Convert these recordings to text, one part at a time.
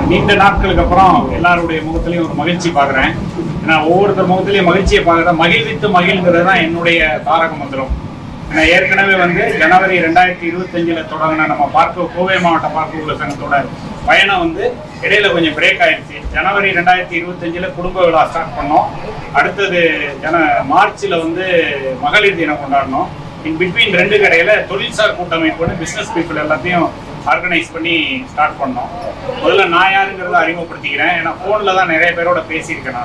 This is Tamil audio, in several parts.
நீண்ட நாட்களுக்கு அப்புறம் எல்லாருடைய முகத்திலையும் ஒரு மகிழ்ச்சி பார்க்குறேன். ஏன்னா ஒவ்வொருத்தர் முகத்திலையும் மகிழ்ச்சியை பார்க்குறேன். மகிழ்வித்து மகிழ்ங்கிறது தான் என்னுடைய தாரக மந்திரம். ஏன்னா ஏற்கனவே ஜனவரி 2025 தொடங்கின நம்ம கோவை மாவட்ட பார்க்க உள்ள சங்கத்தோட பயணம் இடையில கொஞ்சம் பிரேக் ஆயிடுச்சு. ஜனவரி 2025 குடும்ப விழா ஸ்டார்ட் பண்ணோம். அடுத்தது மார்ச்சில் மகளிர் தினம் கொண்டாடணும். இன் பிட்வீன் ரெண்டு கடையில தொழில்சார் கூட்டமைப்புன்னு பிஸ்னஸ் பீப்புள் எல்லாத்தையும் ஆர்கனைஸ் பண்ணி ஸ்டார்ட் பண்ணோம். முதல்ல நான் யாருங்கிறத அறிமுகப்படுத்திக்கிறேன். ஏன்னா ஃபோனில் தான் நிறைய பேரோட பேசியிருக்கேன்.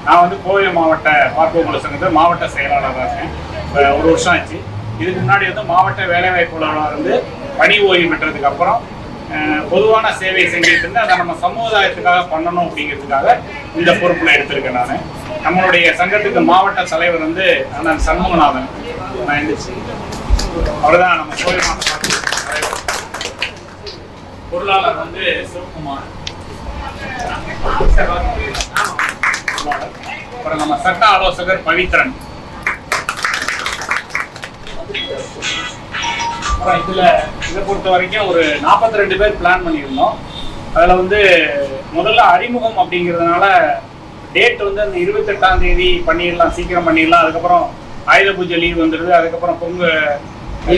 நான் கோவை மாவட்ட பார்ப்போக்குள்ள சங்கத்தில் மாவட்ட செயலாளராக இருக்கேன். ஒரு வருஷம் ஆச்சு. இதுக்கு முன்னாடி மாவட்ட வேலைவாய்ப்பு பணி ஓய்வு பெற்றதுக்கு அப்புறம் பொதுவான சேவை செஞ்சுட்டு இருந்து அதை நம்ம சமுதாயத்துக்காக பண்ணணும் அப்படிங்கிறதுக்காக இந்த பொறுப்பில் எடுத்திருக்கேன். நம்மளுடைய சங்கத்துக்கு மாவட்ட தலைவர் அண்ணன் சண்முகநாதன். நான் எழுந்திரிச்சு அவர் தான் நம்ம கோவை மாவட்ட தலைவர். பொருளாளர் சிவகுமார். அப்புறம் நம்ம சட்ட ஆலோசகர் பவித்ரன். அப்புறம் இதை பொறுத்த வரைக்கும் ஒரு 42 பேர் பிளான் பண்ணியிருந்தோம். அதில் முதல்ல அறிமுகம் அப்படிங்கிறதுனால டேட் அந்த 28ஆம் தேதி பண்ணிடலாம், சீக்கிரம் பண்ணிடலாம். அதுக்கப்புறம் ஆயுத பூஜை லீவ் வந்துடுது, அதுக்கப்புறம்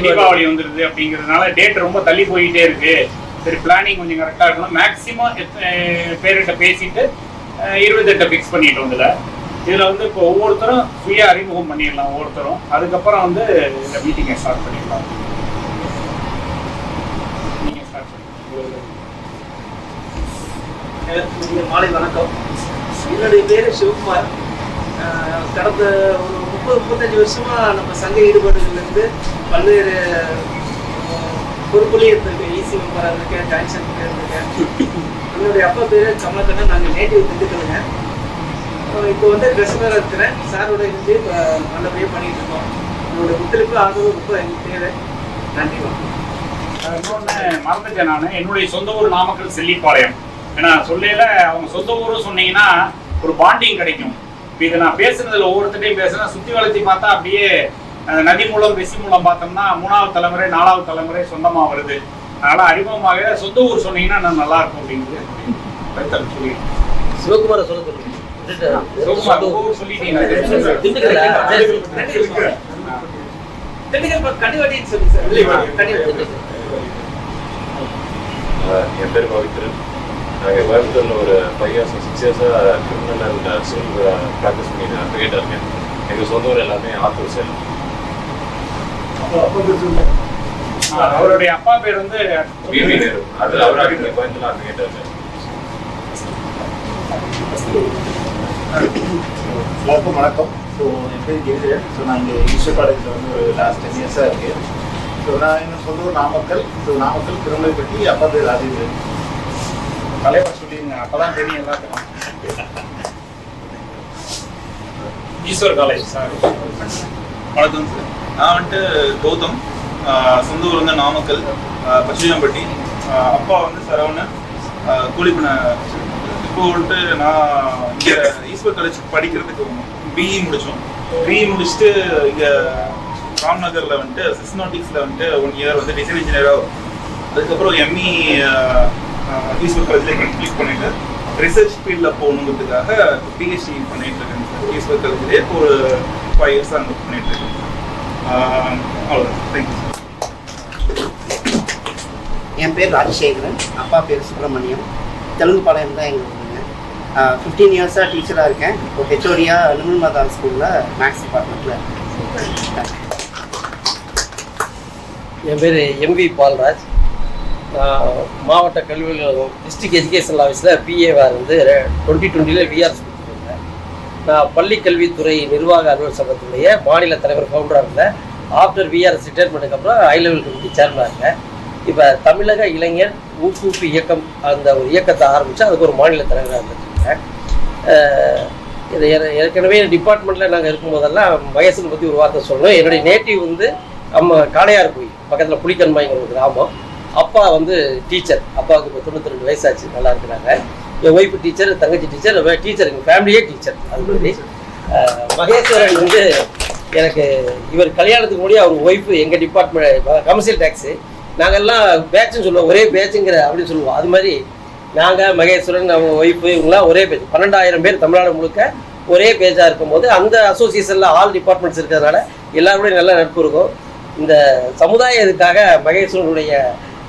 தீபாவளி வந்துடுது. அப்படிங்கிறதுனால டேட் ரொம்ப தள்ளி போயிட்டே இருக்கு. சரி, பிளானிங் கொஞ்சம் கரெக்டாக இருக்கணும். மேக்ஸிமம் பேர்கிட்ட பேசிட்டு 28 ஃபிக்ஸ் பண்ணிட்டோம். இதில் இப்போ ஒவ்வொருத்தரும் ஃப்ரீயாக அறிமுகம் பண்ணிடலாம் ஒவ்வொருத்தரும். அதுக்கப்புறம் இந்த மீட்டிங்கை ஸ்டார்ட் பண்ணிடலாம். நீங்கள் ஸ்டார்ட் பண்ணுங்க. மாலை வணக்கம். என்னுடைய பேர் சிவகுமார். கடந்த ஒரு 30-35 வருஷமா நம்ம சங்க ஈடுபாடுகள்லேருந்து பல்வேறு பொறுப்புலேயே இருந்திருக்கேன். ஈசி மெம்பராக இருந்திருக்கேன், ஜாயின்ட் செக்ரட்டரியாக இருந்திருக்கேன். என்னுடைய அப்பா பேர் கமலக்கண்ணன். நாங்கள் நேட்டிவ் திண்டுக்கலுங்க. இப்போ ட்ரெஸ்ஸராக இருக்கிறேன். சாரோட இருந்து இப்போ நல்லபடியாக பண்ணிட்டு இருக்கோம். என்னோட ஒத்துழைப்பு ஆதரவு ரொம்ப எனக்கு தேவை. நன்றி. இன்னொன்று மறந்துட்டேன். நான் என்னுடைய சொந்த ஊர் நாமக்கல் செல்லிப்பாளையம். ஏன்னா சொல்லையில அவங்க சொந்த ஊரும் சொன்னீங்கன்னா ஒரு பாண்டிங் கிடைக்கும். இப்போ இதை நான் பேசுனதுல ஒவ்வொருத்தையும் பேசுனா சுற்றி வளர்த்தி பார்த்தா அப்படியே நதி மூலம் வெசி மூலம் பார்த்தோம்னா 3வது தலைமுறை 4வது தலைமுறை சொந்தமாக வருது. அதனால அறிமுகமாக சொந்த ஊர் சொன்னீங்கன்னா நான் நல்லா இருக்கும் அப்படிங்கிறது சொல்லி சிவகுமாரை சொல்ல சொல்லுங்க. திண்டுக்கல் கண்டிவாட்டின்னு சொல்லி சார். என் பேர் பவித்ரன். நாங்கள் கோயம்புத்தூரில் ஒரு 5 years 6 years criminal and civil practice பண்ணிட்டு அட்வொகேட்டாக இருக்கேன். எங்கள் சொந்த ஊர் எல்லாமே ஆத்தூர் சேலம். அவருடைய அப்பா பேர் வந்து பிபி நேரு. அது அவராக கோயம்புத்தூர்ல அட்வொகேட்டாக இருக்கேன். எல்லாருக்கும் வணக்கம். ஸோ என் பேர் ஜெயதேவன். ஸோ நான் இங்கே ஈஸ்வர் காலேஜில் வந்து ஒரு லாஸ்ட் 10 years இருக்கேன். ஸோ நான் என்ன சொந்த ஊர் நாமக்கல். ஸோ நாமக்கல் திருமலைப்பட்டி. அப்பா பேர் ராஜேந்திரன். தலைவர் சொல்லிடுங்க, அப்போ தான் தெரியும் எல்லாத்துக்கும். Eswar college sir. வணக்கம் சார். நான் வந்துட்டு கௌதம். சொந்த ஊர் வந்து நாமக்கல், பச்சிலியம்பட்டி. அப்பா வந்து சரவணன், கூலிப்பண்ண. இப்போ வந்துட்டு நான் இங்கே ஈஸ்வர் காலேஜ் படிக்கிறதுக்கு பிஇ முடித்தோம். பிஇ முடிச்சுட்டு இங்கே ராம்நகரில் வந்துட்டு சிஸ்னாட்டிக்ஸில் வந்துட்டு 1 year வந்து டிசைன் இன்ஜினியராக, அதுக்கப்புறம் எம்இ ஈஸ்வர் காலேஜில் கம்ப்ளீட் பண்ணிட்டு ரிசர்ச் ஃபீல்டில் போகணுங்கிறதுக்காக பிஹெச்டி பண்ணிட்டு இருக்கேன் சார். ஈஸ்வர் காலேஜ்லேயே இப்போ ஒரு 5 years அங்கே பண்ணிட்டு இருக்கேன். அவ்வளோதான். Thank you sir. என் பேர் ராஜசேகரன். அப்பா பேர் சுப்பிரமணியம். தெலுங்குபாளையம் தான் எங்கள் ஊருங்க. 15 years டீச்சராக இருக்கேன். இப்போ ஹெச்ஓடியாக நிர்மல் ஸ்கூலில் மேக்ஸ் டிபார்ட்மெண்ட்டில். என் பேர் எம்வி பால்ராஜ். மாவட்ட கல்வி டிஸ்ட்ரிக்ட் எஜுகேஷன் ஆஃபீஸில் பிஏவாக இருந்து 2020 விஆர்எஸ் கொடுத்துருந்தேன். நான் பள்ளி கல்வித்துறை நிர்வாக அலுவலர் சங்கத்துடைய மாநில தலைவர் ஃபவுண்டராக இருந்தேன். ஆஃப்டர் விஆர்எஸ் ரிட்டையர்மெண்ட்டுக்கு அப்புறம் ஹை லெவல் கமிட்டி சேர்மனாக இருக்கேன். இப்போ தமிழக இளைஞர் ஊக்குவிப்பு இயக்கம் அந்த ஒரு இயக்கத்தை ஆரம்பித்து அதுக்கு ஒரு மாநில தலைவராக இருந்துருக்கேன். இதை ஏற்கனவே டிபார்ட்மெண்ட்டில் நாங்கள் இருக்கும்போதெல்லாம் மகேசன் பற்றி ஒரு வார்த்தை சொல்லணும். என்னுடைய நேட்டிவ் வந்து காளையார் கோயில் பக்கத்தில் புலிக்கன்மாய்ங்கிற ஒரு கிராமம். அப்பா வந்து டீச்சர். அப்பாவுக்கு இப்போ 92 வயசாச்சு. நல்லா இருக்கிறாங்க. என் ஒய்ஃபு டீச்சர், தங்கச்சி டீச்சர், டீச்சர், எங்கள் ஃபேமிலியே டீச்சர். அது மாதிரி மகேஸ்வரன் வந்து எனக்கு இவர் கல்யாணத்துக்கு முன்னாடி அவர் ஒய்ஃபு எங்கள் டிபார்ட்மெண்ட் கமர்ஷியல் டேக்ஸு. நாங்கள்லாம் பேட்சுன்னு சொல்லுவோம், ஒரே பேட்சுங்கிற அப்படின்னு சொல்லுவோம். அது மாதிரி நாங்கள் மகேஸ்வரன் அவங்க ஒய்ஃபு இவங்களாம் ஒரே பேஜ். 12,000 பேர் தமிழ்நாடு முழுக்க ஒரே பேஜாக இருக்கும்போது அந்த அசோசியேஷனில் ஆல் டிபார்ட்மெண்ட்ஸ் இருக்கிறதுனால எல்லாருடைய நல்ல நட்பு இருக்கும். இந்த சமுதாய இதுக்காக மகேஸ்வரனுடைய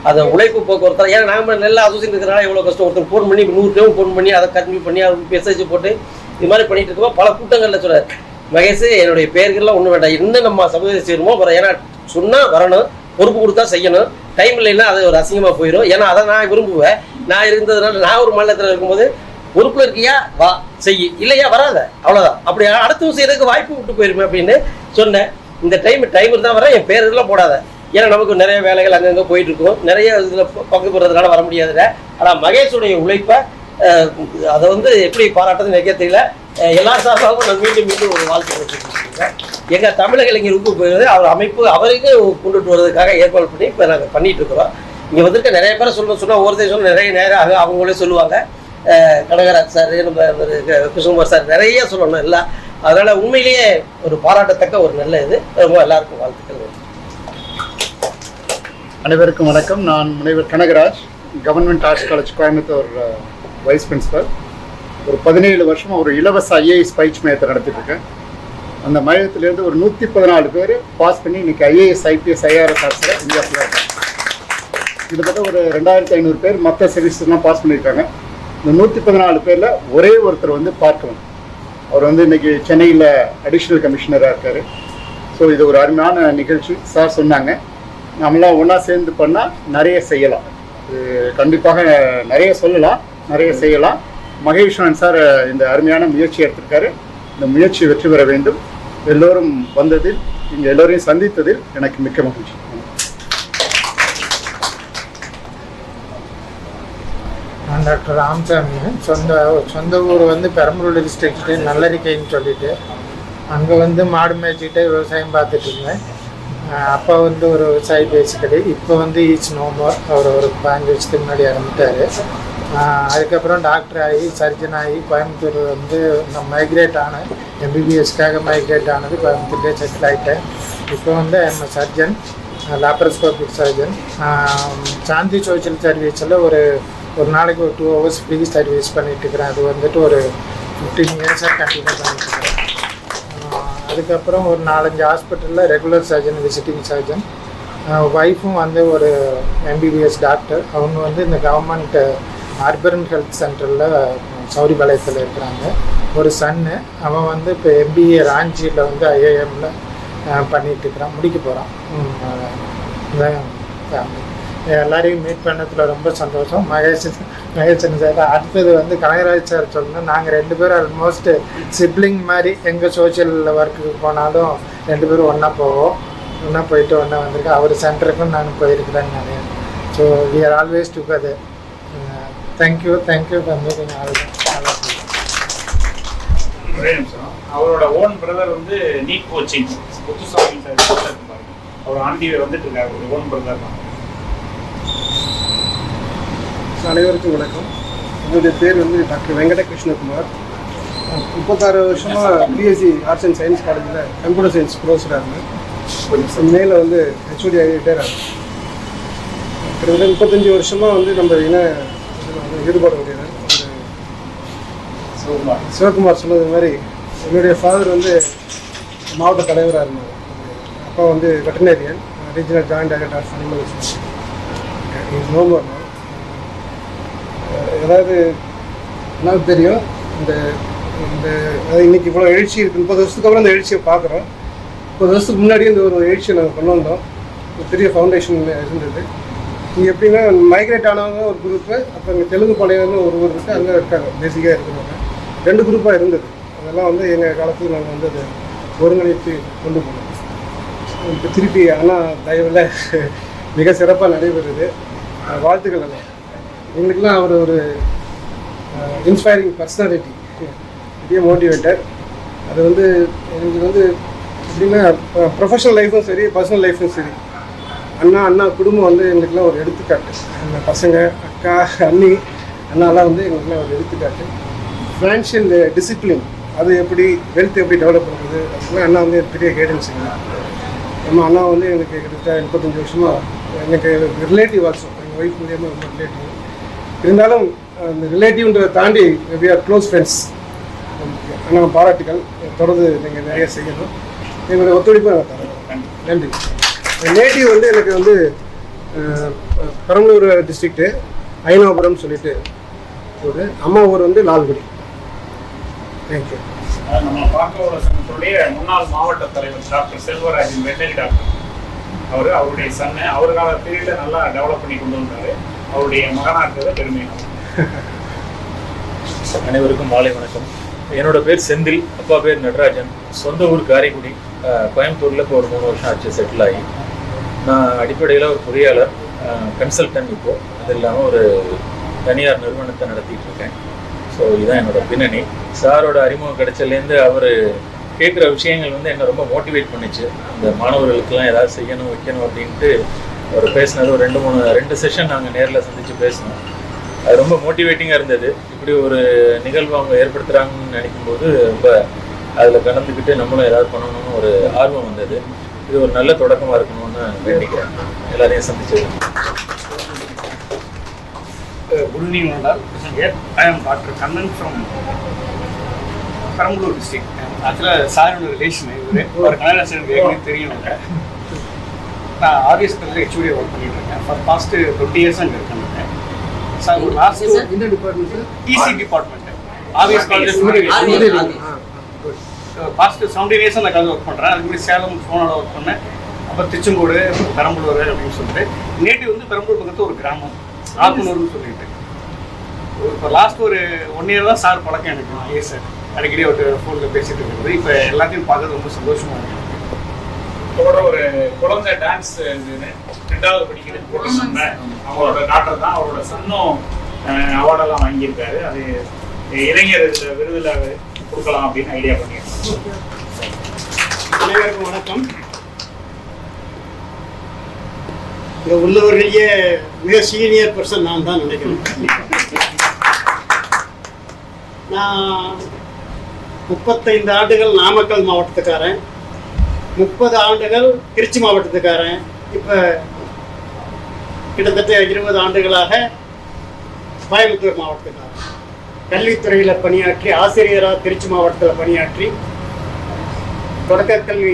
அந்த உழைப்பு போக்குவரத்தில், ஏன்னா நாங்கள் நல்ல அசோசியேஷன் இருக்கிறனால எவ்வளோ கஷ்டம். ஒருத்தர் ஃபோன் பண்ணி 100 டைம் ஃபோன் பண்ணி அதை கன்டினியூ பண்ணி அவருக்கு மெசேஜ் போட்டு இது மாதிரி பண்ணிட்டு இருக்கோம். பல கூட்டங்களில் சொல்கிறார், மகேஷ் என்னுடைய பேர்கள்லாம் ஒன்றும் வேண்டாம், என்ன நம்ம சமுதாயம் சேருமோ வர, ஏன்னா சொன்னால் வரணும், பொறுப்பு கொடுத்தா செய்யணும், டைம் இல்லைன்னா அது ஒரு அசிங்கமாக போயிடும். ஏன்னா அதை நான் விரும்புவேன். நான் இருந்ததுனால நான் ஒரு மாநிலத்தில் இருக்கும்போது பொறுப்பில் இருக்கியா வா செய்யி, இல்லையா வராத, அவ்வளோதான். அப்படி அடுத்தவங்க செய்யறதுக்கு வாய்ப்பு விட்டு போயிருமே அப்படின்னு சொன்னேன். இந்த டைம் தான் வரேன், என் பேரெல்லாம் போடாத, ஏன்னா நமக்கு நிறைய வேலைகள் அங்கங்கே போயிட்டு இருக்கும், நிறைய இதில் பங்கு பெறதுனால வர முடியாதுல. ஆனால் மகேஷுடைய உழைப்பை அதை வந்து எப்படி பாராட்டுறதுன்னு வைக்க தெரியல. எல்லா சார்பாகவும் நான் மீண்டும் ஒரு வாழ்த்து வச்சுருக்கேன். எங்கள் தமிழக இளைஞர் போகிறது அவர் அமைப்பு அவருக்கு கொண்டுட்டு வர்றதுக்காக ஏற்பாடு பண்ணி இப்போ நாங்கள் பண்ணிட்டு இருக்கிறோம். இங்கே வந்துட்டு நிறைய பேரை சொன்னால் ஒருத்தர் சொல்ல நிறைய நேரம் அவங்களே சொல்லுவாங்க. கனகராஜ் சார், நம்ம கிருஷ்ணகுமார் சார் நிறைய சொல்லணும் எல்லாம். அதனால் உண்மையிலேயே ஒரு பாராட்டத்தக்க ஒரு நல்ல இது. ரொம்ப எல்லாருக்கும் வாழ்த்துக்கள். அனைவருக்கும் வணக்கம். நான் முனைவர் Kanagaraj, government arts college Coimbatore vice principal. ஒரு 17 வருஷமாக ஒரு இலவச ஐஏஎஸ் பயிற்சி மையத்தை நடத்திட்டு இருக்கேன். அந்த மையத்திலேருந்து ஒரு 114 பேர் பாஸ் பண்ணி இன்றைக்கி IAS, IPS, IRS officer India ஃபுல்லாக இருக்காங்க. கிட்டத்தட்ட ஒரு 2500 பேர் மற்ற சர்வீஸ்லாம் பாஸ் பண்ணியிருக்காங்க. இந்த 114 பேரில் ஒரே ஒருத்தர் வந்து பார்க்கணும். அவர் வந்து இன்றைக்கி சென்னையில் அடிஷ்னல் கமிஷனராக இருக்கார். ஸோ இது ஒரு அருமையான நிகழ்ச்சி. சார் சொன்னாங்க, நம்மளாம் ஒன்றா சேர்ந்து பண்ணால் நிறைய செய்யலாம். இது கண்டிப்பாக நிறைய சொல்லலாம், நிறைய செய்யலாம். மகேஸ்வரன் சார் இந்த அருமையான முயற்சி எடுத்திருக்காரு. இந்த முயற்சி வெற்றி பெற வேண்டும். எல்லோரும் வந்ததில், இங்கே எல்லோரையும் சந்தித்ததில் எனக்கு மிக்க மகிழ்ச்சி. நான் டாக்டர் ராமசாமி. சொந்த ஊர் வந்து பெரம்பலூர் டிஸ்ட்ரிக்ட் நல்லரிக்கைன்னு சொல்லிட்டு அங்கே வந்து மாடு மேய்ச்சிக்கிட்டே விவசாயம் பார்த்துட்டு இருந்தேன். அப்பா வந்து ஒரு விவசாயி பேசிக்கடி. இப்போ வந்து ஈச் நோ மோர். அவர் ஒரு 5 வருஷத்துக்கு முன்னாடி இறந்துட்டார். அதுக்கப்புறம் டாக்டர் ஆகி சர்ஜன் ஆகி கோயம்புத்தூர் வந்து நான் மைக்ரேட் ஆனேன். எம்பிபிஎஸ்க்காக மைக்ரேட் ஆனது கோயம்புத்தூர்லேயே செட்டில் ஆகிட்டேன். இப்போ வந்து எம் சர்ஜன், லாப்ரோஸ்கோபிக் சர்ஜன். சாந்தி சோஷியல் சர்வீஸில் ஒரு நாளைக்கு ஒரு 2 hours ஃப்ரீ சர்வீஸ் பண்ணிகிட்டு இருக்கிறேன். அது வந்துட்டு ஒரு 15 இயர்ஸாக கண்டினியூ பண்ணிட்டுருக்கேன். அதுக்கப்புறம் ஒரு 4-5 ஹாஸ்பிட்டலில் ரெகுலர் சர்ஜன், விசிட்டிங் சர்ஜன். ஒய்ஃபும் வந்து ஒரு MBBS டாக்டர். அவங்க வந்து இந்த கவர்மெண்ட் அர்பன் ஹெல்த் சென்டரில் சௌரிபாளையத்தில் இருக்கிறாங்க. ஒரு சன்னு, அவன் வந்து இப்போ MBA ராஞ்சியில் வந்து IIMல பண்ணிகிட்ருக்கிறான், முடிக்க போகிறான். எல்லாரையும் மீட் பண்ணதில் ரொம்ப சந்தோஷம். மகேசன் சார். அடுத்தது வந்து கனகராஜ் சார் சொல்லணும். நாங்கள் 2 பேரும் ஆல்மோஸ்ட் சிப்ளிங் மாதிரி. எங்கள் சோஷியல் ஒர்க்குக்கு போனாலும் 2 பேரும் ஒன்றா போவோம், ஒன்றா போயிட்டு ஒன்றா வந்திருக்கேன். அவர் சென்டருக்கும் நான் போயிருக்கிறேன் நிறைய. So we are always together. Thank you for meeting all. ஒரே நிமிஷம். அவரோட ஓன் பிரதர் வந்து நீட் கோச்சிங் முத்துசாமி சார் இருப்பாங்க. அவர் ஆண்டி வந்துட்டு இருக்காரு. ஒரு ஓன் பிரதர் தான். அனைவருக்கும் வணக்கம். என்னுடைய பேர் வந்து டாக்டர் வெங்கட கிருஷ்ணகுமார். 36 வருஷமாக பிஎஸ்சி ஆர்ட்ஸ் அண்ட் சயின்ஸ் காலேஜில் கம்ப்யூட்டர் சயின்ஸ் ப்ரொஃபஸராக இருந்தேன். மேலே வந்து HOD ரிட்டையர் ஆகும். கிட்டத்தட்ட 35 வருஷமாக வந்து நம்ம ஈடுபாடு உடையது. சிவகுமார் சொன்னது மாதிரி என்னுடைய ஃபாதர் வந்து மாவட்ட தலைவராக இருந்தார். அப்பா வந்து veterinarian, regional joint director of animal husbandry. நோம்பர் அதாவது என்ன தெரியும், இந்த இந்த இன்னைக்கு இவ்வளோ எழுச்சி இருக்குது. 30 வருஷத்துக்கு அப்புறம் இந்த எழுச்சியை பார்க்குறோம். 30 வருஷத்துக்கு முன்னாடியே இந்த ஒரு எழுச்சியை நாங்கள் கொண்டு வந்தோம். ஒரு பெரிய ஃபவுண்டேஷன் இருந்தது. இங்கே எப்படின்னா மைக்ரேட் ஆனவங்க ஒரு குரூப்பு, அப்புறம் இங்கே தெலுங்கு பாளையம்னு ஒரு ஊர் இருக்குது, அங்கே இருக்காங்க பேசிக்காக இருக்கிறவங்க. 2 குரூப்பாக இருந்தது. அதெல்லாம் வந்து எங்கள் காலத்தில் நாங்கள் வந்து அதை ஒருங்கிணைத்து கொண்டு போனோம். இப்போ திருப்பி ஆனால் தயவில் மிக சிறப்பாக நடைபெறுது. வாழ்த்துக்கள். எல்லாம் எங்களுக்கெல்லாம் அவர் ஒரு இன்ஸ்பைரிங் பர்சனாலிட்டி, பெரிய மோட்டிவேட்டர். அது வந்து எங்களுக்கு வந்து எப்படின்னா ப்ரொஃபஷனல் லைஃப்பும் சரி, பர்சனல் லைஃப்பும் சரி, அண்ணா குடும்பம் வந்து எங்களுக்குலாம் ஒரு எடுத்துக்காட்டு. அந்த பசங்க, அக்கா, அண்ணி, அண்ணாலாம் வந்து எங்களுக்குலாம் ஒரு எடுத்துக்காட்டு. ஃபினான்ஷியல் டிசிப்ளின், அது எப்படி வெல்த் எப்படி டெவலப் பண்ணுறது, அதுக்குலாம் அண்ணா வந்து பெரிய கைடன்ஸ். நம்ம அண்ணா வந்து எனக்கு கிட்டத்தட்ட 35 வருஷமாக எனக்கு ரிலேட்டிவ் ஆல்சோ. எங்கள் ஒய்ஃப் மூலியமாக ரொம்ப ரிலேட்டிவ். இருந்தாலும் அந்த ரிலேட்டிவ்ன்றதை தாண்டி வி ஆர் க்ளோஸ் ஃப்ரெண்ட்ஸ். அண்ணா பாராட்டுகள். தொடர்ந்து நீங்கள் நிறைய செய்யணும். எங்களுடைய ஒத்துழைப்பு நான் தரேன். நன்றி. நேட்டிவ் வந்து எனக்கு வந்து பெரம்பலூர் டிஸ்ட்ரிக்ட்டு ஐனாபுரம் சொல்லிட்டு ஒரு அம்மா ஊர் வந்து லால்குடி. தேங்க்யூ. நம்ம பாக்கோட சங்கத்துடைய முன்னாள் மாவட்ட தலைவர் டாக்டர் செல்வராஜன், வெட்டரி டாக்டர். அவருடைய சன்னு அவருக்கான பீரியடில் நல்லா டெவலப் பண்ணி கொண்டு வந்தார். அவருடைய மகனாக இருக்கிறத பெருமையாக. அனைவருக்கும் மாலை வணக்கம். என்னோட பேர் செந்தில், அப்பா பேர் நடராஜன். சொந்த ஊர் காரைக்குடி. கோயம்புத்தூரில் இப்போ ஒரு 3 வருஷம் ஆச்சு செட்டில் ஆகி. நான் அடிப்படையில் ஒரு பொறியாளர், கன்சல்டன்ட். இப்போது அது இல்லாமல் ஒரு தனியார் நிறுவனத்தை நடத்திட்டு இருக்கேன். ஸோ இதுதான் என்னோட பின்னணி. சாரோட அறிமுகம் கிடைச்சதுலேருந்து அவர் கேட்குற விஷயங்கள் வந்து என்னை ரொம்ப மோட்டிவேட் பண்ணிச்சு. இந்த மாணவர்களுக்கெல்லாம் ஏதாவது செய்யணும் வைக்கணும் அப்படின்ட்டு அவர் பேசினது ஒரு 2 செஷன் நாங்கள் நேரில் சந்தித்து பேசினோம். அது ரொம்ப மோட்டிவேட்டிங்காக இருந்தது. இப்படி ஒரு நிகழ்வு அவங்க ஏற்படுத்துகிறாங்கன்னு நினைக்கும்போது ரொம்ப அதில் கலந்துக்கிட்டு நம்மளும் ஏதாவது பண்ணணும்னு ஒரு ஆர்வம் வந்தது. இது ஒரு நல்ல தொடக்கமாக இருக்கணும்னு வேண்டிக்கிறேன். எல்லாரையும் சந்திச்சது. Good evening, all. I am Dr. Kannan from Perambur district. Actually, sir is a relation. Or Kannada sir is தெரியும். நான் ஆர்எஸ் காலேஜில் HOD ஒர்க் பண்ணிட்டு இருக்கேன். ஃபார் பாஸ்ட் 20 இயர்ஸ் அங்கே இருக்கேன். சார் ஒரு லாஸ்ட் இந்த department sir DC department RS college past 17 years அந்த காலேஜ் ஒர்க் பண்ணுறேன். அதுக்கு முன்னாடி சேலம் ஃபோனோட ஒர்க் பண்ணேன். அப்புறம் திருச்செங்கோடு, பெரம்பலூர் அப்படின்னு சொல்லிட்டு நேட்டிவ் வந்து பெரம்பலூர் பக்கத்து ஒரு கிராமம் ஆக்குனூர்னு சொல்லிட்டு. இப்போ லாஸ்ட் ஒரு 1 இயர் தான் சார் பழக்கம் எனக்கு. சார் அடிக்கடி ஒரு ஃபோனில் பேசிட்டு இருக்கிறது. இப்போ எல்லாத்தையும் பார்க்கறது ரொம்ப சந்தோஷமாக இருக்கு. இதோட ஒரு குழந்தை டான்ஸ் 2வது படிக்கிறது போட்டு சொன்னேன். அவங்களோட டாக்டர் தான். அவரோட சன்னும் அவார்டெல்லாம் வாங்கியிருக்காரு. அது இளைஞர் விருதுல கொடுக்கலாம் அப்படின்னு ஐடியா பண்ணியிருக்கோம். அனைவருக்கும் வணக்கம். இங்கே உள்ளவர்களையே மிக சீனியர் பர்சன் நான் தான் நினைக்கிறேன். நான் 35 ஆண்டுகள் நாமக்கல் மாவட்டத்துக்காரன், 30 ஆண்டுகள் திருச்சி மாவட்டத்துக்காரன், இப்போ கிட்டத்தட்ட 20 ஆண்டுகளாக கோயம்புத்தூர் மாவட்டத்துக்காரன். கல்வித்துறையில் பணியாற்றி ஆசிரியராக திருச்சி மாவட்டத்தில் பணியாற்றி தொடக்க கல்வி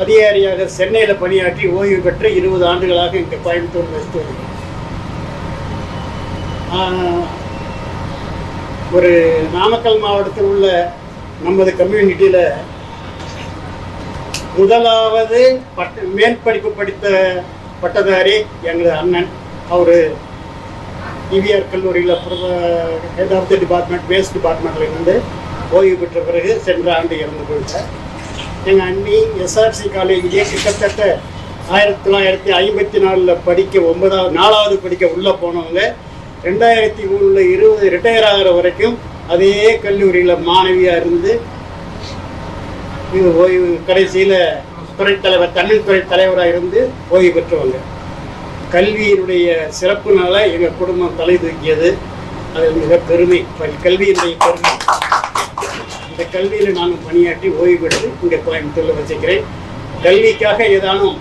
அதிகாரியாக சென்னையில் பணியாற்றி ஓய்வு பெற்று 20 ஆண்டுகளாக இங்கே கோயம்புத்தூர் வசித்து வருகிறேன். ஒரு நாமக்கல் மாவட்டத்தில் உள்ள நமது கம்யூனிட்டியில் முதலாவது மேல் படிப்பு படித்த பட்டதாரி எங்களது அண்ணன். அவர் இவிஆர் கல்லூரியில் head of the department waste டிபார்ட்மெண்ட்டில் இருந்து ஓய்வு பெற்ற பிறகு சென்ற ஆண்டு இறந்து போயிட்டார். எங்கள் அண்ணி எஸ்ஆர்சி காலேஜிலே கிட்டத்தட்ட 1954 படிக்க 4வது படிக்க உள்ளே போனவங்க 2003 ரிட்டையர் ஆகிற வரைக்கும் அதே கல்லூரியில் மாணவியாக இருந்து இது ஓய்வு கடைசியில் துறைத்தலைவர் தமிழ் துறை தலைவராக இருந்து ஓய்வு பெற்றவங்க. கல்வியினுடைய சிறப்புனால எங்கள் குடும்பம் தலை தூக்கியது. அது மிக பெருமை. கல்வியினுடைய பெருமை. இந்த கல்வியில் நான் பணியாற்றி ஓய்வு பெற்று இங்கே கோயம்புத்தூரில் வச்சுக்கிறேன். கல்விக்காக ஏதானும்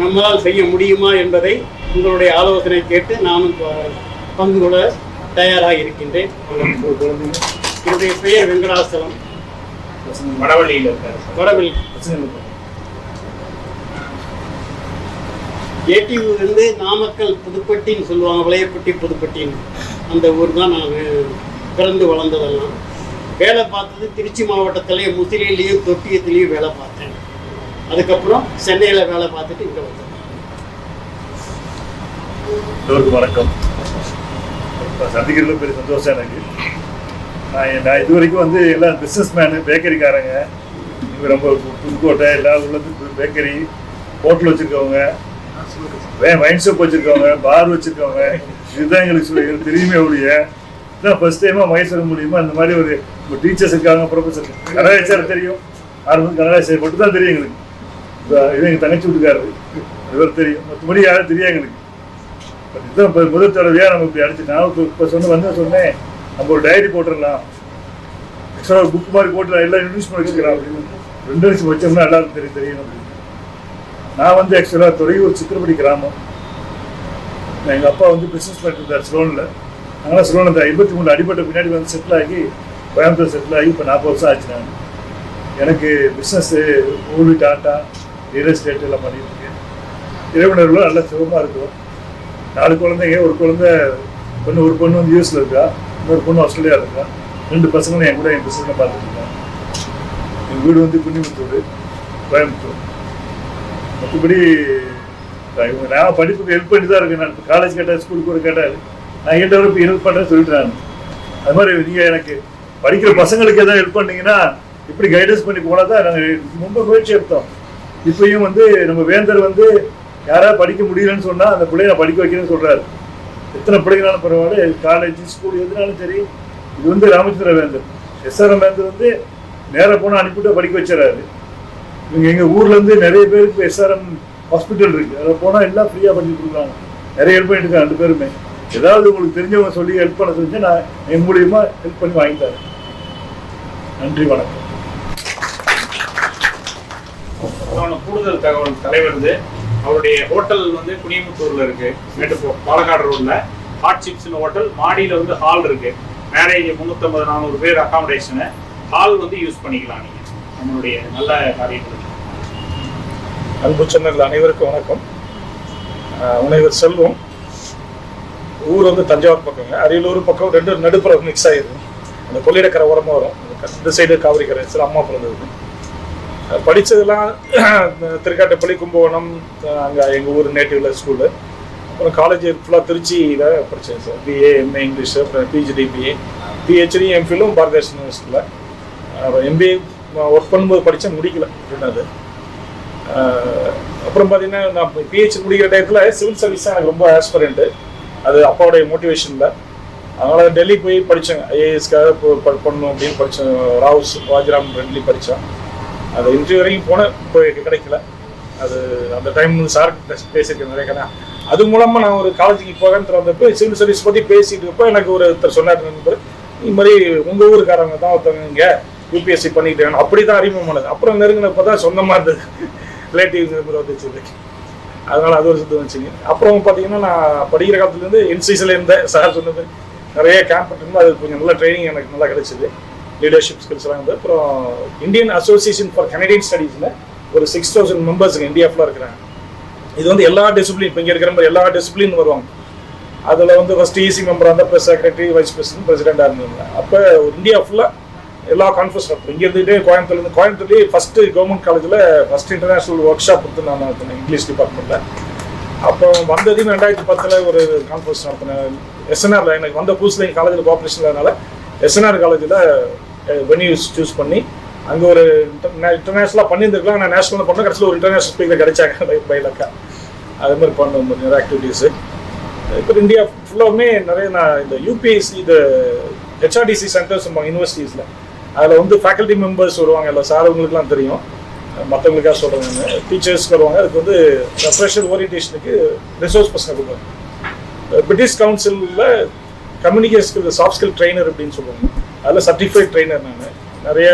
நம்மளால் செய்ய முடியுமா என்பதை உங்களுடைய ஆலோசனை கேட்டு நானும் பங்கு கொள்ள தயாராக இருக்கின்றேன். என்னுடைய பெயர் வெங்கடாசலம். வடவள்ளியில் இருக்காரு. வடவள்ளி ஏடியூ வந்து நாமக்கல் புதுப்பட்டின்னு சொல்லுவாங்க, விளையப்பட்டி புதுப்பட்டின்னு. அந்த ஊர் தான் நான் பிறந்து வளர்ந்ததெல்லாம். வேலை பார்த்தது திருச்சி மாவட்டத்திலேயே முசிறியிலையும் தொட்டியத்துலேயும் வேலை பார்த்தேன். அதுக்கப்புறம் சென்னையில் வேலை பார்த்துட்டு இங்கே வந்தேன். எல்லோருக்கும் வணக்கம். சந்திக்கிறதுல பெரிய சந்தோஷம் எனக்கு. நான் இது வரைக்கும் வந்து எல்லாம் பிஸ்னஸ் மேனு, பேக்கரிக்காரங்க, இங்கே ரொம்ப புதுக்கோட்டை எல்லா உள்ளத்துக்கும் பேக்கரி, ஹோட்டல் வச்சுருக்கவங்க, வைன் ஷாப் வச்சுருக்கவங்க, பார் வச்சுருக்கவங்க, இதுதான் எங்களுக்கு தெரியுமே ஒழிய இதுதான் ஃபர்ஸ்ட் டைமாக மைசூர் மூலியமாக இந்த மாதிரி ஒரு டீச்சர்ஸ் இருக்காங்க, ப்ரொஃபஸர் கனடாச்சார் தெரியும், கனடாச்சார் மட்டும் தான் தெரியும் எங்களுக்கு. இது எங்கள் தங்கச்சி வீட்டுக்காரரு இவர் தெரியும், மற்றபடி யாரும் தெரியும் எங்களுக்கு. இதுதான் இப்போ முதல் தடவையாக நம்ம இப்படி அடிச்சு நான் இப்போ சொன்னேன் நம்ம ஒரு டைரி போட்டுடலாம், எக்ஸ்ட்ரா ஒரு புக் மாதிரி போட்டு எல்லாம் இன்ட்ரடியூஸ் பண்ணி வச்சுக்கலாம் அப்படின்னு 2 வருஷம் வச்சோம்னா எல்லாருக்கும் தெரியும் அப்படின்னு. நான் வந்து ஆக்சுவலாக துறையூர் சித்திரப்படி கிராமம். எங்கள் அப்பா வந்து பிஸ்னஸ் பண்ணிட்டு இருந்தார் ஸ்லோனில். அதனால் ஸ்லோனில் இந்த 53 அடிப்பட்ட பின்னாடி வந்து செட்டில் ஆகி கோயம்புத்தூர் செட்டில் ஆகி இப்போ 40 வருஷம் ஆச்சு. நான் எனக்கு பிஸ்னஸ்ஸு ஊழி டாட்டா ரியல் எஸ்டேட் எல்லாம் பண்ணிட்டு இருக்கேன். இறைவனர்களும் நல்லா சுகமாக இருக்கும். 4 குழந்தைங்க, ஒரு குழந்தை ஒரு பொண்ணு வந்து யூஎஸில் இருக்கா, இன்னொரு பொண்ணு ஆஸ்திரேலியா இருக்கா. 2 பசங்களும் என் கூட என் பிஸ்னஸில் பார்த்துட்டு இருக்காங்க. எங்கள் வீடு வந்து குன்னிமுத்தூர், கோயம்புத்தூர். மற்றபடி நான் படிப்புக்கு ஹெல்ப் பண்ணி தான் இருக்கேன். நான் இப்போ காலேஜ் கேட்டால் ஸ்கூலுக்கு ஒரு கேட்டால் நான் என்கிட்ட வர இப்போ ஹெல்ப் பண்ணுறேன்னு சொல்லிட்டு நான். அது மாதிரி நீங்கள் எனக்கு படிக்கிற பசங்களுக்கு எதாவது ஹெல்ப் பண்ணிங்கன்னா இப்படி கைடன்ஸ் பண்ணி போனால் தான் நாங்கள் ரொம்ப முயற்சி எடுத்தோம். இப்பயும் வந்து நம்ம வேந்தர் வந்து யாராவது படிக்க முடியலன்னு சொன்னால் அந்த பிள்ளைய நான் படிக்க வைக்கிறேன்னு சொல்கிறாரு. எத்தனை பிள்ளைங்களாலும் பரவாயில்ல, காலேஜ் ஸ்கூல் எதுனாலும் சரி. இது வந்து ராமச்சந்திர வேந்தர், எஸ்ஆர்எம் வேந்தர் வந்து நேராக போனால் அனுப்பிவிட்டு படிக்க வச்சுறாரு. இவங்க எங்கள் ஊர்லேருந்து நிறைய பேருக்கு எஸ்ஆர்எம் ஹாஸ்பிட்டல் இருக்குது, அதில் போனால் எல்லாம் ஃப்ரீயாக பண்ணி கொடுக்குறாங்க. நிறைய ஹெல்ப் பண்ணிட்டு இருக்காங்க 2 பேருமே. ஏதாவது உங்களுக்கு தெரிஞ்சவங்க சொல்லி ஹெல்ப் பண்ண செஞ்சு நான் என் மூலியமாக ஹெல்ப் பண்ணி வாங்கிட்டாரு. நன்றி, வணக்கம். கூடுதல் தகவல் தலைவர் அவருடைய ஹோட்டல் வந்து குனியமுத்தூர்ல இருக்கு, பாலக்காடு ரோட்ல ஹாட் சிப்ஸ்னு ஹோட்டல். மாடியில வந்து ஹால் இருக்கு. மேரேஜ் 350-400 பேர் அகாமடேஷனு. ஹால் வந்து யூஸ் பண்ணிக்கலாம் நீங்க நம்மளுடைய நல்ல காரியங்களுக்கு. அன்பு சொன்னர்கள் அனைவருக்கும் வணக்கம். முனைவர் செல்வம். ஊர் வந்து தஞ்சாவூர் பக்கங்க, அரியலூர் பக்கம் 2 நடுப்புற மிக்ஸ் ஆகிடுது. அந்த கொள்ளிடக்கரை ஓரமாக வரும். இந்த சைடு காவிரி கரை, சில அம்மா பிறந்தது. படித்ததெல்லாம் திருக்காட்டுப்பள்ளி, கும்பகோணம், அங்கே எங்கள் ஊர் நேட்டிவ்ல ஸ்கூலு. அப்புறம் காலேஜ் ஃபுல்லாக திருச்சியில் படித்தேன் சார். பிஏ, எம்ஏ இங்கிலீஷ், அப்புறம் பிஜிடி, பிஏ, பிஹெச்டி, எம்ஃபிலும் பாரதிதாசன் யூனிவர்சிட்டியில். அப்புறம் எம்பிஏ ஒர்க் பண்ணும்போது படித்தேன், முடிக்கல என்னது. அப்புறம் பார்த்தீங்கன்னா நான் பிஹெச்டி முடிக்கிற டயத்தில் சிவில் சர்வீஸ் தான் எனக்கு ரொம்ப ஆஸ்பரண்ட்டு. அது அப்பாவுடைய மோட்டிவேஷனில். அதனால் டெல்லி போய் படித்தேங்க. ஐஏஎஸ்க்காக பண்ணணும் அப்படின்னு படித்தேன். ராவுஸ், வாஜிராம் ரெண்டுலேயும் படித்தேன். அது இன்டர்வியூ வரைக்கும் போனேன், போய் கிடைக்கல. அது அந்த டைம் சார் பேசியிருக்கேன் நிறைய கதை. அது மூலமாக நான் ஒரு காலேஜுக்கு போகன்னு வந்தப்போ சிவில் சர்வீஸ் பற்றி பேசிட்டு இருப்போ எனக்கு ஒருத்தர் சொன்னார், நண்பர், இது மாதிரி உங்கள் ஊருக்காரங்க தான் ஒருத்தவங்க இங்கே யூபிஎஸ்சி பண்ணிக்கிட்டு இருக்காங்க. அப்படி தான் அறிமுகமானது. அப்புறம் நெருங்கினப்போ தான் சொந்தமாக இருந்தது, ரிலேட்டிவ்ஸ் வந்துச்சு. அதனால் அது ஒரு சுத்தம் வச்சுங்க. அப்புறம் பார்த்தீங்கன்னா நான் படிக்கிற காலத்துலேருந்து என்சிசியில் இருந்தேன். சார் சொன்னது நிறைய கேம்ப் இருந்து அது கொஞ்சம் நல்ல ட்ரைனிங் எனக்கு நல்லா கிடைச்சிது. லீடர்ஷிப் ஸ்கில்ஸ்லாம் வந்து அப்புறம் இந்தியன் அசோசியேஷன் ஃபார் கனடியன் ஸ்டடீஸில் ஒரு 6000 மெம்பர்ஸ் இந்தியா ஃபுல்லாக இருக்கிறாங்க. இது வந்து எல்லா டிசிப்ளின் இப்போ இங்கே இருக்கிற மாதிரி எல்லா டிசிப்ளின் வருவாங்க. அதில் வந்து ஃபஸ்ட்டு EC மெம்பராக இருந்தால் ப்ரெஸ் செக்ரட்டரி, வைஸ் பிரசிடென்ட், பிரசிடெண்டாக இருந்தாங்க. அப்போ இந்தியா ஃபுல்லாக எல்லா கான்ஃபரன்ஸ் நடத்தும். இங்கே இருந்துகிட்டே கோயம்புத்தூர்லேயே ஃபஸ்ட்டு கவர்மெண்ட் காலேஜில் ஃபஸ்ட்டு இன்டர்நேஷ்னல் ஒர்க் ஷாப் கொடுத்து நான் நடத்தினேன் இங்கிலீஷ் டிபார்ட்மெண்ட்டில். அப்போ வந்ததையும் 2010 ஒரு கான்ஃபரன்ஸ் நடத்தினேன் SNRல. எனக்கு வந்த புதுசில் எங்கள் காலேஜில் பாப்புலேஷன் SNR காலேஜில் வென்யூ சூஸ் பண்ணி அங்கே ஒரு இன்டர்நேஷ்னலாக பண்ணியிருந்துருக்கலாம். நான் நேஷனலாக பண்ண கடைசியில் ஒரு இன்டர்நேஷ்னல் ஸ்பீக்கர் கிடைச்சாங்க பை லக்கா. அது மாதிரி பண்ண நிறைய ஆக்டிவிட்டீஸு. இப்போ இந்தியா ஃபுல்லாகவுமே நிறைய நான் இந்த UPSC இந்த HRDC சென்டர்ஸ் யூனிவர்சிட்டிஸில் அதில் வந்து ஃபேக்கல்ட்டி மெம்பர்ஸ் வருவாங்க. இல்லை சார்வங்களுக்குலாம் தெரியும், மற்றவங்களுக்காக சொல்கிறாங்க. டீச்சர்ஸ் வருவாங்க. அதுக்கு வந்து ஃப்ரெஷர் ஓரியன்டேஷனுக்கு ரிசோர்ஸ் பர்சனை கொடுப்பாங்க. பிரிட்டிஷ் கவுன்சிலில் கம்யூனிகேஷன் சாஃப்ட் ஸ்கில் ட்ரெயினர் அப்படின்னு சொல்லுவாங்க. அதில் சர்டிஃபைட் ட்ரெயினர். நான் நிறைய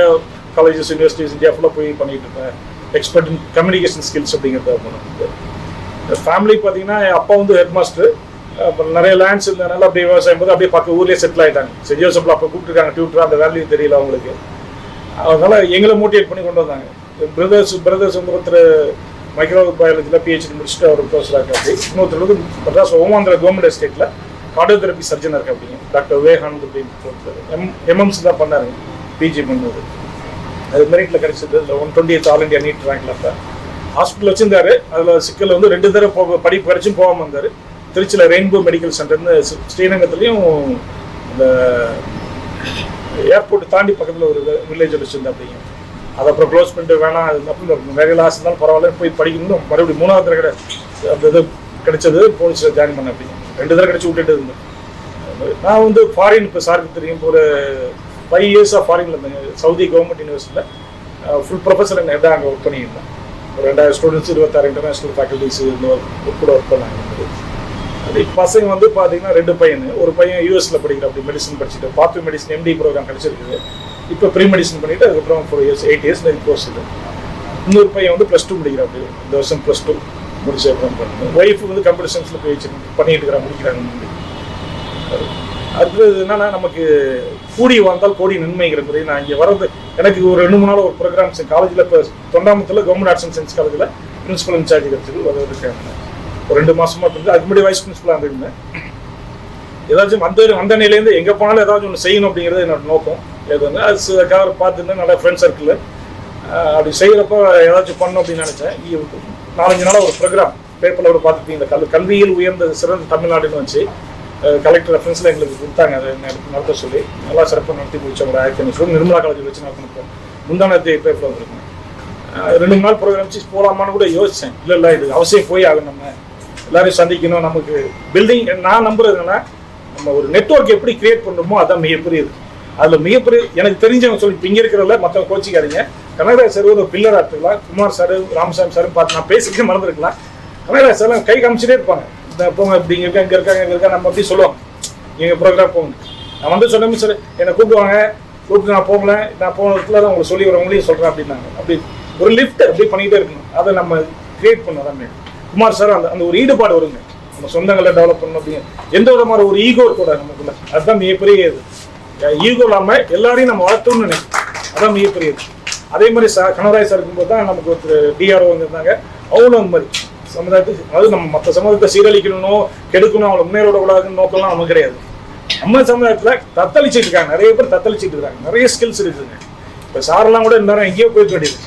காலேஜஸ் யூனிவர்சிட்டிஸ் இந்தியா ஃபுல்லாக போய் பண்ணிகிட்டு இருப்பேன். எக்ஸ்பர்ட் இன் கம்யூனிகேஷன் ஸ்கில்ஸ் அப்படிங்கிறத பண்ணுறது. ஃபேமிலி பார்த்தீங்கன்னா என் அப்பா வந்து ஹெட் மாஸ்டர். அப்புறம் நிறைய லேண்ட்ஸ் இருந்ததுனால அப்படியே விவசாயம் போது அப்படியே பக்கம் ஊர்லேயே செட்டில் ஆகிட்டாங்க. சென்ட் ஜோசப்ல அப்போ கூப்பிட்டுருக்காங்க டியூட்டர், அந்த வேல்யூ தெரியல அவங்களுக்கு. அதனால எங்களை மோட்டிவேட் பண்ணி கொண்டு வந்தாங்க. பிரதர்ஸ் வந்து ஒருத்தர் மைக்ரோ பயாலஜியில் PhD முடிச்சுட்டு அவர் ப்ரொஃபஸராக இருக்கா. அப்படி இன்னொருத்தர் வந்து மெட்ராஸ் ஓமாந்திர கவர்மெண்ட் எஸ்டேட்டில் கார்டியோதெரபி சர்ஜனாக இருக்கா. அப்படிங்க டாக்டர் விவேகானந்த் அப்படின்னு MMS தான் பண்ணாருங்க, PG பண்ணது. அது மெரிட்டில் கிடைச்சது. இல்லை 120th ஆல் இண்டியா நீட் ரேங்க்ல. அப்போ ஹாஸ்பிட்டல் வச்சுருந்தாரு. அதில் சிக்கல் வந்து 2 தடவை படிப்பு வரைச்சும் போகாமல் இருந்தார். திருச்சியில் ரெயின்போ மெடிக்கல் சென்டர்னு ஸ்ரீரங்கத்துலேயும் இந்த ஏர்போர்ட் தாண்டி பக்கத்தில் ஒரு வில்லேஜ் வச்சுருந்தேன். அப்படிங்க அதை அப்புறம் க்ளோஸ் பண்ணிட்டு வேணாம், அது நிறைய லாஸ் இருந்தாலும் பரவாயில்ல போய் படிக்கணும். மறுபடியும் 3வது தடவை அந்த இது கிடைச்சது போலீஸில் ஜாயின் பண்ண. அப்படிங்க 2 தடவை கிடச்சி விட்டுட்டு இருந்தேன். நான் வந்து ஃபாரின் இப்போ சாருக்கு தெரியும் ஒரு 5 இயர்ஸாக ஃபாரினில் இருந்தேன். சவுதி கவர்மெண்ட் யூனிவர்சிட்டியில் ஃபுல் ப்ரொஃபஸர் என்ன ஹெட்டாக அங்கே ஒர்க் பண்ணியிருந்தேன். ஒரு 2000 ஸ்டூடெண்ட்ஸ் 26 இன்டர்நேஷ்னல் ஃபேக்கல்ட்டிஸ் கூட ஒர்க் பண்ணாங்க. அது பசங்க வந்து பார்த்தீங்கன்னா 2 பையன். ஒரு பையன் US படிக்கிற, அப்படி மெடிசன் படிச்சுட்டு பாத்வே மெடிசன் MD ப்ரோக்ராம் கிடைச்சிருக்குது. இப்போ ப்ரீ மெடிசன் பண்ணிவிட்டு அதுக்கப்புறம் 8 இயர்ஸ் கோர்ஸ் இது. இன்னொரு பையன் வந்து +2 படிக்கிற. அப்படி இந்த வருஷம் +2 முடிச்சு அப்புறம் பண்ணுறேன். ஒய்ஃப் வந்து கம்ப்யூட்டர் சயின்ஸில் போய் பண்ணிட்டு இருக்கிறாங்க, முடிக்கிறாங்க. அடுத்தது என்னன்னா நமக்கு கூடி வாழ்ந்தால் கோடி நன்மைங்கிற மாதிரி நான் இங்கே வரது. எனக்கு ஒரு 2-3 நாள் ஒரு ப்ரோக்ராம்ஸ் காலேஜில் இப்போ தொண்டாமுத்தில் கவர்மெண்ட் ஆர்ட்ஸ் அண்ட் சயின்ஸ் காலேஜில் பிரின்சிபல் இன்சார்ஜ் கிடைச்சது. அது இருக்காங்க ஒரு 2 மாதமாக இருந்து. அதுக்கு முன்னாடி வைஸ் பிரின்சிபலாக இருந்தேன். ஏதாச்சும் வந்த நிலையிலேருந்து எங்கே போனாலும் ஏதாச்சும் ஒன்று செய்யணும் அப்படிங்கிறது என்னோட நோக்கம். எதுன்னு அதுக்காக பார்த்துருந்தேன். நல்லா ஃப்ரெண்ட் சர்க்கிள் அப்படி செய்கிறப்போ ஏதாச்சும் பண்ணணும் அப்படின்னு நினச்சேன். 4-5 நாளாக ஒரு ப்ரோக்ராம் பேப்பரில் கூட பார்த்துருப்பீங்க. கல்வியில் உயர்ந்த சிறந்த தமிழ்நாடுன்னு வச்சு கலெக்டர் ரெஃபரன்ஸில் எங்களுக்கு கொடுத்தாங்க. அதை நடத்த சொல்லி நல்லா சிறப்பாக நடத்தி முடிச்சோம். ஒரு 1500 நிர்மலா காலேஜில் வச்சு நடத்தினோம். முந்தானத்தை பேப்பரில் வந்துருக்கேன். 2 நாள் ப்ரோக்ராம் வச்சு போகலாமான்னு கூட யோசித்தேன். இல்லை இது அவசியம் போய் ஆகணும், நம்ம எல்லாரையும் சந்திக்கணும். நமக்கு பில்டிங் நான் நம்புறதுன்னா நம்ம ஒரு நெட்வொர்க் எப்படி கிரியேட் பண்ணுறோமோ அதான் மிகப்பெரியது. அதில் மிகப்பெரிய எனக்கு தெரிஞ்சவங்க சொல்லி இப்போ இங்கே இருக்கிறதில்ல, மற்றவங்க கோச்சிக்காதீங்க. கனகராஜ் சார் ஒரு பில்லராக இருக்கலாம், குமார் சார், ராமசாமி சாரும் பார்த்து நான் பேசிக்க மறந்துருக்கலாம். கனகராஜ் சார் கை காமிச்சிட்டே இருப்பாங்க. இந்த போங்க இப்படி இங்கே இருக்காங்க இங்கே இருக்கா நம்ம அப்படி சொல்லுவாங்க. எங்கள் ப்ரோக்ராம் போங்க. நான் வந்து சொன்னேன் சார் என்னை கூப்பிடுவாங்க, கூப்பிட்டு நான் போகல, நான் போனதுக்குள்ள தான் உங்களுக்கு சொல்லி வரவங்களையும் சொல்கிறேன் அப்படின்னாங்க. அப்படி ஒரு லிஃப்ட் அப்படி பண்ணிக்கிட்டே இருக்கணும். அதை நம்ம கிரியேட் பண்ண தான். குமார் சார் அந்த ஒரு ஈடுபாடு வருங்க. நம்ம சொந்தங்களை டெவலப் பண்ணணும் அப்படிங்க. எந்த விதமான ஒரு ஈகோ கூட நமக்குள்ள, அதுதான் மிகப்பெரிய இது. ஈகோ இல்லாமல் எல்லாரையும் நம்ம வளர்த்தோம்னு நினைக்கிறோம், அதான் மிகப்பெரியது. அதே மாதிரி கனகராஜ் சார் இருக்கும்போது தான் நமக்கு ஒரு DRO இருந்தாங்க. அவங்களும் அந்த மாதிரி சமுதாயத்துக்கு, அதாவது நம்ம மற்ற சமுதாயத்தை சீரழிக்கணும், கெடுக்கணும், அவங்களை முன்னேற கூடாதுன்னு நோக்கம்லாம் நமக்கு கிடையாது. நம்ம சமுதாயத்தில் தத்தளிச்சுட்டு இருக்காங்க, நிறைய பேர் தத்தளிச்சுட்டு இருக்காங்க. நிறைய ஸ்கில்ஸ் இருக்குதுங்க. இப்போ சாரெல்லாம் கூட இருந்தாலும் எங்கேயோ போயிட்டு வேண்டியது.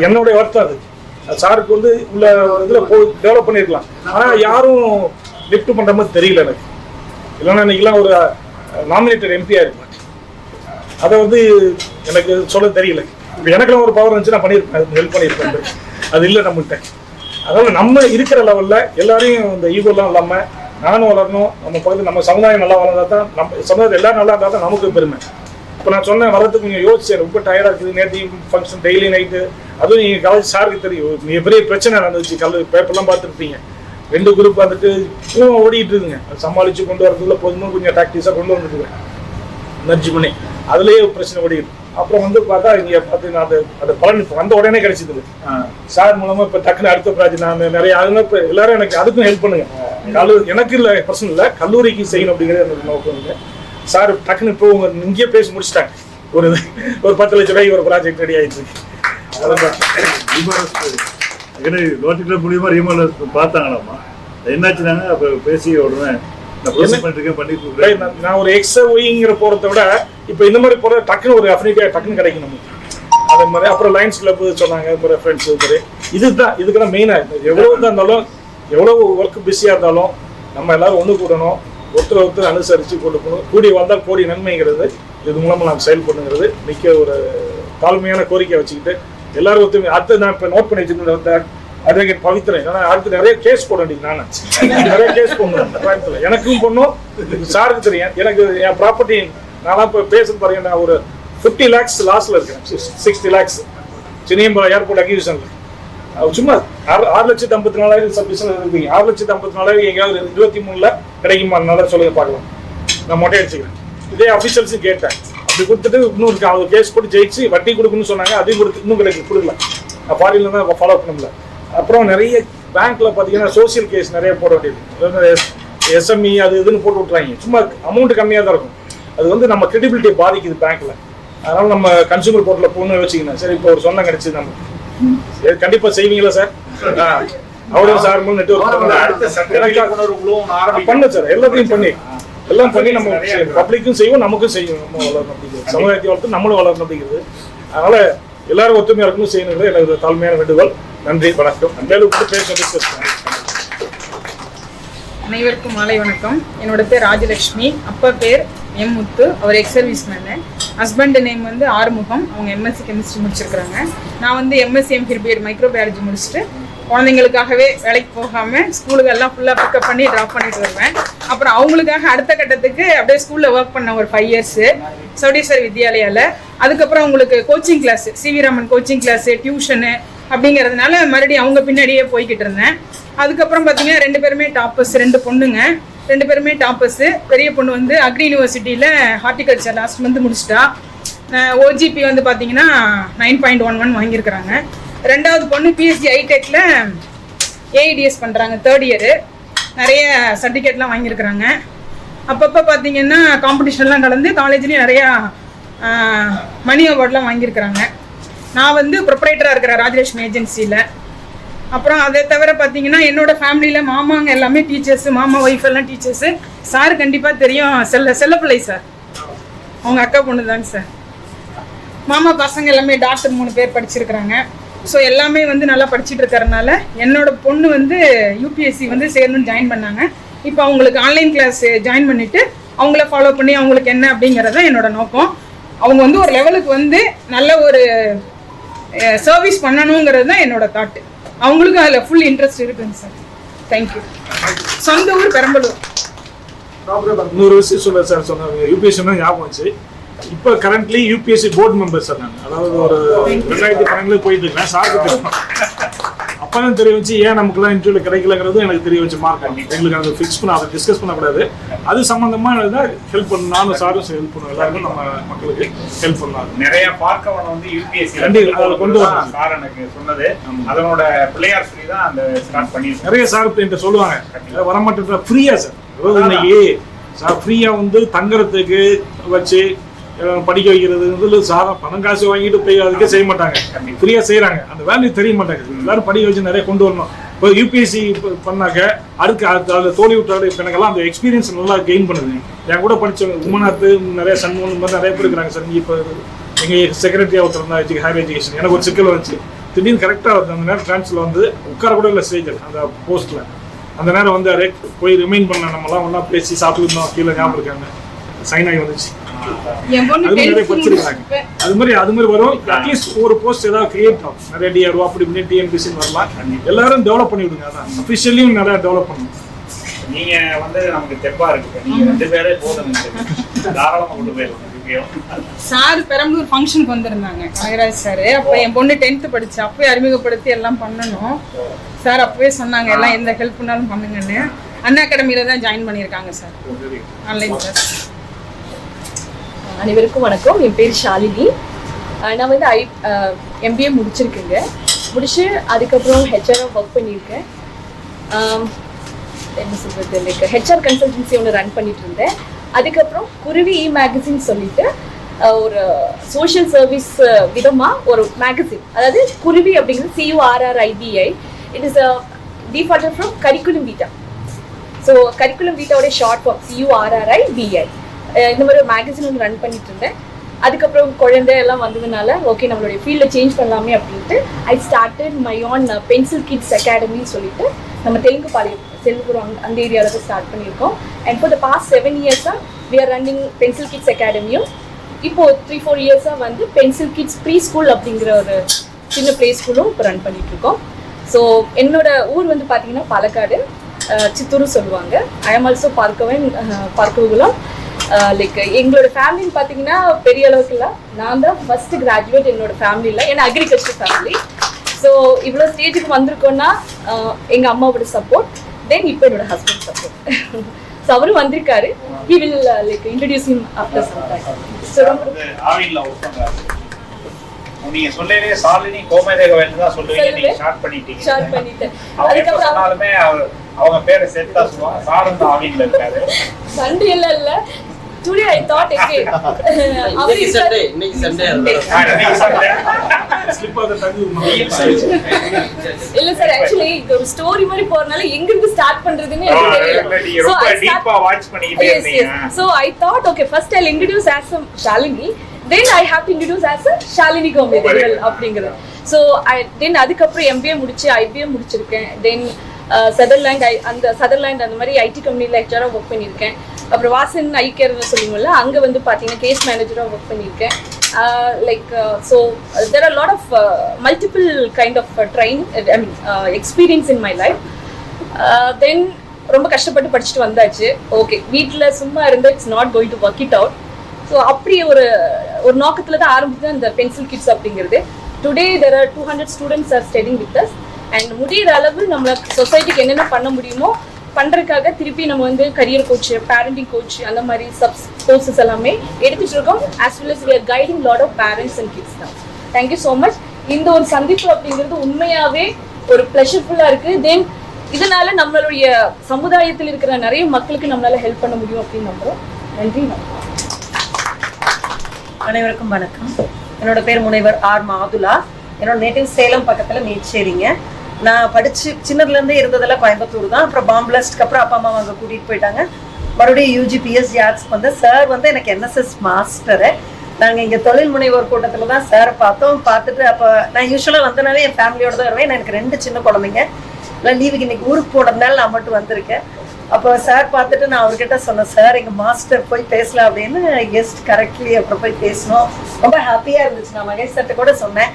என்னுடைய வருத்தம் அது. சாருக்கு வந்து உள்ள இதில் போய் டெவலப் பண்ணியிருக்கலாம். ஆனால் யாரும் லிஃப்ட் பண்ணுற மாதிரி தெரியல எனக்கு. இல்லைன்னா இன்னைக்கெல்லாம் ஒரு நாமினேட்டட் MP இருக்கலாம். அதை வந்து எனக்கு சொல்ல தெரியல. இப்போ எனக்குலாம் ஒரு பவர் இருந்துச்சு, நான் பண்ணியிருப்பேன், ஹெல்ப் பண்ணியிருப்பேன். அது இல்லை நம்மகிட்ட. அதனால நம்ம இருக்கிற லெவலில் எல்லாரையும் இந்த ஈகோலாம் இல்லாமல் நானும் வளரணும். நம்ம பக்கத்தில் நம்ம சமுதாயம் நல்லா வளர்ந்தா தான், நம்ம சமுதாயம் எல்லாரும் நல்லா இருந்தால் தான் நமக்கு பெருமை. இப்போ நான் சொன்னேன் வரதுக்கு நீங்கள் யோசிச்சேன், ரொம்ப டயர்டாக இருக்குது. நேற்று ஃபங்க்ஷன் டெய்லி நைட்டு, அதுவும் நீங்கள் காலேஜ் சாருக்கு தெரியும் மிகப்பெரிய பிரச்சனை நடந்துச்சு. பேப்பர்லாம் பார்த்துருப்பீங்க. 2 குரூப் வந்துட்டு ஓடிட்டு இருக்குங்க. அது சமாளித்து கொண்டு வரதுக்குள்ள போதுமோ கொஞ்சம் டாக்டிஸாக கொண்டு வந்துட்டுருக்கேன், எனர்ஜி பண்ணி. அதுலேயே பிரச்சனை ஓடிட்டு. அப்புறம் வந்து பார்த்தா இங்கே பார்த்தீங்கன்னா அது பலன் இப்போ வந்த உடனே கிடைச்சிது சார் மூலமாக. இப்போ டக்குன்னு அடுத்த ப்ராஜெக்ட் நான் நிறைய, அதுனா இப்போ எல்லாரும் எனக்கு அதுக்கும் ஹெல்ப் பண்ணுங்க. எனக்கு இல்லை பர்சனல் இல்லை, கல்லூரிக்கு செய்யணும் அப்படிங்கிறது எனக்கு நோக்கம் இல்லை. சார் டக்குன்னு இப்போ இங்கேயே பேசி முடிச்சிட்டாங்க. ஒரு 10 லட்ச ரூபாய்க்கு ஒரு ப்ராஜெக்ட் ரெடி ஆகிட்டு இருக்கு. ஏன்னா நோட்டிஃபிகேஷன் மூலியமா ரீமாடல் பார்த்தாங்களாம்மா, என்னாச்சுனாங்க அப்போ பேசி உடனே நான் ஒரு எக்ஸ் ஒய்ங்கிற போறதை விட இப்போ இந்த மாதிரி போற டக்குன்னு ஒரு அஃப்ரிக்கா டக்குன்னு கிடைக்கும் நமக்கு. அதே மாதிரி அப்புறம் லைன்ஸ் கிளப் சொன்னாங்க, இப்போ ஃப்ரெண்ட்ஸ் மாதிரி இதுக்கெல்லாம் மெயினாக எவ்வளோ தான் இருந்தாலும் எவ்வளோ ஒர்க் பிஸியாக இருந்தாலும் நம்ம எல்லாரும் ஒன்று கூடணும், ஒருத்தர் அனுசரித்து கொடுக்கணும். கூடி வந்தால் கோடி நன்மைங்கிறது இது மூலமாக நாம் செயல்படுங்கிறது மிக்க ஒரு தாழ்மையான கோரிக்கை வச்சுக்கிட்டு எல்லாரும் ஒத்துமை. அடுத்து நான் இப்போ நோட் பண்ணி வச்சுருந்தேன் அட்வொகேட் பவித்ரன். ஏன்னா அடுத்து நிறைய கேஸ் போட வேண்டியது, நான் நிறைய கேஸ் போடணும் கோயம்புத்தூர். எனக்கும் பொண்ணும் சாருக்கு தெரியும். எனக்கு என் ப்ராப்பர்ட்டி நான்லாம் இப்போ பேச பாருங்க, நான் ஒரு 50 lakhs லாஸ்ட்ல இருக்கேன். 60 lakhs சினியம்பலம் ஏர்போர்ட் அக்யூஷன்ல சும்மா 6,54,000 சப்மிஷன் இருப்பீங்க. 6,54,000 எங்கேயாவது 23ல கிடைக்குமா? நல்லா சொல்லுங்க பார்க்கலாம். நான் மொட்டை அடிச்சுக்கிறேன். இதே அஃபிஷியல்ஸும் கேட்டேன், அப்படி கொடுத்துட்டு இன்னும் இருக்கு. அவங்க கேஸ் போட்டு ஜெயிச்சு வட்டி கொடுக்குன்னு சொன்னாங்க, அதையும் கொடுத்து இன்னும் கொடுக்கல. நான் ஃபாரின்ல தான் ஃபாலோ பண்ணல. அப்புறம் நிறைய பேங்க்ல பார்த்தீங்கன்னா சோசியல் கேஸ் நிறைய போட வேண்டியது, எஸ்எம்இ அது இதுன்னு போட்டு விட்றாங்க. சும்மா அமௌண்ட் கம்மியாக தான் இருக்கும். அது நம்ம கிரெடிபிலிட்டியை பாதிக்குது பேங்க்ல. அதனால நம்ம கன்சூமர் கோர்ட்ல போகணும்னு வச்சுக்கணும். சரி, இப்போ ஒரு சொந்தம் கிடைச்சது நம்ம கண்டிப்பா செய்வீங்களா சார்? அவ்வளோ சார் நெட்வொர்க் பண்ணு சார், எல்லாத்தையும் பண்ணி எல்லாம் பண்ணி நம்ம பப்ளிக்கும் செய்வோம், நமக்கும் செய்வோம். நம்ம வளரணும் அப்படிங்கிறது, சமுதாயத்தை வளர்த்து நம்மளும் வளரணும் அப்படிங்கிறது. அதனால எல்லாரும் ஒத்துமையா இருக்கணும் செய்யணுங்கிறது எனக்கு தாழ்மையான வேண்டுகோள். நன்றி, வணக்கம். மேலும் பேச டிஸ்கஸ் பண்ணி. அனைவருக்கும் மாலை வணக்கம். என்னோட பேர் ராஜலட்சுமி, அப்பா பேர் எம் முத்து, அவர் ex service man. Husband name Arumugam, அவங்க எம்எஸ்சி கெமிஸ்ட்ரி முடிச்சிருக்கிறாங்க. நான் எம்எஸ்சி எம்ஃபில் பிஎட் மைக்ரோபயாலஜி முடிச்சுட்டு குழந்தைங்களுக்காகவே வேலைக்கு போகாமல் ஸ்கூலுக்கு எல்லாம் ஃபுல்லாக பிக்கப் பண்ணி ட்ராப் பண்ணிட்டு வருவேன். அப்புறம் அவங்களுக்காக அடுத்த கட்டத்துக்கு அப்படியே ஸ்கூலில் ஒர்க் பண்ண ஒரு 5 years சவுடீஸ்வர் வித்யாலயாவில். அதுக்கப்புறம் உங்களுக்கு coaching class, CV Raman coaching class, tuition அப்படிங்கிறதுனால மறுபடியும் அவங்க பின்னாடியே போய்கிட்டு இருந்தேன். அதுக்கப்புறம் பார்த்தீங்கன்னா 2 பேருமே டாப்பர்ஸ், 2 பொண்ணுங்க, 2 பேருமே டாப்பர்ஸு. பெரிய பொண்ணு அக்ரி யூனிவர்சிட்டியில் ஹார்டிகல்ச்சர் லாஸ்ட் மந்த் முடிச்சிட்டா. ஓஜிபி பார்த்தீங்கன்னா 9.11 வாங்கியிருக்கிறாங்க. 2வது பொண்ணு பிஎஸ்சி ஐடெக்கில் ஏஐடிஎஸ் பண்ணுறாங்க, 3rd year. நிறைய சர்டிஃபிகேட்லாம் வாங்கியிருக்கிறாங்க. அப்பப்போ பார்த்தீங்கன்னா காம்படிஷன்லாம் கலந்து காலேஜ்லேயும் நிறையா மணி அவார்ட்லாம் வாங்கியிருக்கிறாங்க. நான் ப்ரொப்ரைட்டராக இருக்கிறேன் ராஜலட்சுமி ஏஜென்சியில். அப்புறம் அதை தவிர பார்த்தீங்கன்னா என்னோடய ஃபேமிலியில் மாமாங்க எல்லாமே டீச்சர்ஸு, மாமா ஒய்ஃப் எல்லாம் டீச்சர்ஸு. சார் கண்டிப்பாக தெரியும், செல்லப்பிள்ளை சார், அவங்க அக்கா பொண்ணு தாங்க சார். மாமா பசங்க எல்லாமே டாக்டர் 3 பேர் படிச்சிருக்கிறாங்க. ஸோ எல்லாமே நல்லா படிச்சுட்டு இருக்கிறதுனால என்னோட பொண்ணு யூபிஎஸ்சி சேரணும்னு ஜாயின் பண்ணாங்க. இப்போ அவங்களுக்கு ஆன்லைன் கிளாஸ் ஜாயின் பண்ணிவிட்டு அவங்கள ஃபாலோ பண்ணி அவங்களுக்கு என்ன அப்படிங்கிறத என்னோட நோக்கம். அவங்க ஒரு லெவலுக்கு நல்ல ஒரு சர்வீஸ் பண்ணணுங்கிறது தான் என்னோட தாட்டு. அவங்களுக்கும் அதில் ஃபுல் இன்ட்ரெஸ்ட் இருக்குங்க சார். தேங்க்யூ. சொந்த ஊர் பெரம்பலூர். இன்னொரு விஷயம் சொல்ல சார், சொன்னாங்க யூபிஎஸ்சி ஞாபகம் வச்சு. இப்போ currently UPSC board member sir நான். அதாவது ஒரு 2012 போயிட்டு இருக்கேன். சாருக்கு தெரியும், அப்போ தான் தெரிய வச்சு ஏன் நமக்குலாம் இன்டர்வியூல கிடைக்கலங்கிறது எனக்கு தெரிய வச்சு. மார்க் எங்களுக்கு அதை ஃபிக்ஸ் பண்ண, அதை டிஸ்கஸ் பண்ணக்கூடாது. அது சம்மந்தமாக தான் ஹெல்ப் பண்ணணும். நானும் சாரும் ஹெல்ப் பண்ணுவோம், எல்லாருக்கும் நம்ம மக்களுக்கு ஹெல்ப் பண்ணலாம். நிறைய பார்க்கவன யூபிஎஸ்சி கொண்டு வரணும் சார் எனக்கு சொன்னது. அதனோட பிள்ளையார் சொல்லி தான் அந்த ஸ்டார்ட் பண்ணி நிறைய சார் என்கிட்ட சொல்லுவாங்க, வரமாட்டேன் ஃப்ரீயா சார். அதாவது இன்னைக்கு சார் ஃப்ரீயா தங்குறதுக்கு வச்சு படிக்க வைக்கிறது சாதம் பணம் காசு வாங்கிட்டு போய் அதுக்கே செய்ய மாட்டாங்க, ஃப்ரீயா செய்யறாங்க. அந்த வேல்யூ தெரிய மாட்டாங்க. எல்லாரும் படிக்க வச்சு நிறைய கொண்டு வரணும். இப்போ யூபிஎஸ்சி பண்ணாக்க அதுக்கு அதை தோல்வி விட்டாரு. இப்போ எனக்கெல்லாம் அந்த எக்ஸ்பீரியன்ஸ் நல்லா கெயின் பண்ணுது. என் கூட படித்தவங்க உமனாத்து நிறைய சண்முகம் மாதிரி நிறைய பேர் இருக்கிறாங்க சார். இப்போ எங்கள் செக்ரட்டரி ஒருத்தர் தான் ஹையர் எஜுகேஷன். எனக்கு ஒரு சிக்கல் வந்துச்சு, திடீர்னு கரெக்டாக அந்த நேரம் டிரான்ஸ்ஃபர் உட்கார கூட இல்லை ஸ்டேஜில் அந்த போஸ்ட்டில். அந்த நேரம் போய் ரிமைண்ட் பண்ண நம்மலாம் ஒன்றா பேசி சாப்பிட்டுருந்தோம், கீழே ஞாபகம் இருக்காங்க, சைன் ஆகி வந்துச்சு. அது மாதிரி வரும். அட்லீஸ்ட் ஒரு போஸ்ட் ஏதாவது கிரியேட் ஆகும். நிறைய டிஆர்ஓ அப்படி இப்படி டிஎன்பிசி வரலாம். எல்லாரும் டெவலப் பண்ணி விடுங்க. அதான் அஃபிஷியலியும் நிறைய டெவலப் பண்ணணும். நீங்க நமக்கு தெப்பா இருக்கு, நீங்க 2 பேரே போதும், தாராளமா கொண்டு போயிடலாம். சார் பெரம்பலூர் ஃபங்க்ஷனுக்கு வந்திருந்தாங்க, கனகராஜ் சார். அப்போ என் பொண்ணு 10th படிச்சு, அப்பவே அறிமுகப்படுத்தி எல்லாம் பண்ணணும். சார் அப்பவே சொன்னாங்க எல்லாம் எந்த ஹெல்ப் பண்ணாலும் பண்ணுங்கன்னு. அண்ணா அகாடமியில தான் ஜாயின் பண்ணியிருக்காங்க சார், ஆன்லைன் கிளாஸ். அனைவருக்கும் வணக்கம். என் பேர் ஷாலினி. நான் எம்பிஏ முடிச்சிருக்கேங்க. முடிச்சு அதுக்கப்புறம் ஹெச்ஆராக ஒர்க் பண்ணியிருக்கேன். என்ன சொல்கிறது லைக் ஹெச்ஆர் கன்சல்டன்சி ஒன்று ரன் பண்ணிட்டு இருந்தேன். அதுக்கப்புறம் குருவி மேகசின் சொல்லிட்டு ஒரு சோஷியல் சர்வீஸ் விதமாக ஒரு மேகசின், அதாவது குருவி அப்படிங்கிறது CURRIVI. It is defaulted from curriculum vitae. So curriculum வீட்டாவோடைய ஷார்ட் ஃபார்ம் CURRIVI. இந்த மாதிரி ஒரு மேகசின் ஒன்று ரன் பண்ணிட்டு இருந்தேன். அதுக்கப்புறம் குழந்தை எல்லாம் வந்ததுனால ஓகே நம்மளுடைய ஃபீல்டில் சேஞ்ச் பண்ணலாமே அப்படின்ட்டு I started my on pencil kids அகாடமின்னு சொல்லிட்டு நம்ம தெலுங்கு பாளையம் செல்வபுரம் அந்த ஏரியாவில் தான் ஸ்டார்ட் பண்ணியிருக்கோம். அண்ட் ஃபார் த பாஸ்ட் 7 இயர்ஸாக we are running pencil kids அகாடமியும். இப்போது 3-4 இயர்ஸாக வந்து பென்சில் கிட்ஸ் ப்ரீ ஸ்கூல் அப்படிங்கிற ஒரு சின்ன ப்ளே ஸ்கூலும் இப்போ ரன் பண்ணிகிட்ருக்கோம். ஸோ என்னோட ஊர் வந்து பார்த்தீங்கன்னா பாலக்காடு, சித்தூர் சொல்லுவாங்க. ஐ ஆம் ஆல்சோ பார்க்கவகுலம். லைக் எங்களோட ஃபேமிலின்னு பார்த்தீங்கன்னா பெரிய அளவுக்கு இல்லை, நான் தான் ஃபஸ்ட்டு கிராஜுவேட் என்னோட ஃபேமிலியில், ஏன்னா அக்ரிகல்ச்சர் ஃபேமிலி. ஸோ இவ்வளோ ஸ்டேஜுக்கு வந்திருக்கோன்னா எங்கள் அம்மாவோட சப்போர்ட், தென் இப்போ என்னோட ஹஸ்பண்ட் சப்போர்ட். ஸோ அவரும் வந்திருக்காரு. He will like introduce him after some time. So ஆவின்ல ஒர்க் பண்றாரு. நீங்க சொல்லவே சாலினி கோமதேகவேல் தான் சொல்லுவீங்க, நீங்க ஷார்ட் பண்ணிட்டீங்க. அதுக்கப்புறம் சொன்னாலுமே அவங்க பேரை சேர்த்தா சொல்லுவாங்க. சாரும் தான் ஆவின்ல இருக்காரு. சண்டே இல்ல டுடே ஐ தாட் அகைன் இன்னைக்கு சண்டே ஸ்லிப் ஆக தள்ளி இல்ல சார், ஆக்சுவலி இது ஒரு ஸ்டோரி மாதிரி போறனால எங்க இருந்து ஸ்டார்ட் பண்றதுன்னு எனக்கு தெரியல. சோ ஐ டீப்பா வாட்ச் பண்ணிட்டே இருந்தீங்க. So I thought okay, first I'll introduce as Shalini, then I have to introduce as Shalini Gomedegal அப்படிங்கறது. So then அதுக்கப்புறம் MBA முடிச்சு IBA முடிச்சிருக்கேன். Then சதர்லாண்ட் அந்த மாதிரி ஐடி கம்பெனியில் ஹெச்ஆராக ஒர்க் பண்ணியிருக்கேன். அப்புறம் வாசன் ஐகேர்னு சொல்லுவோம்ல, அங்கே வந்து பார்த்தீங்கன்னா கேஸ் மேனேஜராக ஒர்க் பண்ணியிருக்கேன். Like so there are lot of multiple kind of experience in my life. Then ரொம்ப கஷ்டப்பட்டு படிச்சுட்டு வந்தாச்சு. ஓகே, வீட்டில் சும்மா இருந்தால் it's not going to work it out. So அப்படி ஒரு நோக்கத்தில் தான் ஆரம்பிச்சு இந்த பென்சில் கிட்ஸ் அப்படிங்கிறது. Today there are 200 students are studying with us. And முடிகிற அளவு நம்ம சொசைட்டிக்கு என்னென்ன பண்ண முடியுமோ பண்ணுறதுக்காக திருப்பி நம்ம வந்து கரியர் கோச், பேரண்டிங் கோச் அந்த மாதிரி கோர்சஸ் எல்லாமே எடுத்துகிட்டு இருக்கோம். As well as we are guiding lot of parents and kids தான். Thank you so much. இந்த ஒரு சந்திப்பு அப்படிங்கிறது உண்மையாகவே ஒரு ப்ளஷர்ஃபுல்லாக இருக்குது. தென் இதனால நம்மளுடைய சமுதாயத்தில் இருக்கிற நிறைய மக்களுக்கு நம்மளால ஹெல்ப் பண்ண முடியும் அப்படின்னு நம்புகிறோம். நன்றி. அனைவருக்கும் வணக்கம். என்னோட பேர் முனைவர் ஆர் மாதுலா. என்னோட நேட்டிவ் சேலம் பக்கத்தில் மேச்சேரிங்க. நான் படித்து சின்னதுலேருந்தே இருந்ததெல்லாம் கோயம்புத்தூர் தான். அப்புறம் பாம்பிளாஸ்ட்க்கு அப்புறம் அப்பா அம்மா அங்கே கூட்டிகிட்டு போயிட்டாங்க. மறுபடியும் யூஜி பிஎஸ்சி ஆர்ட்ஸ்க்கு வந்து சார் வந்து எனக்கு NSS மாஸ்டரு. நாங்கள் இங்கே தொழில் முனைவோர் கூட்டத்தில் தான் சாரை பார்த்துட்டு அப்போ நான் யூஸ்வலாக வந்தனாலே என் ஃபேமிலியோட தான் வருவேன். எனக்கு 2 சின்ன குழந்தைங்க. இல்லை லீவுக்கு இன்றைக்கி ஊருக்கு போனதுனால நான் மட்டும் வந்திருக்கேன். அப்போ சார் பார்த்துட்டு நான் அவர்கிட்ட சொன்னேன், சார் எங்கள் மாஸ்டர் போய் பேசலாம் அப்படின்னு. கெஸ்ட் கரெக்ட்லி அப்புறம் போய் பேசணும். ரொம்ப ஹாப்பியாக இருந்துச்சு. நான் மகேஷ் சார்ட்ட கூட சொன்னேன்,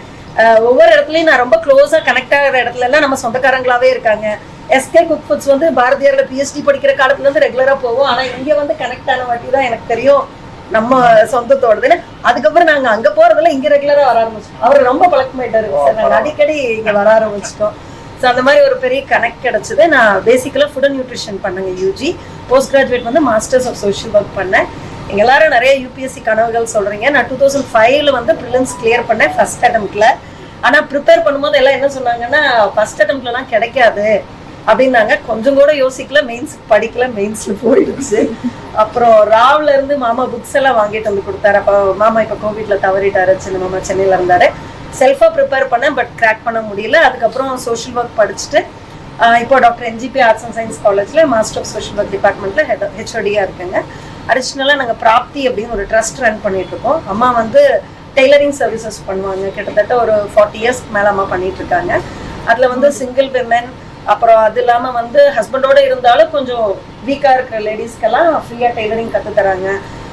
ஒவ்வொரு இடத்துலையும் நான் ரொம்ப க்ளோஸாக கனெக்ட் ஆகிற இடத்துல எல்லாம் நம்ம சொந்தக்காரங்களாவே இருக்காங்க. எஸ்கே குக் ஃபுட்ஸ் வந்து பாரதியாரில் PhD படிக்கிற காலத்துலேருந்து ரெகுலராக போவோம். ஆனால் இங்கே வந்து கனெக்ட் ஆன வாட்டி தான் எனக்கு தெரியும் நம்ம சொந்தத்தோடதுன்னு. அதுக்கப்புறம் நாங்கள் அங்கே போகிறதுல இங்கே ரெகுலராக வர ஆரம்பிச்சோம். அவர் ரொம்ப பழக்கமாயிட்டாரு சார். நாங்கள் அடிக்கடி இங்கே வர ஆரம்பிச்சிட்டோம். ஸோ அந்த மாதிரி ஒரு பெரிய கனெக்ட் கிடச்சிது. நான் பேசிக்கலாக ஃபுட் அண்ட் நியூட்ரிஷன் பண்ணேங்க யூஜி. போஸ்ட் கிராஜுவேட் வந்து மாஸ்டர்ஸ் ஆஃப் சோஷியல் ஒர்க் பண்ணேன். எங்கள் எல்லாரும் நிறைய UPSC கனவுகள் சொல்கிறீங்க. நான் 2005 வந்து ப்ரிலிம்ஸ் கிளியர் பண்ணேன் ஃபர்ஸ்ட் அட்டெம்ப்டில். ஆனால் ப்ரிப்பேர் பண்ணும்போது எல்லாம் என்ன சொன்னாங்கன்னா, ஃபர்ஸ்ட் அட்டெம்ப்ட்லலாம் கிடைக்காது அப்படின்னாங்க. கொஞ்சம் கூட யோசிக்கல, மெயின்ஸுக்கு படிக்கல, மெயின்ஸில் போயிடுச்சு. அப்புறம் ராவ்லேருந்து மாமா புக்ஸ் எல்லாம் வாங்கிட்டு வந்து கொடுத்தாரு. அப்போ மாமா இப்போ கோவிட்டில் தவறிட்டாரு, சின்ன மாமா சென்னையில் இருந்தார். செல்ஃபாக ப்ரிப்பேர் பண்ணேன், பட் கிராக் பண்ண முடியல. அதுக்கப்புறம் சோஷியல் ஒர்க் படிச்சுட்டு இப்போ doctor NGP arts and science காலேஜில் மாஸ்டர் ஆஃப் சோஷியல் ஒர்க் டிபார்ட்மெண்ட்டில் HOD-யாக இருக்குங்க. அடிஷ்னலாக நாங்கள் பிராப்தி அப்படின்னு ஒரு ட்ரஸ்ட் ரன் பண்ணிகிட்ருக்கோம். அம்மா வந்து டெய்லரிங் சர்வீசஸ் பண்ணுவாங்க. கிட்டத்தட்ட ஒரு 40 இயர்ஸ்க்கு மேலே அம்மா பண்ணிகிட்ருக்காங்க. அதில் வந்து சிங்கிள் விமென், அப்புறம் அது இல்லாமல் வந்து ஹஸ்பண்டோடு இருந்தாலும் கொஞ்சம் வீக்காக இருக்கிற லேடிஸ்க்கெல்லாம் ஃப்ரீயாக டெய்லரிங் கற்றுத்தராங்க.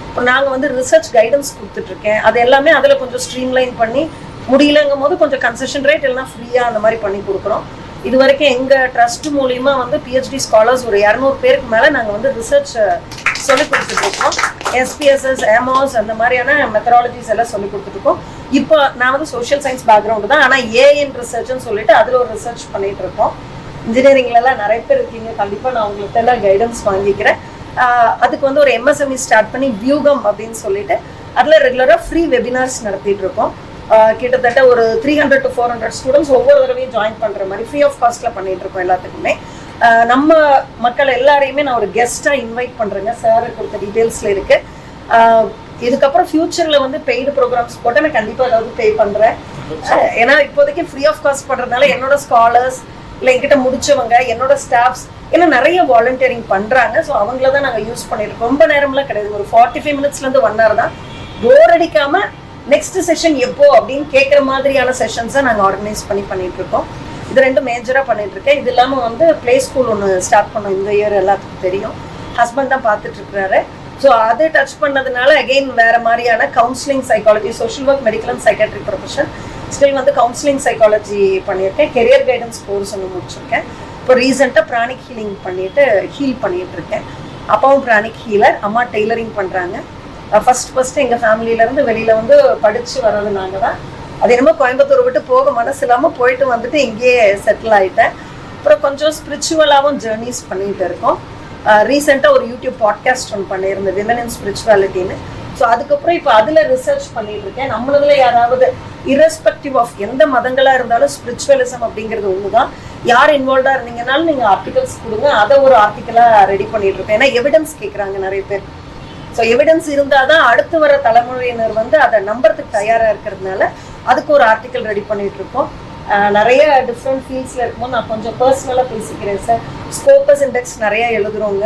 அப்புறம் நாங்கள் வந்து ரிசர்ச் கைடன்ஸ் கொடுத்துட்ருக்கேன். அது எல்லாமே அதில் கொஞ்சம் ஸ்ட்ரீம்லைன் பண்ணி முடியலங்கும் போது கொஞ்சம் கன்செஷன் ரேட் இல்லைனா ஃப்ரீயாக அந்த மாதிரி பண்ணி கொடுக்குறோம். இது வரைக்கும் எங்கள் ட்ரஸ்ட் மூலிமா வந்து PhD ஸ்காலர்ஸ் ஒரு 200 பேருக்கு மேலே நாங்கள் வந்து ரிசர்ச் சொல்லிக் கொடுத்துட்ருக்கோம். SPSS, AMOS அந்த மாதிரியான மெத்தடாலஜிஸ் எல்லாம் சொல்லிக் கொடுத்துட்ருக்கோம். இப்போ நான் வந்து சோஷியல் சயின்ஸ் பேக்ரவுண்டு தான், ஆனால் AN ரிசர்ச்னு சொல்லிட்டு அதில் ஒரு ரிசர்ச் பண்ணிகிட்டு இருக்கோம். இன்ஜினியரிங்லலாம் நிறைய பேர் இருக்கீங்க, கண்டிப்பாக நான் உங்களுக்கு எல்லாம் கைடன்ஸ் வாங்கிக்கிறேன். அதுக்கு வந்து ஒரு MSME ஸ்டார்ட் பண்ணி வியூகம் அப்படின்னு சொல்லிட்டு அதில் ரெகுலராக ஃப்ரீ வெபினார்ஸ் நடத்திட்டு இருக்கோம். கிட்டத்தட்ட ஒரு 300 to 400 ஸ்டூடெண்ட்ஸ் ஒவ்வொரு தடவையும் ஜாயின் பண்ணுற மாதிரி ஃப்ரீ ஆஃப் காஸ்ட்டில் பண்ணிகிட்டு இருக்கோம் எல்லாத்துக்குமே. நம்ம மக்கள் எல்லாரையுமே நான் ஒரு கெஸ்ட்டாக இன்வைட் பண்ணுறேங்க. சார் கொடுத்த டீட்டெயில்ஸில் இருக்குது. இதுக்கப்புறம் ஃபியூச்சரில் வந்து பெய்டு ப்ரோக்ராம்ஸ் போட்டு நான் கண்டிப்பாக ஏதாவது பே பண்ணுறேன். ஏன்னா இப்போதைக்கு ஃப்ரீ ஆஃப் காஸ்ட் பண்ணுறதுனால என்னோட ஸ்காலர்ஸ் இல்லை என்கிட்ட முடிச்சவங்க, என்னோட ஸ்டாஃப்ஸ் ஏன்னா நிறைய வாலண்டியரிங் பண்ணுறாங்க. ஸோ அவங்கள தான் நாங்கள் யூஸ் பண்ணியிருக்கோம். ரொம்ப நேரம்லாம் கிடையாது, ஒரு 45 மினிட்ஸ்லேருந்து 1 hour தான். போர் அடிக்காமல் நெக்ஸ்ட் செஷன் எப்போ அப்படின்னு கேட்குற மாதிரியான செஷன்ஸை நாங்கள் ஆர்கனைஸ் பண்ணிட்டு இருக்கோம். இது 2 மேஜராக பண்ணிட்டு இருக்கேன். இது இல்லாமல் வந்து ப்ளே ஸ்கூல் ஒன்று ஸ்டார்ட் பண்ணோம் இந்த இயர், எல்லாத்துக்கும் தெரியும். ஹஸ்பண்ட் தான் பார்த்துட்டு இருக்கிறாரு. ஸோ அதை டச் பண்ணதுனால அகெயின் வேறு மாதிரியான counselling, psychology, social work, medical and psychiatric profession, still வந்து கவுன்சிலிங் சைக்காலஜி பண்ணியிருக்கேன். கெரியர் கைடன்ஸ் கோர்ஸ் ஒன்று முடிச்சிருக்கேன். இப்போ ரீசெண்டாக ப்ரானிக் ஹீலிங் ஹீல் பண்ணிட்டு இருக்கேன். அப்பாவும் ப்ரானிக் ஹீலர், அம்மா டெய்லரிங் பண்ணுறாங்க. ஃபர்ஸ்ட் எங்கள் ஃபேமிலியிலேருந்து வெளியில் வந்து படித்து வர்றது நாங்கள் தான். அது என்னமோ கோயம்புத்தூர் விட்டு போக மனசு இல்லாமல் போயிட்டு வந்துட்டு இங்கேயே செட்டில் ஆகிட்டேன். அப்புறம் கொஞ்சம் ஸ்பிரிச்சுவலாகவும் ஜேர்னிஸ் பண்ணிகிட்டு இருக்கோம். ரீசெண்டாக ஒரு யூடியூப் பாட்காஸ்ட் ஒன்று பண்ணியிருந்தேன், விமன் இன் ஸ்பிரிச்சுவாலிட்டின்னு. ஸோ அதுக்கப்புறம் இப்போ அதில் ரிசர்ச் பண்ணிட்டு இருக்கேன். நம்மளதுல யாராவது இரஸ்பெக்டிவ் ஆஃப் எந்த மதங்களாக இருந்தாலும் ஸ்பிரிச்சுவலிசம் அப்படிங்கிறது ஒன்று தான். யார் இன்வால்வ்டாக இருந்தீங்கன்னாலும் நீங்கள் ஆர்டிகல்ஸ் கொடுங்க, அதை ஒரு ஆர்டிக்கலாக ரெடி பண்ணிட்டு இருக்கேன். ஏன்னா எவிடன்ஸ் கேட்குறாங்க நிறைய பேர். ஸோ எவிடன்ஸ் இருந்தால் தான் அடுத்து வர தலைமுறையினர் வந்து அதை நம்புறதுக்கு தயாராக இருக்கிறதுனால அதுக்கு ஒரு ஆர்டிக்கல் ரெடி பண்ணிட்டு இருக்கோம். நிறைய டிஃப்ரெண்ட் ஃபீல்ட்ஸில் இருக்கும்போது நான் கொஞ்சம் பர்சனலாக பேசிக்கிறேன் சார். ஸ்கோப்பஸ் இண்டெக்ஸ் நிறைய எழுதுறோங்க.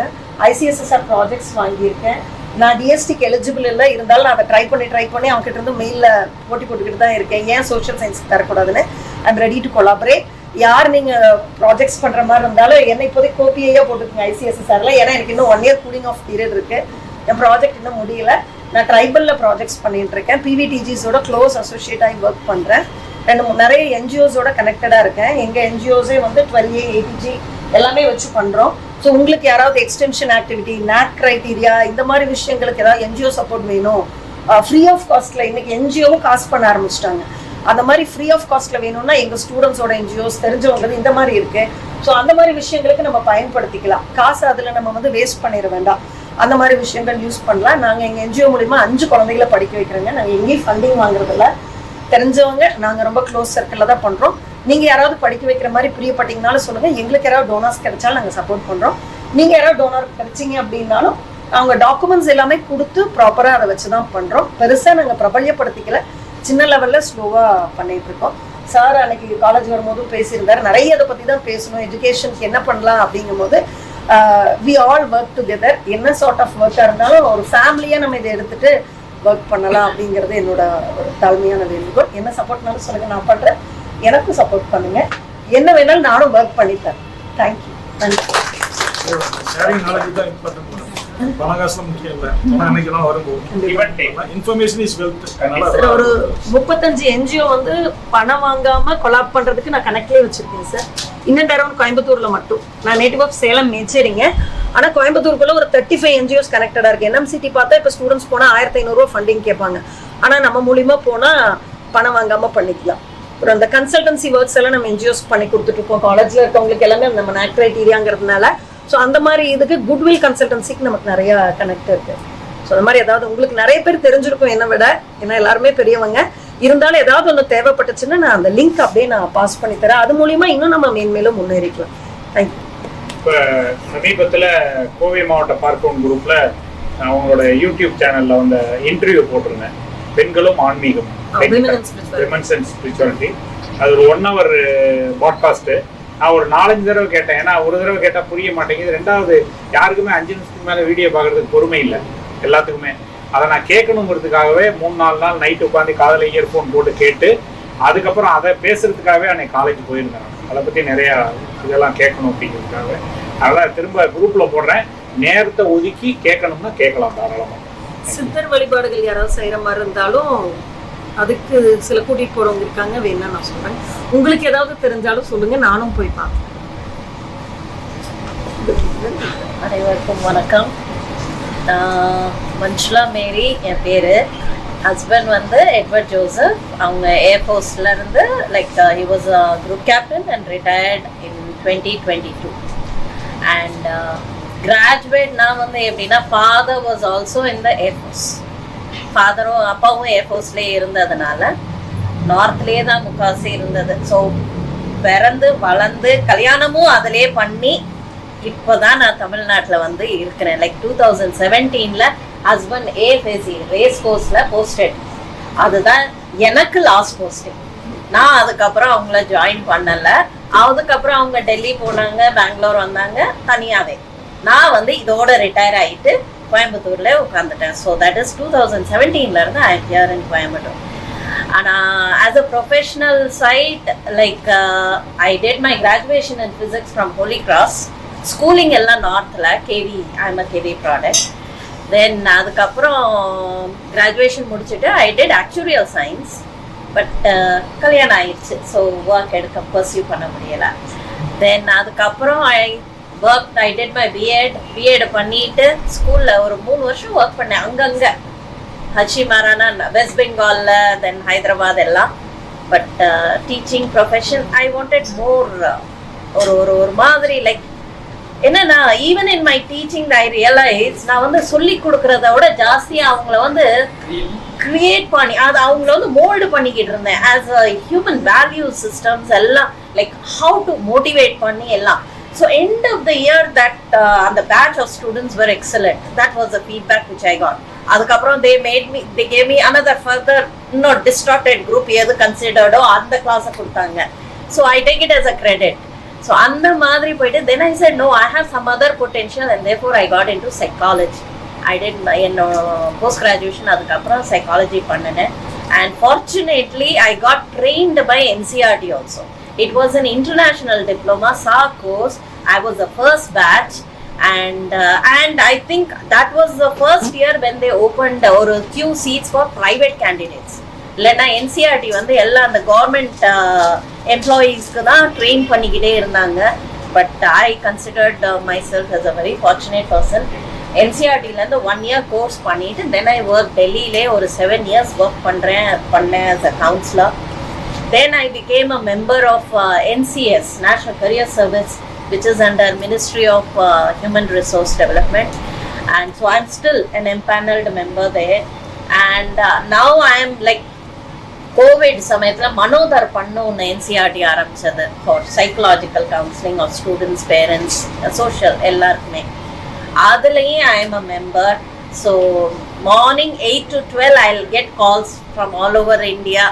ICSSR ப்ராஜெக்ட்ஸ் வாங்கியிருக்கேன். நான் டிஎஸ்டிக்கு எலிஜிபிள் இல்லை, இருந்தாலும் நான் அதை ட்ரை பண்ணி அவங்ககிட்ட இருந்து மெயிலில் போட்டி போட்டுக்கிட்டு தான் இருக்கேன். ஏன் சோஷியல் சயின்ஸுக்கு தரக்கூடாதுன்னு. I'm ready to collaborate. யார் நீங்கள் ப்ராஜெக்ட்ஸ் பண்ணுற மாதிரி இருந்தாலும் என்னை இப்போதைக்கு கோபியாக போட்டுக்கோங்க ICSSRல. ஏன்னா எனக்கு இன்னும் 1 year கூலிங் ஆஃப் பீரியட் இருக்குது. என் ப்ராஜெக்ட் இன்னும் முடியல. நான் ட்ரைபலில் ப்ராஜெக்ட்ஸ் பண்ணிட்டு இருக்கேன். PVTGஸோட க்ளோஸ் அசோசியேட் ஆகி ஒர்க் பண்ணுறேன். நிறைய NGOஸோட கனெக்டடாக இருக்கேன். எங்கள் NGOஸே வந்து 12A, ATG எல்லாமே வச்சு பண்ணுறோம். ஸோ உங்களுக்கு யாராவது எக்ஸ்டென்ஷன் ஆக்டிவிட்டி, NAC க்ரைட்டீரியா, இந்த மாதிரி விஷயங்களுக்கு ஏதாவது NGO சப்போர்ட் வேணும், ஃப்ரீ ஆஃப் காஸ்ட்டில் இன்றைக்கி NGOவும் காசு பண்ண ஆரம்பிச்சிட்டாங்க. அந்த மாதிரி ஃப்ரீ ஆஃப் காஸ்ட்டில் வேணும்னா எங்கள் ஸ்டூடெண்ட்ஸோட NGOஸ் தெரிஞ்சவங்க இந்த மாதிரி இருக்குது. ஸோ அந்த மாதிரி விஷயங்களுக்கு நம்ம பயன்படுத்திக்கலாம். காசு அதில் நம்ம வந்து வேஸ்ட் பண்ணிட வேண்டாம். அந்த மாதிரி விஷயங்கள் யூஸ் பண்ணலாம். நாங்கள் எங்கள் NGO மூலிமா 5 குழந்தைகளை படிக்க வைக்கிறோங்க. நாங்கள் எங்கேயும் ஃபண்டிங் வாங்குறதில்ல. தெரிஞ்சவங்க நாங்கள் ரொம்ப க்ளோஸ் சர்க்கிளில் தான் பண்ணுறோம். நீங்கள் யாராவது படிக்க வைக்கிற மாதிரி பிரியப்பட்டீங்கனாலும் சொல்லுங்கள். எங்களுக்கு யாராவது டோனர்ஸ் கிடைச்சாலும் நாங்கள் சப்போர்ட் பண்ணுறோம். நீங்கள் யாராவது டோனர் கிடைச்சிங்க அப்படின்னாலும் அவங்க டாக்குமெண்ட்ஸ் எல்லாமே கொடுத்து ப்ராப்பராக அதை வச்சு தான் பண்ணுறோம். பெருசாக நாங்கள் பிரபல்யப்படுத்திக்கல, சின்ன லெவலில் ஸ்லோவாக பண்ணிகிட்ருக்கோம். சார் அன்னைக்கு காலேஜ் வரும்போதும் பேசியிருந்தார். நிறைய அதை பற்றி தான் பேசணும். எஜுகேஷனுக்கு என்ன பண்ணலாம் அப்படிங்கும்போது வி ஆல் ஒர்க் டுகெதர். என்ன சார்ட் ஆஃப் ஒர்க்காக இருந்தாலும் ஒரு ஃபேமிலியாக நம்ம இதை எடுத்துகிட்டு ஒர்க் பண்ணலாம் அப்படிங்கிறது என்னோட ஒரு தாழ்மையான வேண்டுகோள். என்ன சப்போர்ட்னாலும் சொல்லுங்கள், நான் பண்ணுறேன். எனக்கும் சப்போர்ட் பண்ணுங்கள். என்ன வேணாலும் நானும் ஒர்க் பண்ணித்தரேன். தேங்க்யூ. நன்றி. ஷேரிங் நாலேஜ் தான் இம்பார்ட்டன்ட். பணகாசுலாம் முக்கியம் இல்லை. அன்னைக்கெல்லாம் வரும்போது இன்ஃபர்மேஷன் இஸ் வெல்த். சார் ஒரு 35 NGO வந்து பணம் வாங்காம கொலாப் பண்றதுக்கு நான் கணக்கிலே வச்சிருக்கேன் சார். இன்னும் அரௌண்ட் கோயம்புத்தூர்ல மட்டும். நான் நேட்டிவ் ஆஃப் சேலம் மேச்சேரிங்க. ஆனா கோயம்புத்தூருக்குள்ள ஒரு 35 NGOs கனெக்டடா இருக்கு. NMCT பார்த்தா இப்ப ஸ்டூடெண்ட்ஸ் போனா 1500 ரூபா ஃபண்டிங் கேட்பாங்க. ஆனா நம்ம மூலியமா போனா பணம் வாங்காம பண்ணிக்கலாம். அப்புறம் அந்த கன்சல்டன்சி ஒர்க்ஸ் எல்லாம் நம்ம NGOs பண்ணி கொடுத்துட்டு இருக்கோம். காலேஜ்ல இருக்கவங்களுக்கு எல்லாமே நம்ம NAC க்ரைட்டீரியாங்கிறதுனால ஸோ அந்த மாதிரி இதுக்கு குட்வில் கன்சல்டன்சிக்கு நமக்கு நிறைய கனெக்ட் இருக்கு. ஸோ அந்த மாதிரி ஏதாவது உங்களுக்கு நிறைய பேர் தெரிஞ்சிருக்கும் என்னை விட, ஏன்னா எல்லாருமே பெரியவங்க. இருந்தாலும் ஏதாவது ஒன்று தேவைப்பட்டுச்சுன்னா நான் அந்த லிங்க் அப்படியே நான் பாஸ் பண்ணி தரேன். அது மூலியமா இன்னும் நம்ம மேன்மேலும் முன்னேறிக்கலாம். தேங்க்யூ. இப்போ சமீபத்தில் கோவை மாவட்ட பார்க்கவுன் குரூப்ல அவங்களோட யூடியூப் சேனல்ல வந்து இன்டர்வியூ போட்டிருந்தேன். பெண்களும் ஆன்மீகம், விமன்ஸ் அண்ட் ஸ்பிரிச்சுவாலிட்டி. அது ஒரு 1 hour பாட்காஸ்ட்டு. நான் ஒரு 4-5 தடவை கேட்டேன். ஏன்னா ஒரு தடவை கேட்டால் புரிய மாட்டேங்குது. 2வது யாருக்குமே 5 நிமிஷத்துக்கு மேலே வீடியோ பார்க்குறதுக்கு பொறுமை இல்லை எல்லாத்துக்குமே. அதை நான் கேட்கணுங்கிறதுக்காகவே 3-4 நாள் நைட்டு உட்காந்து காதில் இயர்ஃபோன் போட்டு கேட்டு அதுக்கப்புறம் அதை பேசுறதுக்காகவே அன்னைக்கு காலேஜ் போயிருந்தேன். அதை பற்றி நிறையா இதெல்லாம் கேட்கணும் அப்படிங்கிறதுக்காக. அதெல்லாம் திரும்ப குரூப்பில் போடுறேன். நேரத்தை ஒதுக்கி கேட்கணும்னா கேட்கலாம் தாராளமாக. சித்தர் வழிபாடுகள் யாராவது செய்கிற மாதிரி இருந்தாலும் அதுக்கு சில கூட்டிகிட்டு போகிறவங்க இருக்காங்க, வேணா நான் சொல்கிறேன். உங்களுக்கு ஏதாவது தெரிஞ்சாலும் சொல்லுங்கள், நானும் போய் பார்ப்பேன். அனைவருக்கும் வணக்கம். நான் மஞ்சுளா மேரி என் பேர். ஹஸ்பண்ட் வந்து எட்வர்ட் ஜோசப். அவங்க ஏர்ஃபோர்ஸ்லேருந்து like he was a group captain and retired in 2022. And graduate நான் வந்து எப்படின்னா father was also in the air force. ஃபாதரும் அப்பாவும் ஏர்ஃபோர்ஸ்லேயே இருந்ததுனால நார்த்லேயே தான் முக்கால்வாசி இருந்தது. ஸோ பிறந்து வளர்ந்து கல்யாணமும் அதிலே பண்ணி இப்போதான் நான் தமிழ்நாட்டில் வந்து இருக்கிறேன். லைக் 2017 ஹஸ்பண்ட் ஏஎஃப்எஸ்சி ரேஸ் கோர்ஸில் போஸ்டட். அதுதான் எனக்கு லாஸ்ட் போஸ்டிங். நான் அதுக்கப்புறம் அவங்கள ஜாயின் பண்ணலை. அதுக்கப்புறம் அவங்க டெல்லி போனாங்க, பெங்களூர் வந்தாங்க தனியாகவே. நான் வந்து இதோட ரிட்டையர் ஆகிட்டு கோயம்புத்தூரில் உட்காந்துட்டேன். So that is 2017 I am here in Coimbatore. ஆனால் as a professional side like I did my graduation in physics from Holy Cross. Schooling எல்லாம் நார்த்தில் KV, I am a KV product. Then அதுக்கப்புறம் கிராஜுவேஷன் முடிச்சுட்டு I did actuarial science. But கல்யாணம் ஆயிடுச்சு. ஸோ ஒர்க் எடுக்க பர்சியூ பண்ண முடியலை. தென் அதுக்கப்புறம் ஐ டிட் மை பிஎட் பண்ணிட்டு ஸ்கூலில் ஒரு 3 வருஷம் ஒர்க் பண்ணேன். அங்கங்கே ஹச்சிமாரானா வெஸ்ட் பெங்காலில், தென் ஹைதராபாத் எல்லாம். But teaching profession I wanted more. ஒரு மாதிரி லைக் என்னன்னா even in my teaching I realise நான் வந்து சொல்லி கொடுக்கறத விட ஜாஸ்தியாக அவங்கள வந்து கிரியேட் பண்ணி அது அவங்கள வந்து மோல்டு பண்ணிக்கிட்டு இருந்தேன். As a human value systems எல்லாம் லைக் ஹவு டு மோட்டிவேட் பண்ணி எல்லாம். So end of the year that the batch of students were excellent. That was the feedback which I got. அதுக்கப்புறம் they gave me another further distorted group எது considered அந்த கிளாஸை கொடுத்தாங்க. So I take it as a credit. So அந்த மாதிரி போயிட்டு then I said no, I have some other potential and therefore I got into psychology. I did my post graduation அதுக்கப்புறம் psychology பண்ணினேன். And fortunately I got trained by NCERT also. It was an international diploma SAR course. I was the first batch and I think that was the first year when they opened a few seats for private candidates. இல்லைன்னா NCERT வந்து எல்லா அந்த கவர்மெண்ட் எம்ப்ளாயீஸ்க்கு தான் ட்ரெயின் பண்ணிக்கிட்டே இருந்தாங்க. But I considered myself as a very fortunate person. NCERTலேருந்து 1 year course பண்ணிட்டு then I worked டெல்லியிலே ஒரு 7 years ஒர்க் பண்ணேன் as a counselor. Then I became a member of NCS, National Career Service, which is under Ministry of Human Resource Development. And so I'm still an empaneled member there. And now I am like COVID சமயத்துல மனோதர் பண்ண ஒன்று NCERT ஆரம்பிச்சது for psychological counseling of students, parents, social எல்லாருக்குமே. அதுலேயும் I am a member. So morning 8 to 12 I'll get calls from all over India.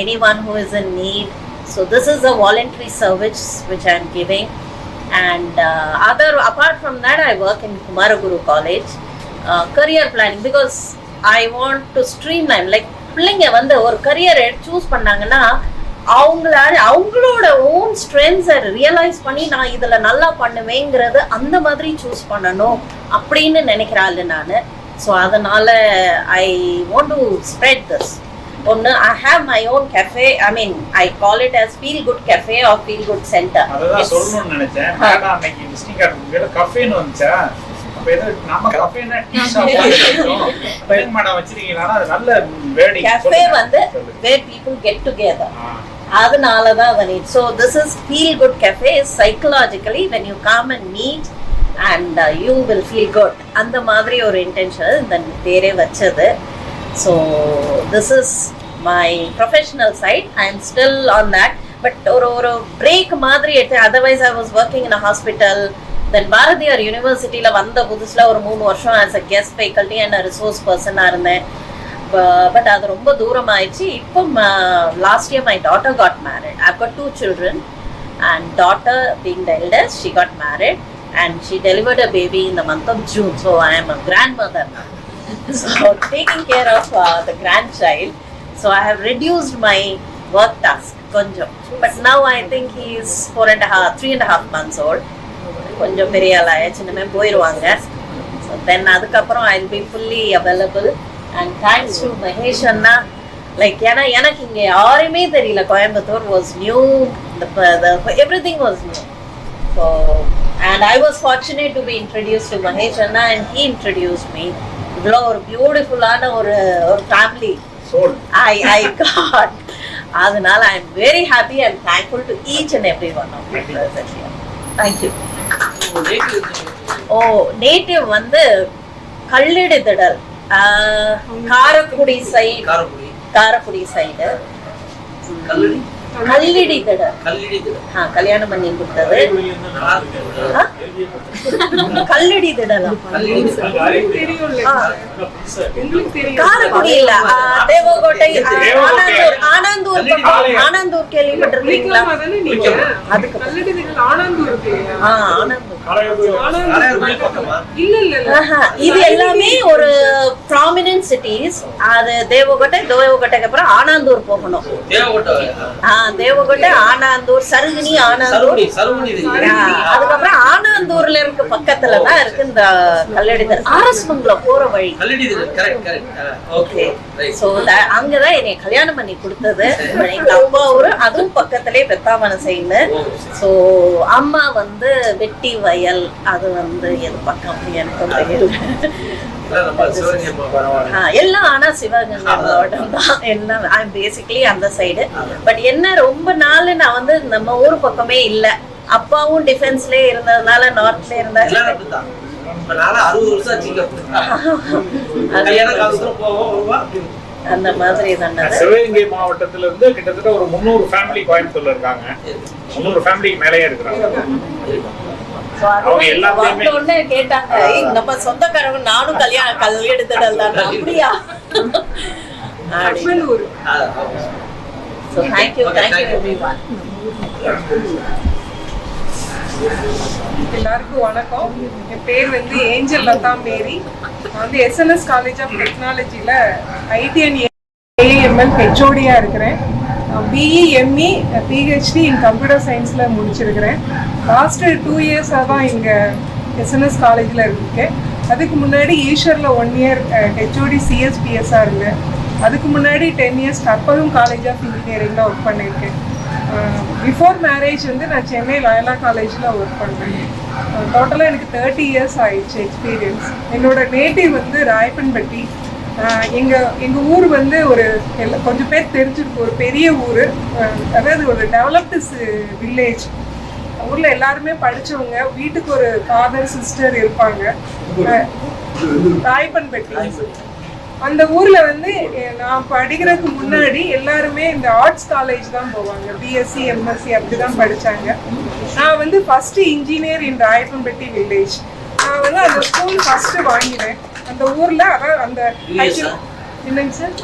Anyone who is in need. So this is a voluntary service which I am giving. And apart from that I work in Kumaraguru College, career planning, because I want to streamline. Like பிள்ளைங்க வந்து ஒரு கரியரை சூஸ் பண்ணாங்கன்னா அவங்களோட ஓன் ஸ்ட்ரென்த்ஸை ரியலைஸ் பண்ணி நான் இதில் நல்லா பண்ணுவேங்கிறது அந்த மாதிரி சூஸ் பண்ணணும் அப்படின்னு நினைக்கிறாள் நான். ஸோ அதனால I want to spread this. ஒன்று I have my own cafe. I mean I call it as Feel Good Cafe or Feel Good Center. அததான் சொல்லணும்னு நினைச்சேன். மேடம் அன்னைக்கு விசிட்டிங் கார்டு உங்களோட கஃபேன்னு வந்துச்சா? அப்ப ஏதோ நம்ம கஃபேன்னா டீ ஷாப் போடுறோம். மேடம் வச்சிருக்கீங்களா? அது நல்ல வேர்டிங். cafe வந்து where people get together. அதனால தான் அது. So this is Feel Good Cafe. Psychologically when you come and meet and you will feel good. அந்த மாதிரி ஒரு இன்டென்ஷன் இந்த பேரே வச்சது. So this is my professional side. I am still on that. But ஒரு break மாதிரி எடுத்து, otherwise I was working in a hospital. Then Bharatiyar Universityல வந்த புதுசுல ஒரு 3 வருஷம் as a guest faculty and a resource person இருந்தேன். But அது ரொம்ப தூரம் ஆயிடுச்சு. இப்போ last year my daughter got married. I've got 2 children and daughter being the eldest, she got married and she delivered a baby in the month of June. So I am a grandmother now. So taking care of the grandchild. So I have reduced my work task konjam. But now I think he is 3.5 months old. Konjam periyala chiname poiruvaanga. So then adukaprom I will be fully available. And thanks to Mahesh Anna, like எனக்கு இங்கே யாருமே தெரியல. Coimbatore was new, everything was new. So and I was fortunate to be introduced to Mahesh Anna and he introduced me. இவ்வளோ ஒரு பியூட்டிஃபுல்லான ஒரு ஃபேமிலி I got. அதனால I am very happy and thankful to each and every one of you present here. Thank you. Native வந்து கல்லிடுதிடல், காரக்குடி சைடு. கல்லடி திடல். கல்யாணம் பண்ணி கொடுத்தது கல்லடி திடலாம். காரைக்குடி இல்ல, தேவகோட்டை, ஆனந்தூர் ஆனந்தூர் கேள்விப்பட்டிருக்கீங்களா? அதுக்கு இது எல்லாமே ஒரு ப்ராமினன்ட் சிட்டிஸ். அது தேவகோட்டைக்கு அப்புறம் ஆனந்தூர் போகணும். தேவகோட்டை, ஆனந்தூர், சருகினி, ஆனந்தூர். அதுக்கப்புறம் ஆனந்தூர்ல இருக்க பக்கத்துல தான் இருக்கு இந்த கல்லடி திடல். ஆர்எஸ் மங்கலம் போற வழி. அங்கதான் என்னை கல்யாணம் பண்ணி கொடுத்தது. எங்க அப்பா ஊரு அதுவும் பக்கத்திலே பெத்தாமன சைடுல. சோ அம்மா வந்து வெட்டி வயல், அது வந்து எது பக்கம் எனக்கு எல்லாம். ஆனா சிவகங்கை மாவட்டம் தான் எல்லாம். ஐ எம் பேசிக்கலி அந்த சைடு. பட் என்ன ரொம்ப நாள் நான் வந்து நம்ம ஊர் பக்கமே இல்ல. அப்பாவும் டிஃபென்ஸ்லயே இருந்ததுனால நார்த்ல இருந்தாரு. அந்த மாதிரி தான். சிவகங்கை மாவட்டத்துல இருந்து கிட்டத்தட்ட ஒரு 300 ஃபேமிலி கோயம்புத்தூர்ல இருக்காங்க. 300 ஃபேமிலிக்கு மேலேயே இருக்கிறாங்க. கேட்டாங்க நம்ம சொந்தக்காரங்க, நானும் கல்யாணத்திடல் தான். அப்படியா? எல்லாருக்கும் வணக்கம். என் பேர் வந்து ஏஞ்சல் லதா மேரி. நான் வந்து SNS காலேஜ் ஆஃப் டெக்னாலஜியில் ஐடி அண்ட் ஏஎம்எல் ஹெச்ஓடியாக இருக்கிறேன். BE, ME, PhD in computer சயின்ஸில் முடிச்சிருக்கிறேன். லாஸ்ட்டு 2 இயர்ஸாக தான் இங்கே SNS காலேஜில் இருக்கேன். அதுக்கு முன்னாடி ஈஸ்வரில் 1 இயர் ஹெச்ஓடி சிஎஸ்பிஎஸ்ஸாக இருந்தேன். அதுக்கு முன்னாடி 10 இயர்ஸ் கற்பகம் காலேஜ் ஆஃப் இன்ஜினியரிங்கில் ஒர்க் பண்ணியிருக்கேன். பிஃபோர் மேரேஜ் வந்து நான் சென்னை லாயலா காலேஜில் ஒர்க் பண்ணுறேன். டோட்டலாக எனக்கு 30 இயர்ஸ் ஆயிடுச்சு எக்ஸ்பீரியன்ஸ். என்னோட நேட்டிவ் வந்து ராயப்பன்பட்டி. எங்கள் ஊர் வந்து ஒரு கொஞ்சம் பேர் தெரிஞ்சிருக்கு, ஒரு பெரிய ஊர். அதாவது ஒரு டெவலப்டு வில்லேஜ். ஊரில் எல்லாருமே படித்தவங்க. வீட்டுக்கு ஒரு ஃபாதர் சிஸ்டர் இருப்பாங்க. ராயப்பன்பட்டி அந்த ஊரில் வந்து நான் படிக்கிறதுக்கு முன்னாடி எல்லாருமே இந்த ஆர்ட்ஸ் காலேஜ் தான் போவாங்க. பிஎஸ்சி, எம்எஸ்சி அப்படி தான் படித்தாங்க. நான் வந்து ஃபஸ்ட்டு இன்ஜினியர் இன் ராயப்பன்பட்டி வில்லேஜ். நான் வந்து அந்த ஸ்கூல் ஃபஸ்ட்டு வாங்கினேன் அந்த ஊரில். அதாவது அந்த என்னங்க சார்,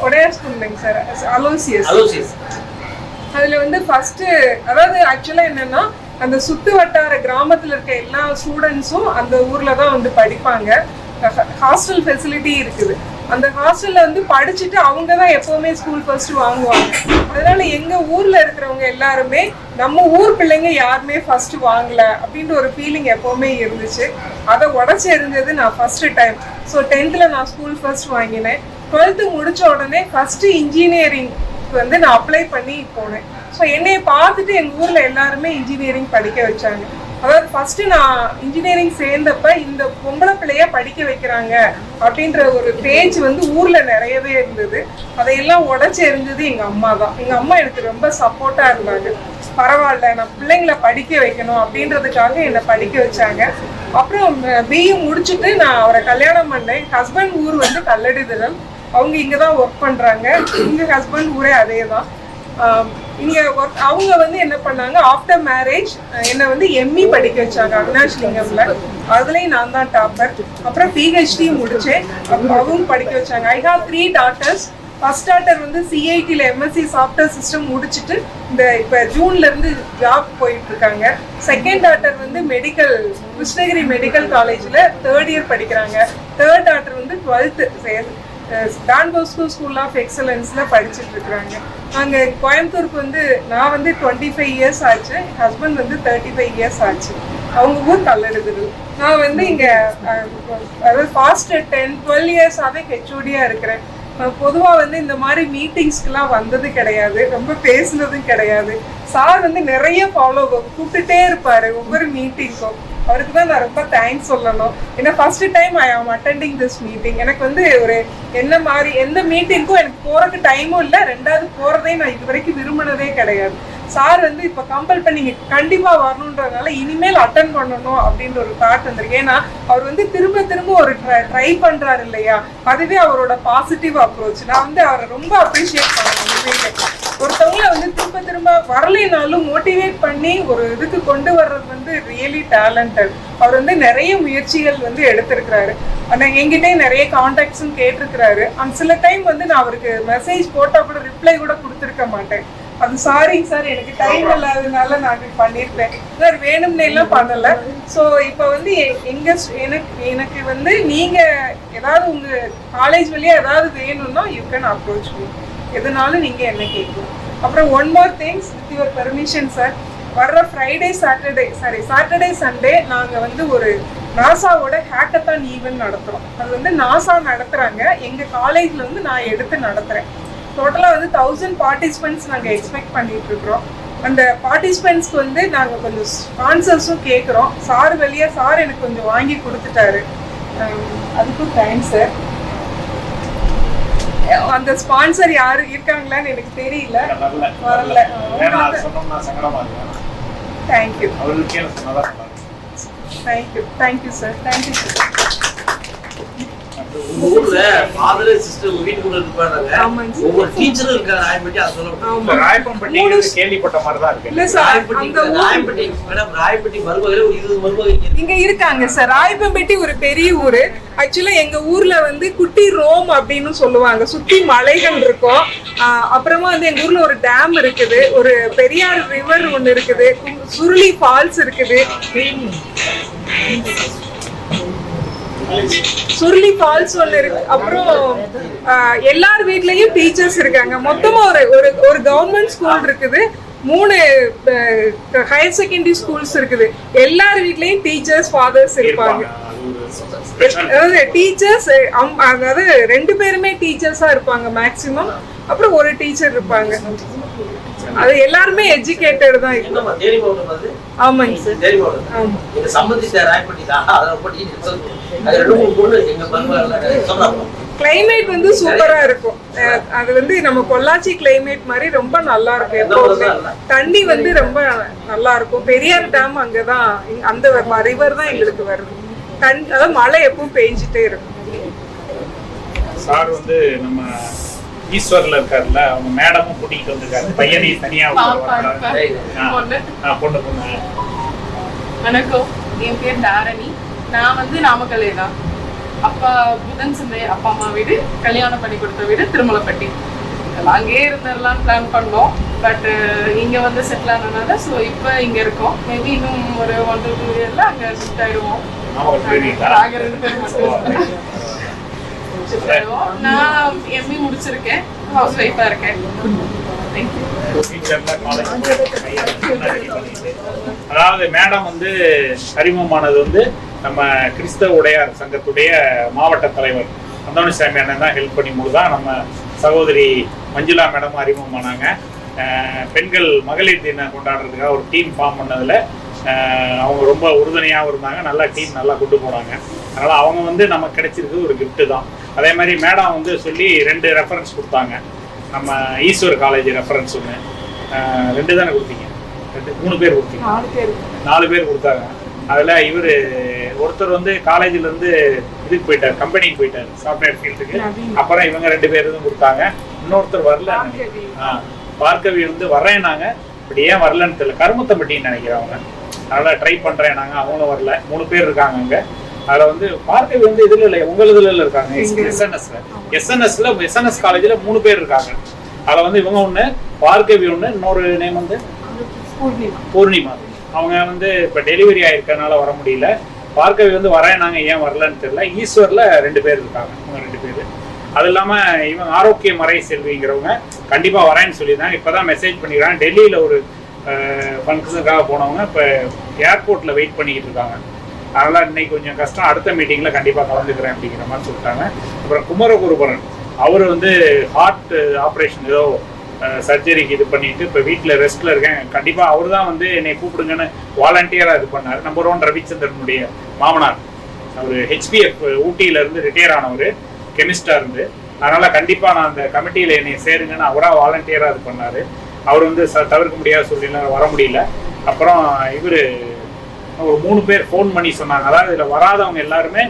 ஒடையார் ஸ்கூல் இல்லைங்க சார், அலோசியஸ். அதில் வந்து ஃபஸ்ட்டு, அதாவது ஆக்சுவலாக என்னென்னா அந்த சுற்று வட்டார கிராமத்தில் இருக்க எல்லா ஸ்டூடெண்ட்ஸும் அந்த ஊரில் தான் வந்து படிப்பாங்க. ஹாஸ்டல் ஃபெசிலிட்டி இருக்குது. அந்த ஹாஸ்டலில் வந்து படிச்சுட்டு அவங்க தான் எப்போவுமே ஸ்கூல் ஃபர்ஸ்ட் வாங்குவாங்க. அதனால எங்கள் ஊரில் இருக்கிறவங்க எல்லாருமே நம்ம ஊர் பிள்ளைங்க யாருமே ஃபர்ஸ்ட் வாங்கலை அப்படின்ற ஒரு ஃபீலிங் எப்போவுமே இருந்துச்சு. அதை உடச்சி எறிஞ்சது நான் ஃபர்ஸ்ட் டைம். ஸோ 10th நான் ஸ்கூல் ஃபர்ஸ்ட் வாங்கினேன். 12th முடித்த உடனே ஃபஸ்ட்டு இன்ஜினியரிங் வந்து நான் அப்ளை பண்ணி போனேன். ஸோ என்னையை பார்த்துட்டு எங்கள் ஊரில் எல்லாருமே இன்ஜினியரிங் படிக்க வச்சாங்க. அதாவது ஃபஸ்ட்டு நான் இன்ஜினியரிங் சேர்ந்தப்ப இந்த பொம்பளை பிள்ளைய படிக்க வைக்கிறாங்க அப்படின்ற ஒரு பேச்சு வந்து ஊரில் நிறையவே இருந்தது. அதையெல்லாம் உடச்சி எறிஞ்சது எங்கள் அம்மா தான். எங்கள் அம்மா எனக்கு ரொம்ப சப்போர்ட்டாக இருந்தாங்க. பரவாயில்ல, நான் பிள்ளைங்களை படிக்க வைக்கணும் அப்படின்றதுக்காக என்னை படிக்க வச்சாங்க. அப்புறம் பிஇ முடிச்சுட்டு நான் அவரை கல்யாணம் பண்ணேன். ஹஸ்பண்ட் ஊர் வந்து கல்லடி திடல். அவங்க இங்கே தான் ஒர்க் பண்ணுறாங்க. எங்கள் ஹஸ்பண்ட் ஊரே அதே தான். இங்கே அவங்க வந்து என்ன பண்ணாங்க, ஆஃப்டர் மேரேஜ் என்னை வந்து எம்இ படிக்க வச்சாங்க அவினாஷ்லிங்கம்ல. அதுலேயும் நான் தான் டாப்பர். அப்புறம் பிஹெச்டி முடித்தேன். அவங்க படிக்க வச்சாங்க. I have 3 daughters. First daughter வந்து சிஐடியில் எம்எஸ்சி சாஃப்ட்வேர் சிஸ்டம் முடிச்சுட்டு இப்போ ஜூன்லேருந்து ஜாப் போயிட்டு இருக்காங்க. செகண்ட் டாட்டர் வந்து மெடிக்கல், கிருஷ்ணகிரி மெடிக்கல் காலேஜில் 3rd இயர் படிக்கிறாங்க. தேர்ட் டாட்டர் வந்து 12th Don Bosco school of எக்ஸலன்ஸில் படிச்சுட்டு இருக்கிறாங்க. நாங்கள் கோயம்புத்தூருக்கு வந்து நான் வந்து 25 இயர்ஸ் ஆச்சு. ஹஸ்பண்ட் வந்து 35 இயர்ஸ் ஆச்சு. அவங்க ஊர் கல்லடுது. நான் வந்து இங்கே அதாவது ஃபாஸ்ட் 10-12 இயர்ஸாகவே ஹெச்ஓடியாக இருக்கிறேன். பொதுவாக வந்து இந்த மாதிரி மீட்டிங்ஸ்க்கெலாம் வந்தது கிடையாது, ரொம்ப பேசுனதும் கிடையாது. சார் வந்து நிறைய ஃபாலோ கூப்பிட்டுட்டே இருப்பார் ஒவ்வொரு மீட்டிங்க்கும். அவருக்கு தான் நான் ரொம்ப தேங்க்ஸ் சொல்லணும். ஏன்னா ஃபர்ஸ்ட் டைம் ஐ ஆம் அட்டெண்டிங் திஸ் மீட்டிங். எனக்கு வந்து ஒரு என்ன மாதிரி எந்த மீட்டிங்க்கும் எனக்கு போகிறதுக்கு டைமும் இல்லை. ரெண்டாவது போகிறதே நான் இது வரைக்கும் விரும்பினதே கிடையாது. சார் வந்து இப்போ கம்பல் பண்ணி கண்டிப்பாக வரணுன்றதுனால இனிமேல் அட்டன் பண்ணணும் அப்படின்ற ஒரு தாட் வந்திருக்கு. ஏன்னா அவர் வந்து திரும்ப திரும்ப ஒரு ட்ரை பண்ணுறாரு இல்லையா, அதுவே அவரோட பாசிட்டிவ் அப்ரோச். நான் வந்து அவரை ரொம்ப அப்ரிஷியேட் பண்ணுவேன். ஒருத்தவங்கள வந்து திரும்ப திரும்ப வரலைனாலும் மோட்டிவேட் பண்ணி ஒரு இதுக்கு கொண்டு வர்றது வந்து ரியலி டேலண்டட். அவர் வந்து நிறைய முயற்சிகள் வந்து எடுத்திருக்கிறாரு. ஆனால் என்கிட்டயும் நிறைய கான்டாக்ட்ஸும் கேட்டிருக்கிறாரு. சில டைம் வந்து நான் அவருக்கு மெசேஜ் போட்டால் கூட ரிப்ளை கூட கொடுத்துருக்க மாட்டேன். அது சாரிங்க சார், எனக்கு டைம் இல்லாததுனால நான் பண்ணியிருப்பேன் சார், வேணும்னு எல்லாம் பண்ணலை. ஸோ இப்போ வந்து எனக்கு வந்து நீங்கள் ஏதாவது உங்கள் காலேஜ் வழியாக ஏதாவது வேணும்னா யூ கேன் அப்ரோச் மீ, எதுனாலும் நீங்கள் என்ன கேட்கலாம். அப்புறம் one more things, with your permission sir, வர்ற சாட்டர்டே சண்டே நாங்கள் வந்து ஒரு நாசாவோட ஹேக்கத்தான் ஈவென்ட் நடத்துகிறோம். அது வந்து நாசா நடத்துகிறாங்க, எங்கள் காலேஜில் வந்து நான் எடுத்து நடத்துகிறேன். டோட்டலாக வந்து 1000 பார்ட்டிசிபெண்ட்ஸ் நாங்கள் எக்ஸ்பெக்ட் பண்ணிட்டு இருக்கிறோம். அந்த பார்ட்டிசிபெண்ட்ஸ்க்கு வந்து நாங்கள் கொஞ்சம் ஸ்பான்சர்ஸும் கேட்குறோம். சார் வெளியே சார் எனக்கு கொஞ்சம் வாங்கி கொடுத்துட்டாரு, அதுக்கும் தேங்க்ஸ் சார். அந்த ஸ்பான்சர் யாரு இருக்காங்களான்னு எனக்கு தெரியல, வரல. Thank you thank you sir, thank you sir. ஊர்ல ஃபாதர் சிஸ்டர் வீட்டுக்குள்ள இருப்பாங்க, ஒவ்வொரு டீச்சரும் இருக்காங்க. ராயப்பட்டி அது சொல்ல ராயப்பட்டி கேள்விப்பட்ட மாதிரி தான் இருக்கு. இல்ல சார், ராயப்பட்டி மேடம், ராயப்பட்டி மருமகள் ஒரு 20 மருமகள் இங்க இருக்காங்க சார். ராயப்பட்டி ஒரு பெரிய ஊரு. ஆக்சுவலா எங்க ஊர்ல வந்து குட்டி ரோம் அப்படின்னு சொல்லுவாங்க. சுத்தி மலைகள் இருக்கும். அப்புறமா வந்து எங்க ஊர்ல ஒரு டேம் இருக்குது, ஒரு பெரியார் ரிவர் ஒன்னு இருக்குது, சுருளி ஃபால்ஸ் இருக்குது, சுருளி ஃபால்ஸ் ஒன்று இருக்கு. அப்புறம் எல்லார் வீட்லயும் டீச்சர்ஸ் இருக்காங்க. மொத்தமா ஒரு கவர்மெண்ட் ஸ்கூல் இருக்குது, 3 ஹையர் செகண்டரி ஸ்கூல்ஸ் இருக்குது. எல்லார் வீட்லயும் டீச்சர்ஸ் ஃபாதர்ஸ் இருப்பாங்க. அதாவது டீச்சர்ஸ், அதாவது 2 பேருமே டீச்சர்ஸா இருப்பாங்க மேக்சிமம். அப்புறம் ஒரு டீச்சர் இருப்பாங்க. அது எல்லாருமே எஜுகேட்டட் தான். ஆமாங்க சார். கிளைமேட் வந்து சூப்பரா இருக்கும். அது வந்து நம்ம பொள்ளாச்சி கிளைமேட் மாதிரி ரொம்ப நல்லா இருக்கும். எப்பவுமே தண்ணி வந்து ரொம்ப நல்லா இருக்கும். பெரியார் டேம் அங்கதான், அந்த ரிவர் தான் எங்களுக்கு வருது. அதாவது மழை எப்பவும் பெஞ்சிட்டே இருக்கும். சார் வந்து நம்ம ஈஸ்வர்ல இருக்காருல்ல, அவங்க மேடமும் கூட்டிகிட்டு வந்திருக்காரு. பையனையும் தனியா பொண்ணு. வணக்கம், என் பேர் தாரணி. நான் வந்து நாமக்கல்லே தான். அப்பா புதன் சந்தை அப்பா அம்மா வீடு, கல்யாணம் பண்ணி கொடுத்த வீடு திருமலைப்பட்டி. அங்கேயே இருந்தெல்லாம் பிளான் பண்ணோம். பட் இங்கே வந்து செட்டில் ஆனதுனால ஸோ இப்போ இங்கே இருக்கோம். மேபி இன்னும் ஒரு 1 to 2 இயர்ல அங்கே ஷிஃப்ட் ஆயிடுவோம். நாங்கள் 2 பேரும் மட்டும் ஷிஃப்ட் ஆயிடுவோம். நான் எம்இ முடிச்சிருக்கேன், ஹவுஸ் ஒய்ஃபாக இருக்கேன். அதாவது மேடம் வந்து அறிமுகமானது வந்து நம்ம கிறிஸ்தவ உடையார் சங்கத்துடைய மாவட்ட தலைவர் அந்தோணிசாமி அண்ணன் தான் ஹெல்ப் பண்ணி தான் நம்ம சகோதரி மஞ்சுளா மேடம் அறிமுகமானாங்க. பெண்கள் மகளிர் தினம் கொண்டாடுறதுக்காக ஒரு டீம் ஃபார்ம் பண்ணதில் அவங்க ரொம்ப உறுதுணையாகவும் இருந்தாங்க. நல்லா டீம் நல்லா கொண்டு போனாங்க. அதனால் அவங்க வந்து நமக்கு கிடைச்சிருக்கு ஒரு கிஃப்ட்டு தான். அதே மாதிரி மேடம் வந்து சொல்லி 2 ரெஃபரன்ஸ் கொடுத்தாங்க. நம்ம ஈஸ்வர் காலேஜ் ரெஃபரன்ஸ் ஒன்று, 2 தானே கொடுத்தீங்க? 3 பேர் கொடுத்தீங்க, 4 பேர் கொடுத்தாங்க. அதில் இவர் ஒருத்தர் வந்து காலேஜிலேருந்து இதுக்கு போயிட்டார், கம்பெனிக்கு போயிட்டார், சாஃப்ட்வேர் ஃபீல்டுக்கு. அப்புறம் இவங்க 2 பேர் தான் கொடுத்தாங்க. இன்னொருத்தர் வரல, பார்க்கவி வந்து வர்றேன்னாங்க. இப்படி ஏன் வரலன்னு தெரியல, கருமத்தம்பட்டின்னு நினைக்கிறேன் அவங்க. அதனால் ட்ரை பண்ணுறேன் நாங்கள், அவங்களும் வரல. 3 பேர் இருக்காங்க அங்கே. அதில் வந்து பார்க்கவி வந்து இதில் இல்லை, உங்கள் இதில் இருக்காங்க. எஸ்என்எஸ் காலேஜில் 3 பேர் இருக்காங்க. அதில் வந்து இவங்க ஒன்று, பார்க்கவி ஒன்று, இன்னொரு நேம் வந்து பூர்ணிமா. அவங்க வந்து இப்போ டெலிவரி ஆகிருக்கனால வர முடியல. பார்க்கவி வந்து வரேன் நாங்கள், ஏன் வரலன்னு தெரியல. ஈஸ்வரில் 2 பேர் இருக்காங்க, இவங்க 2 பேர். அது இல்லாமல் இவங்க ஆரோக்கிய மறை செல்விங்கிறவங்க கண்டிப்பாக வரேன்னு சொல்லியிருந்தாங்க. இப்போ தான் மெசேஜ் பண்ணிக்கிறாங்க. டெல்லியில் ஒரு ஃபங்க்ஷனுக்காக போனவங்க இப்போ ஏர்போர்ட்டில் வெயிட் பண்ணிக்கிட்டு இருக்காங்க. அதனால் இன்னைக்கு கொஞ்சம் கஷ்டம், அடுத்த மீட்டிங்கில் கண்டிப்பாக கலந்துக்கிறேன் அப்படிங்கிற மாதிரி சொல்லிட்டாங்க. அப்புறம் குமரகுருபரன் அவர் வந்து ஹார்ட் ஆப்ரேஷன் ஏதோ சர்ஜரிக்கு இது பண்ணிட்டு இப்போ வீட்டில் ரெஸ்ட்டில் இருக்கேன். கண்டிப்பாக அவர் தான் வந்து என்னை கூப்பிடுங்கன்னு வாலண்டியராக இது பண்ணார். நம்பர் 1 ரவிச்சந்திரனுடைய மாமனார். அவர் ஹெச்பிஎஃப் ஊட்டியிலேருந்து ரிட்டையர் ஆனவர், கெமிஸ்டாக இருந்து. அதனால் கண்டிப்பாக நான் அந்த கமிட்டியில் என்னை சேருங்கன்னு அவராக வாலண்டியராக இது பண்ணார். அவர் வந்து தவிர்க்க முடியாத சூழ்நிலை வர முடியல. அப்புறம் இவர் ஒரு 3 பேர் ஃபோன் பண்ணி சொன்னாங்க. அதாவது இதில் வராதவங்க எல்லாருமே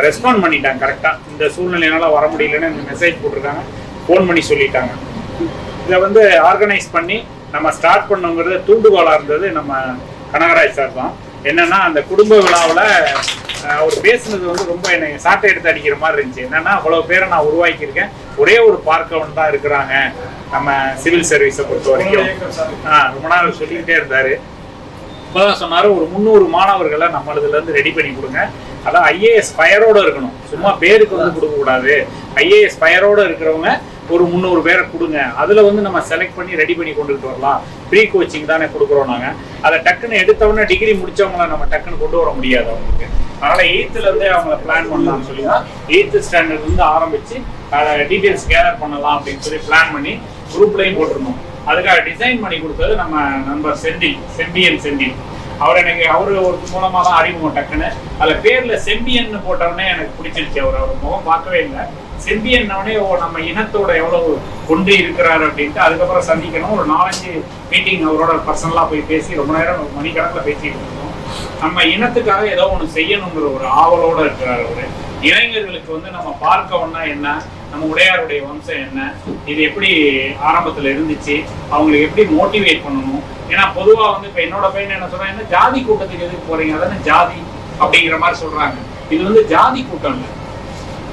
ரெஸ்பாண்ட் பண்ணிட்டாங்க கரெக்டாக. இந்த சூழ்நிலையினால வர முடியலன்னு இந்த மெசேஜ் போட்டிருக்காங்க, ஃபோன் பண்ணி சொல்லிட்டாங்க. இதை வந்து ஆர்கனைஸ் பண்ணி நம்ம ஸ்டார்ட் பண்ணுங்கிறது தூண்டுகோலாக இருந்தது நம்ம கனகராஜ் சார் தான். என்னன்னா அந்த குடும்ப விழாவில் அவர் பேசுனது வந்து ரொம்ப என்னை சாட்டை எடுத்து அடிக்கிற மாதிரி இருந்துச்சு. என்னன்னா அவ்வளோ பேரை நான் உருவாக்கியிருக்கேன், ஒரே ஒரு பார்க்கவன் தான் இருக்கிறாங்க நம்ம சிவில் சர்வீஸை பொறுத்த வரைக்கும். ரொம்ப நாள் சொல்லிக்கிட்டே இருந்தார். இப்போதான் சொன்னார், ஒரு 300 மாணவர்களை நம்மளதுலேருந்து ரெடி பண்ணி கொடுங்க. அதான் ஐஏஎஸ் ஃபயரோடு இருக்கணும், சும்மா பேருக்கு வந்து கொடுக்கக்கூடாது. ஐஏஎஸ் ஃபயரோடு இருக்கிறவங்க ஒரு 300 பேரை கொடுங்க. அதில் வந்து நம்ம செலக்ட் பண்ணி ரெடி பண்ணி கொண்டுகிட்டு வரலாம். ப்ரீ கோச்சிங் தானே கொடுக்குறோம் நாங்கள். அதை டக்குன்னு எடுத்தவொடனே டிகிரி முடித்தவங்கள நம்ம டக்குன்னு கொண்டு வர முடியாது அவங்களுக்கு. அதனால் 8th அவங்கள பிளான் பண்ணலாம்னு சொல்லி தான் 8th ஸ்டாண்டர்ட்லேருந்து ஆரம்பித்து அதை டீட்டெயில்ஸ் கேதர் பண்ணலாம் அப்படின்னு சொல்லி பிளான் பண்ணி குரூப்லேயும் போட்டிருந்தோம். அதுக்காக டிசைன் பண்ணி கொடுத்தது நம்ம நண்பர் செம்பியன். அவரு ஒரு மூலமாக தான் அறிமுகம். டக்குன்னு அதில் பேரில் செம்பியன் போட்டவுடனே எனக்கு பிடிச்சிருச்சு. அவர் முகம் பார்க்கவே இல்லை. செம்பியன்னே நம்ம இனத்தோட எவ்வளவு ஒன்றி இருக்கிறாரு அப்படின்ட்டு அதுக்கப்புறம் சந்திக்கணும். ஒரு 4-5 மீட்டிங் அவரோட பர்சனலாக போய் பேசி ரொம்ப நேரம் மணிக்கணக்கில் பேசிட்டு இருந்தோம். நம்ம இனத்துக்காக ஏதோ ஒன்று செய்யணுங்கிற ஒரு ஆவலோடு இருக்கிறார் அவரு. இளைஞர்களுக்கு வந்து நம்ம பார்க்கணும்னா என்ன, நம்ம உடையாருடைய வம்சம் என்ன, இது எப்படி ஆரம்பத்தில் இருந்துச்சு, அவங்களுக்கு எப்படி மோட்டிவேட் பண்ணணும். ஏன்னா பொதுவாக வந்து இப்போ என்னோட பையன் என்ன சொல்றாங்க, ஜாதி கூட்டத்துக்கு எதுக்கு போறீங்க, அதானே ஜாதி அப்படிங்கிற மாதிரி சொல்றாங்க. இது வந்து ஜாதி கூட்டம் இல்லை.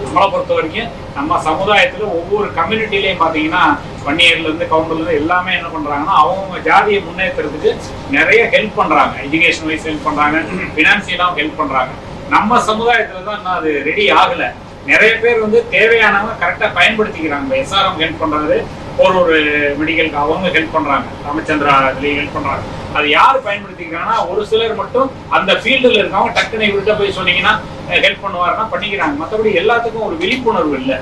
நம்மளை பொறுத்த வரைக்கும் நம்ம சமுதாயத்தில் ஒவ்வொரு கம்யூனிட்டிலையும் பார்த்தீங்கன்னா வன்னியர்லேருந்து கவுண்டர்லேருந்து எல்லாமே என்ன பண்ணுறாங்கன்னா அவங்க ஜாதியை முன்னேற்றத்துக்கு நிறைய ஹெல்ப் பண்ணுறாங்க. எஜுகேஷன் வைஸ் ஹெல்ப் பண்ணுறாங்க, ஃபினான்சியலாகவும் ஹெல்ப் பண்ணுறாங்க. நம்ம சமுதாயத்தில் தான் இன்னும் அது ரெடி ஆகலை. நிறைய பேர் வந்து தேவையானவங்க கரெக்டாக பயன்படுத்திக்கிறாங்க. எஸ்ஆர்எம் ஹெல்ப் பண்ணுறது, ஒரு மெடிக்கலுக்கு அவங்க ஹெல்ப் பண்ணுறாங்க, ராமச்சந்திரா இதுலேயும் ஹெல்ப் பண்ணுறாங்க. அது யார் பயன்படுத்திக்கிறாங்கன்னா ஒரு சிலர் மட்டும் அந்த ஃபீல்டில் இருக்கவங்க டக்குன்னு இவர்கிட்ட போய் சொன்னீங்கன்னா ஹெல்ப் பண்ணுவாருன்னா பண்ணிக்கிறாங்க. மற்றபடி எல்லாத்துக்கும் ஒரு விழிப்புணர்வு இல்லை.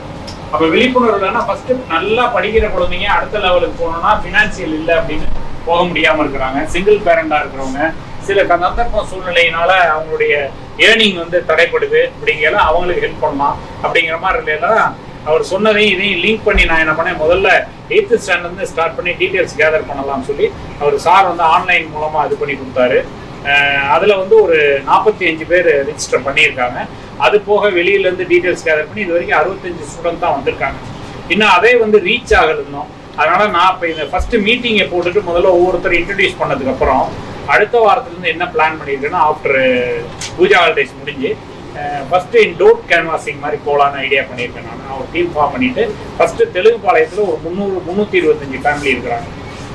அப்போ விழிப்புணர்வு இல்லைன்னா ஃபஸ்ட்டு நல்லா படிக்கிற குழந்தைங்க அடுத்த லெவலுக்கு போகணுன்னா ஃபினான்சியல் இல்லை அப்படின்னு போக முடியாமல் இருக்கிறாங்க. சிங்கிள் பேரண்டாக இருக்கிறவங்க சில சந்தர்ப்ப சூழ்நிலையினால அவங்களுடைய ஏர்னிங் வந்து தடைப்படுது. அப்படிங்கிற அவங்களுக்கு ஹெல்ப் பண்ணலாம் அப்படிங்கிற மாதிரி இல்லைன்னா அவர் சொன்னதையும் இதையும் லிங்க் பண்ணி நான் என்ன பண்ணேன், முதல்ல 8th ஸ்டாண்டர்ட்லேருந்து ஸ்டார்ட் பண்ணி டீட்டெயில்ஸ் கேதர் பண்ணலாம்னு சொல்லி அவர் சார் வந்து ஆன்லைன் மூலமாக இது பண்ணி கொடுத்தாரு. அதில் வந்து ஒரு 45 பேர் ரிஜிஸ்டர் பண்ணியிருக்காங்க. அது போக வெளியிலேருந்து டீட்டெயில்ஸ் கேதர் பண்ணி இது வரைக்கும் 65 ஸ்டூடெண்ட் தான் வந்திருக்காங்க. இன்னும் அதே வந்து ரீச் ஆகலைன்னோம். அதனால் நான் இப்போ இந்த ஃபஸ்ட்டு மீட்டிங்கை போட்டுட்டு முதல்ல ஒவ்வொருத்தர் இன்ட்ரடியூஸ் பண்ணதுக்கப்புறம் அடுத்த வாரத்துலேருந்து என்ன பிளான் பண்ணியிருக்கேன்னா ஆஃப்டர் பூஜா ஹாலிடேஸ் முடிஞ்சு ஃபஸ்ட்டு டோர் கேன்வாசிங் மாதிரி போகலான்னு ஐடியா பண்ணியிருக்கேன். நான் ஒரு டீம் ஃபார்ம் பண்ணிவிட்டு ஃபஸ்ட்டு தெலுங்கு பாளையத்தில் ஒரு 325 ஃபேமிலி இருக்கிறாங்க.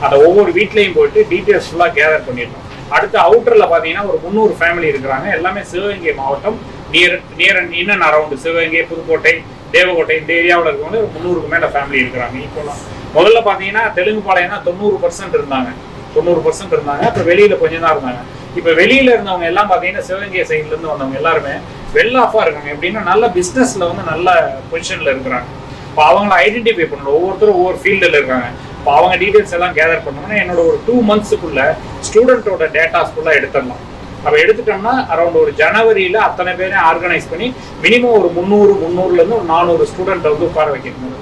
அந்த ஒவ்வொரு வீட்லேயும் போயிட்டு டீட்டெயில்ஸ் ஃபுல்லாக கேதர் பண்ணிடணும். அடுத்த அவுட்டரில் பார்த்தீங்கன்னா ஒரு 300 ஃபேமிலி இருக்கிறாங்க. எல்லாமே சிவகங்கை மாவட்டம் near and in and around Sivaganga, Pudukkottai, Devakottai இந்த ஏரியாவில் இருக்கவங்க ஒரு 300க்கு மேலே ஃபேமிலி இருக்கிறாங்க. இப்போலாம் முதல்ல பார்த்தீங்கன்னா தெலுங்கு பாளையம்னா 90% இருந்தாங்க. அப்புறம் வெளியில் கொஞ்சம் தான் இருந்தாங்க. இப்போ வெளியில் இருந்தவங்க எல்லாம் பார்த்தீங்கன்னா சிவகங்கை சைட்லேருந்து வந்தவங்க எல்லாருமே வெல் ஆஃபாக இருக்காங்க. எப்படின்னா நல்ல பிஸ்னஸில் வந்து நல்ல பொசிஷனில் இருக்கிறாங்க. இப்போ அவங்கள ஐடென்டிஃபை பண்ணணும். ஒவ்வொருத்தரும் ஒவ்வொரு ஃபீல்டில் இருக்காங்க. இப்போ அவங்க டீட்டெயில்ஸ் எல்லாம் கேதர் பண்ணோம்னா என்னோட ஒரு 2 monthsக்குள்ள ஸ்டூடெண்ட்டோட டேட்டாஸ் ஃபுல்லாக எடுத்துடலாம். அப்போ எடுத்துட்டோம்னா அரௌண்ட் ஒரு ஜனவரியில் அத்தனை பேரையும் ஆர்கனைஸ் பண்ணி மினிமம் ஒரு 300-300லேருந்து ஒரு 400 ஸ்டூடெண்ட்டை வந்து உட்கார வைக்கணும்.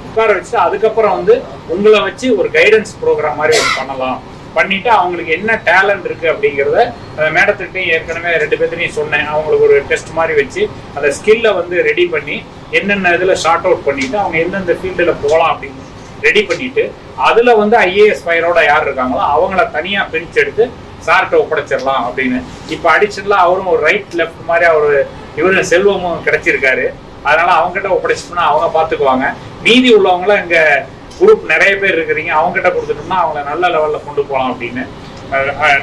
உட்கார வச்சுட்டு அதுக்கப்புறம் வந்து உங்களை வச்சு ஒரு கைடன்ஸ் ப்ரோக்ராம் மாதிரி ஒன்று பண்ணலாம். பண்ணிவிட்டு அவங்களுக்கு என்ன டேலண்ட் இருக்குது அப்படிங்கிறத மேடத்துக்கிட்டையும் ஏற்கனவே 2 பேர்த்தையும் சொன்னேன். அவங்களுக்கு ஒரு டெஸ்ட் மாதிரி வச்சு அந்த ஸ்கில்லை வந்து ரெடி பண்ணி என்னென்ன இதில் ஷார்ட் அவுட் பண்ணிவிட்டு அவங்க எந்தெந்த ஃபீல்டில் போகலாம் அப்படின்னு ரெடி பண்ணிவிட்டு அதில் வந்து ஐஏஎஸ் ஃபயரோட யார் இருக்காங்களோ அவங்கள தனியாக பிரித்து எடுத்து சார்கிட்ட ஒப்படைச்சிடலாம் அப்படின்னு. இப்போ அடிஷனலாக அவரும் ஒரு ரைட் லெஃப்ட் மாதிரி இவரு செல்வமும் கிடைச்சிருக்காரு. அதனால் அவங்ககிட்ட ஒப்படைச்சிட்டோம்னா அவங்க பார்த்துக்குவாங்க. மீதி உள்ளவங்களாம் இங்கே குரூப் நிறைய பேர் இருக்கிறீங்க, அவங்ககிட்ட கொடுத்துட்டோம்னா அவங்கள நல்ல லெவலில் கொண்டு போகலாம் அப்படின்னு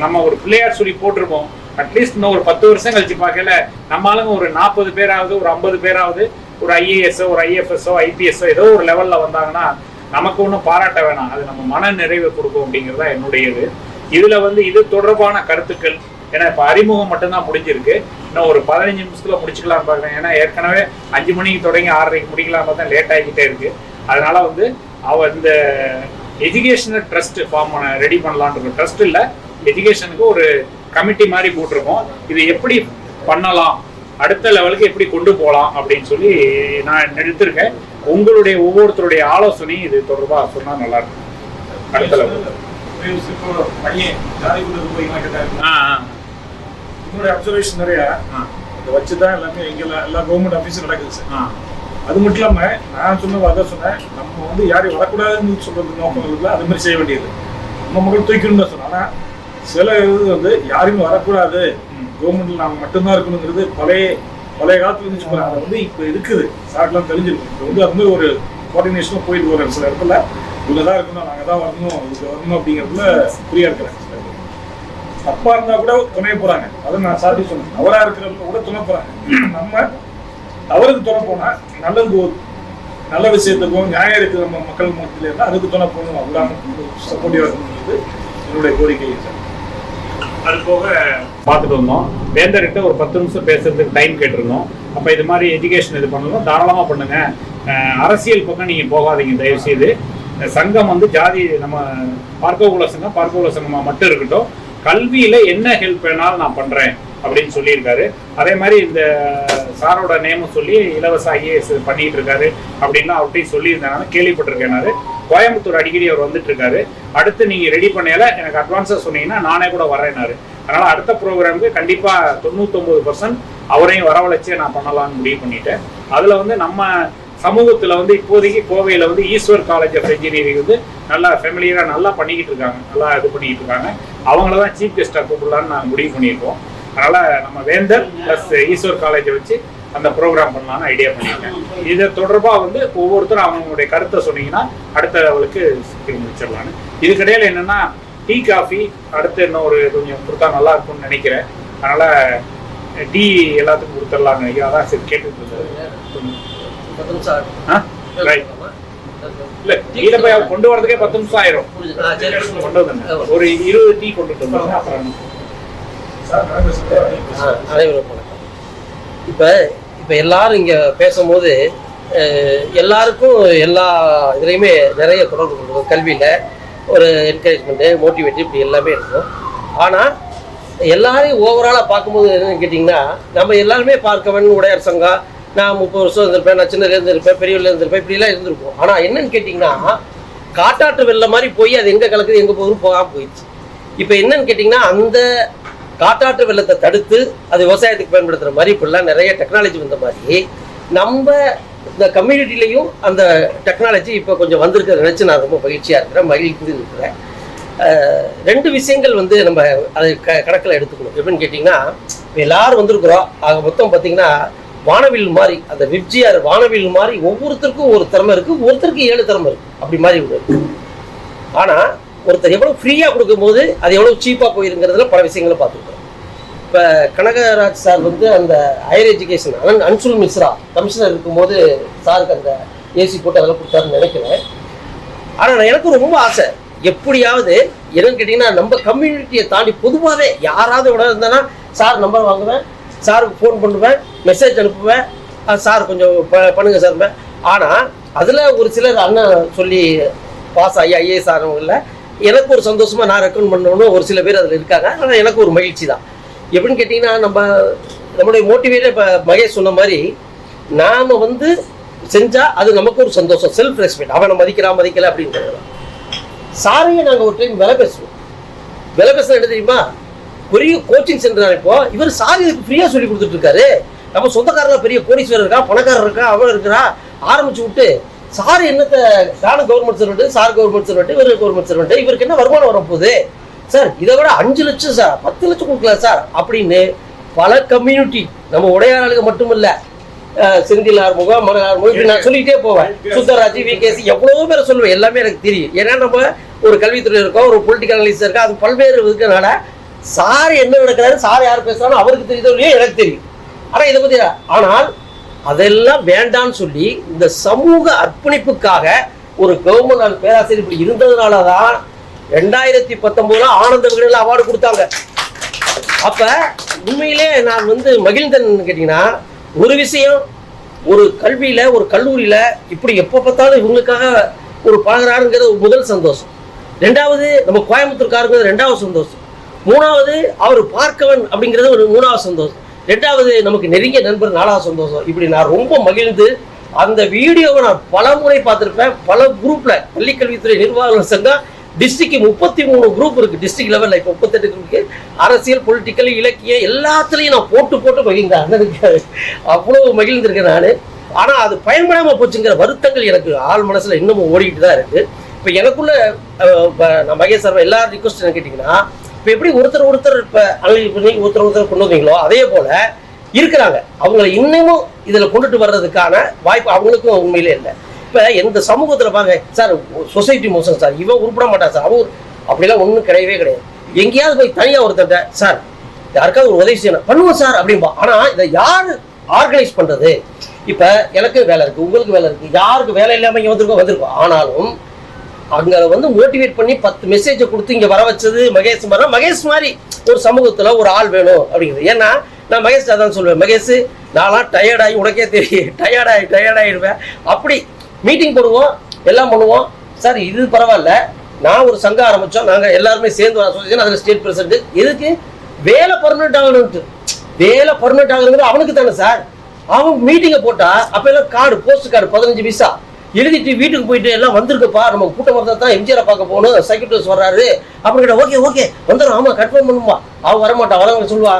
நம்ம ஒரு பிள்ளையார் சொல்லி போட்டிருப்போம். அட்லீஸ்ட் இன்னும் ஒரு 10 வருஷம் கழிச்சு பார்க்கல நம்ம ஆளுங்க ஒரு 40 பேராவது ஒரு 50 பேராவது ஒரு ஐஏஎஸ்ஓ ஒரு ஐஎஃப்எஸ்ஓ ஐபிஎஸ்ஓ ஏதோ ஒரு லெவலில் வந்தாங்கன்னா நமக்கு ஒன்றும் பாராட்ட வேணாம், அது நம்ம மன நிறைவை கொடுக்கும் அப்படிங்கிறதா என்னுடையது. இதில் வந்து இது தொடர்பான கருத்துக்கள் ஏன்னா இப்போ அறிமுகம் மட்டும்தான் முடிஞ்சிருக்கு. இன்னும் ஒரு 15 நிமிஷத்துல முடிச்சுக்கலாம்னு பார்க்குறேன். ஏன்னா ஏற்கனவே 5 மணிக்கு தொடங்கி 6:30க்கு முடிக்கலாம் பார்த்தா லேட் ஆகிக்கிட்டே இருக்குது. அதனால வந்து இந்த எஜுகேஷனல் ட்ரஸ்ட் ஃபார்ம் ரெடி பண்ணலான் இருக்கோம். ட்ரஸ்ட் இல்லை, எஜுகேஷனுக்கு ஒரு கமிட்டி மாதிரி போட்டிருக்கோம். இது எப்படி பண்ணலாம், அடுத்த லெவலுக்கு எப்படி கொண்டு போகலாம் அப்படின்னு சொல்லி நான் எடுத்திருக்கேன். உங்களுடைய ஒவ்வொருத்தருடைய ஆலோசனையும் இது தொடர்பாக சொன்னால் நல்லா இருக்கும். அடுத்த லெவல் என்னுடைய அப்சர்வேஷன் நிறையா இதை வச்சு தான் எல்லாமே எல்லா கவர்மெண்ட் ஆஃபீஸும் நடக்குது சார். அது மட்டும் இல்லாமல் நான் அதான் சொன்னேன், நம்ம வந்து யாரையும் வரக்கூடாதுன்னு சொல்றது நோக்கம் இல்லை, அது மாதிரி செய்ய வேண்டியது. நம்ம மக்கள் தூக்கணும்னு தான் சொன்னோம். ஆனால் சில இது வந்து யாருமே வரக்கூடாது, கவர்மெண்ட்ல நாங்கள் மட்டும்தான் இருக்கணுங்கிறது பழைய காலத்துல இருந்து சொல்றாங்க. அது வந்து இப்போ இருக்குது, சார்லாம் தெரிஞ்சிருக்கும். இப்போ வந்து அது மாதிரி ஒரு கோஆர்டினேஷனாக போயிட்டு வர சில இடத்துல இவங்க தான் இருக்கணும், நாங்கள் தான் வரணும், இது வரணும் அப்படிங்கிறதுல ஃப்ரீயாக இருக்கிறேன். அப்பா இருந்தா கூட துணை போறாங்க, அதை நான் சாட்டி சொன்னேன். அவரா இருக்கிறவங்க கூட துணை போறாங்க. நம்ம அவருக்கு துணை போனா நல்லது, நல்ல விஷயத்துக்கும் நியாயம் இருக்கு நம்ம மக்கள் மத்தியில இருந்தால் அதுக்கு துணை போகணும். அவ்வளோ சப்போர்ட்டிவா இருக்கணுங்கிறது என்னுடைய கோரிக்கை. அது போக பார்த்துட்டு வந்தோம், வேந்தர்கிட்ட ஒரு 10 நிமிஷம் பேசுறதுக்கு டைம் கேட்டிருந்தோம். அப்போ இது மாதிரி எஜுகேஷன் இது பண்ணணும், தாராளமாக பண்ணுங்க. அரசியல் பக்கம் நீங்கள் போகாதீங்க தயவுசெய்து. சங்கம் வந்து ஜாதி நம்ம பார்க்ககுல சங்கமாக மட்டும் இருக்கட்டும், கல்வியில் என்ன ஹெல்ப் வேணாலும் நான் பண்ணுறேன் அப்படின்னு சொல்லியிருக்காரு. அதே மாதிரி இந்த சாரோட நேமும் சொல்லி இலவச ஐஏஎஸ் பண்ணிட்டு இருக்காரு அப்படின்லாம் அவர்கிட்டையும் சொல்லியிருந்தேன், கேள்விப்பட்டிருக்கேன். கோயம்புத்தூர் அடிக்கடி அவர் வந்துட்டு இருக்காரு. அடுத்து நீங்கள் ரெடி பண்ணல எனக்கு அட்வான்ஸாக சொன்னீங்கன்னா நானே கூட வரேன்னாரு. அதனால் அடுத்த ப்ரோக்ராமுக்கு கண்டிப்பாக 99% அவரையும் வரவழைச்சே நான் பண்ணலாம்னு முடிவு பண்ணிட்டேன். அதில் வந்து நம்ம சமூகத்தில் வந்து இப்போதைக்கு கோவையில் வந்து ஈஸ்வர் காலேஜ் ஆஃப் இன்ஜினியரிங் வந்து நல்லா ஃபெமிலியராக நல்லா பண்ணிக்கிட்டு இருக்காங்க, நல்லா இது பண்ணிக்கிட்டு இருக்காங்க. அவங்கள தான் சீஃப் கெஸ்ட்டாக கூப்பிடலான்னு நான் முடிவு பண்ணியிருக்கோம். அதனால் நம்ம வேந்தர் ப்ளஸ் ஈஸ்வர் காலேஜை வச்சு அந்த ப்ரோக்ராம் பண்ணலான்னு ஐடியா பண்ணியிருக்கேன். இதை தொடர்பாக வந்து ஒவ்வொருத்தரும் அவங்களுடைய கருத்தை சொன்னீங்கன்னா அடுத்த லெவலுக்கு முடிச்சிடலான்னு. இதுக்கிடையில் என்னென்னா டீ காஃபி அடுத்து இன்னும் ஒரு கொஞ்சம் கொடுத்தா நல்லா இருக்கும்னு நினைக்கிறேன். அதனால் டீ எல்லாத்துக்கும் கொடுத்துடலான்னு நினைக்கிறேன். அதான் சரி கேட்டுட்டு இருந்தது. இல்லை டீல போய் கொண்டு வரதுக்கே 10 நிமிஷம் ஆயிரும். கொண்டு வந்து ஒரு 20 டீ கொண்டுட்டு வந்தாங்க. அப்புறம் அனைவருக்கும் வணக்கம். இப்போ எல்லாரும் இங்கே பேசும்போது எல்லாருக்கும் எல்லா இதுலேயுமே நிறைய தொடர்பு கொடுக்கும். கல்வியில் ஒரு என்கரேஜ்மெண்ட்டு, மோட்டிவேட்டிவ், இப்படி எல்லாமே இருக்கும். ஆனால் எல்லாரையும் ஓவராலாக பார்க்கும்போது என்னன்னு கேட்டிங்கன்னா, நம்ம எல்லாருமே பார்க்கவன் உடையார் சங்கம், நான் 30 வருஷம் இருந்திருப்பேன், நான் சின்னதுல இருந்திருப்பேன், பெரியவர்ல இருந்திருப்பேன், இப்படிலாம் இருந்திருப்போம். ஆனால் என்னன்னு கேட்டிங்கன்னா, காட்டாற்று வெள்ளம் மாதிரி போய் அது எங்கே கலக்குது எங்கே போகுதுன்னு போகாமல் போயிடுச்சு. இப்போ என்னன்னு கேட்டிங்கன்னா, அந்த காட்டாற்று வெள்ளத்தை தடுத்து அது விவசாயத்துக்கு பயன்படுத்துகிற மாதிரி இப்படிலாம் நிறைய டெக்னாலஜி வந்த மாதிரி நம்ம இந்த கம்யூனிட்டிலையும் அந்த டெக்னாலஜி இப்போ கொஞ்சம் வந்திருக்க நினச்சி நான் ரொம்ப மகிழ்ச்சியாக இருக்கிறேன், மகிழ்ச்சி இருக்கிறேன். 2 விஷயங்கள் வந்து நம்ம அதை கணக்கில் எடுத்துக்கணும். எப்படின்னு கேட்டிங்கன்னா, இப்போ எல்லாரும் வந்திருக்கிறோம், ஆக மொத்தம் பார்த்திங்கன்னா வானவில் மாதிரி, அந்த விப்ஜிஆர் வானவில் மாதிரி ஒவ்வொருத்தருக்கும் ஒரு திறமை இருக்குது, ஒருத்தருக்கு 7 திறமை இருக்குது, அப்படி மாதிரி ஒன்று இருக்குது. ஆனால் ஒருத்தர் எவ்வளோ ஃப்ரீயாக கொடுக்கும்போது அது எவ்வளோ சீப்பாக போயிருங்கிறதுல பல விஷயங்களை பார்த்துருக்கோம். இப்போ கனகராஜ் சார் வந்து அந்த higher education Anshul Mishra commissioner இருக்கும்போது சாருக்கு அந்த ஏசி போட்டு அதெல்லாம் கொடுத்தாருன்னு நினைக்கிறேன். ஆனால் எனக்கு ரொம்ப ஆசை, எப்படியாவது என்னன்னு கேட்டிங்கன்னா, நம்ம கம்யூனிட்டியை தாண்டி பொதுவாகவே யாராவது விட இருந்தானா சார் நம்பர் வாங்குவேன், சாருக்கு ஃபோன் பண்ணுவேன், மெசேஜ் அனுப்புவேன், சார் கொஞ்சம் பண்ணுங்க சார். ஆனால் அதில் ஒரு சிலர் அண்ணன் சொல்லி பாஸ் ஆகி ஐஏஎஸ் ஆனவங்கள எனக்கு ஒரு சந்தோஷமாக நான் ரெக்கமெண்ட் பண்ணணும்னு ஒரு சில பேர் அதில் இருக்காங்க. ஆனால் எனக்கு ஒரு மகிழ்ச்சி தான். எப்படின்னு கேட்டிங்கன்னா, நம்மளுடைய மோட்டிவேட்டர் இப்போ மகேஷ் சொன்ன மாதிரி நாம் வந்து செஞ்சால் அது நமக்கு ஒரு சந்தோஷம், செல்ஃப் ரெஸ்பெக்ட். அவனை மதிக்கலை அப்படின்றது. சாரையே நாங்கள் ஒரு டைம் விலை பேசுவோம். என்ன தெரியுமா, பெரிய கோச்சிங் சென்டர். இப்போ இவர் சார் இதுக்கு ஃப்ரீயாக சொல்லி கொடுத்துட்ருக்காரு. நம்ம சொந்தக்காரர்கள் பெரிய கோடீஸ்வரர் இருக்கா, பணக்காரர் இருக்கா, அவன் இருக்கிறா, ஆரம்பிச்சு விட்டு சார் என்னத்தை நானும் government servant, sir government servant, இவர் கவர்மெண்ட் சர்வெண்ட், இவருக்கு என்ன வருமானம் வரப்போகுது சார், இதை விட 5 லட்சம் சார், 10 லட்சம் கொடுக்கலாம் சார் அப்படின்னு பல கம்யூனிட்டி, நம்ம உடையாளுக்கு மட்டும் இல்லை, செந்தில் ஆறுமுகம், மன ஆறுமுகம், நான் சொல்லிக்கிட்டே போவேன், சுத்தராஜ், விகேசி, எவ்வளோ பேரை சொல்லுவேன். எல்லாமே எனக்கு தெரியும். ஏன்னா நம்ம ஒரு கல்வித்துறை இருக்கோம், ஒரு பொலிட்டிக்கல் அனலிஸ்ட் இருக்கா, அது பல்வேறு இருக்கிறனால சார் என்ன நடக்கிறாரு, சார் யார் பேசுறாலும் அவருக்கு தெரியுதோ இல்லையோ எனக்கு தெரியும். ஆனால் இதை பற்றி ஆனால் அதெல்லாம் வேண்டான்னு சொல்லி இந்த சமூக அர்ப்பணிப்புக்காக ஒரு கவர்மெண்ட் பேராசிரியர் இப்படி இருந்ததுனால தான் 2019 ஆனந்த விகடன் அவார்டு கொடுத்தாங்க. அப்போ உண்மையிலே நான் வந்து மகிழ்ந்தன் கேட்டிங்கன்னா, ஒரு விஷயம், ஒரு கல்வியில் ஒரு கல்லூரியில் இப்படி எப்போ பார்த்தாலும் இவங்களுக்காக ஒரு பழகிறாருங்கிறது ஒரு முதல் சந்தோஷம். 2வது நம்ம கோயம்புத்தூர்காருங்கிறது 2வது சந்தோஷம். 3வது அவர் பார்க்கவன் அப்படிங்கிறது ஒரு 3வது சந்தோஷம். 2வது நமக்கு நெருங்கிய நண்பர் 4வது சந்தோஷம். இப்படி நான் ரொம்ப மகிழ்ந்து அந்த வீடியோவை நான் பல முறை பார்த்துருப்பேன். பல குரூப்பில் பள்ளிக்கல்வித்துறை நிர்வாக சங்கம் டிஸ்ட்ரிக்ட் 33 குரூப் இருக்குது, டிஸ்ட்ரிக்ட் லெவலில் இப்போ 38 குரூப். அரசியல், பொலிட்டிக்கல், இலக்கியம் எல்லாத்துலேயும் நான் போட்டு மகிழ்ந்தேன். அண்ணனுக்கு அவ்வளோ மகிழ்ந்திருக்கேன் நான். ஆனால் அது பயன்படாமல் போச்சுங்கிற வருத்தங்கள் எனக்கு ஆள் மனசில் இன்னமும் ஓடிக்கிட்டு தான் இருக்குது. இப்போ எனக்குள்ள நான் மகேஷ் சார் எல்லாரும் ரிக்வஸ்ட் என்ன கேட்டிங்கன்னா, இப்போ எப்படி ஒருத்தர் இப்போ அனலைஸ் பண்ணி ஒருத்தர் கொண்டு வந்தீங்களோ அதே போல் இருக்கிறாங்க. அவங்கள இன்னமும் இதில் கொண்டுட்டு வர்றதுக்கான வாய்ப்பு அவங்களுக்கும் உண்மையிலே இல்லை. இப்போ எந்த சமூகத்தில் பாருங்க சார், சொசைட்டி மோசம் சார், இவன் உருப்பட மாட்டான் சார், அவங்க அப்படிலாம் ஒன்றும் கிடையவே கிடையாது. எங்கேயாவது போய் தனியாக ஒருத்தர் சார் யாருக்காவது ஒரு உதவி செய்யணும் பண்ணுவோம் சார் அப்படின்பா. ஆனால் இதை யார் ஆர்கனைஸ் பண்ணுறது? இப்போ எனக்கு வேலை இருக்குது, உங்களுக்கு வேலை இருக்குது, யாருக்கு வேலை இல்லாமல் இங்கே வந்திருக்கோம். ஆனாலும் அங்கே வந்து மோட்டிவேட் பண்ணி 10 மெசேஜை கொடுத்து இங்கே வர வச்சது மகேஷ் மாதிரி. மகேஷ் மாதிரி ஒரு சமூகத்தில் ஒரு ஆள் வேணும் அப்படிங்கிறது. ஏன்னா நான் மகேஷ் தான் சொல்லுவேன், மகேஷ் நான்லாம் டயர்டாகி உனக்கே தெரியும் டயர்டாகிடுவேன். அப்படி மீட்டிங் போடுவோம், எல்லாம் பண்ணுவோம். சார் இது பரவாயில்ல, நான் ஒரு சங்கம் ஆரம்பித்தோம், நாங்கள் எல்லாருமே சேர்ந்து அசோசியேஷன், அதில் ஸ்டேட் பிரசிடென்ட். எதுக்கு வேலை பர்மனெண்ட் ஆகணும்ட்டு? வேலை பர்மனெண்ட் ஆகுறது அவனுக்கு தானே சார். அவன் மீட்டிங்கை போட்டால் அப்போ எல்லாம் கார்டு, போஸ்ட் கார்டு 15 பைசா எழுதிட்டு வீட்டுக்கு போயிட்டு எல்லாம் வந்திருக்குப்பா, நம்ம கூட்டம் வந்தா தான் எம்ஜிஆரை பார்க்க போகணும், செக்ரட்டரிஸ் வர்றாரு அப்படின்னு கேட்டால் ஓகே ஓகே வந்துடும், ஆமாம் கன்ஃபார்ம் பண்ணுமா. அவன் வரமாட்டான், வரவங்க சொல்லுவா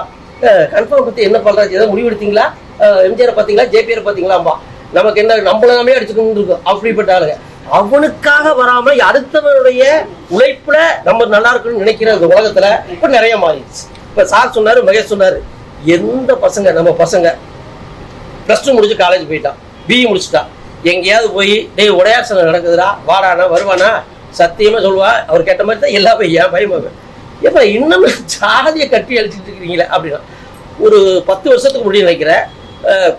கன்ஃபார்ம் பற்றி என்ன பண்ணுறாச்சு, எதாவது முடிவெடுத்தீங்களா, எம்ஜிஆரை பார்த்தீங்களா, ஜேபிஆரை பார்த்தீங்களாம்பா. நமக்கு என்ன நம்மள நாமே அடிச்சுக்கணும் இருக்கும். அப்படிப்பட்ட ஆளுங்க அவனுக்காக வராம அடுத்தவனுடைய உழைப்புல நம்ம நல்லா இருக்கணும்னு நினைக்கிற இந்த உலகத்துல இப்ப நிறைய மாறிடுச்சு. இப்ப சார் சொன்னாரு, மகேஷ் சொன்னாரு, எந்த பசங்க நம்ம பசங்க +2 முடிச்சு காலேஜ் போயிட்டான், பிஇ முடிச்சுட்டான், எங்கேயாவது போய் டேய் உடையாசனம் நடக்குதுடா வாடானா வருவானா, சத்தியமா சொல்லுவா. அவர் கேட்ட மாதிரி தான் எல்லா பையன் பயமாவேன். எப்ப இன்னும் ஜாதியை கட்டி அழிச்சிட்டு இருக்கிறீங்களே அப்படின்னா. ஒரு 10 வருஷத்துக்கு முன்னாடி நினைக்கிறேன்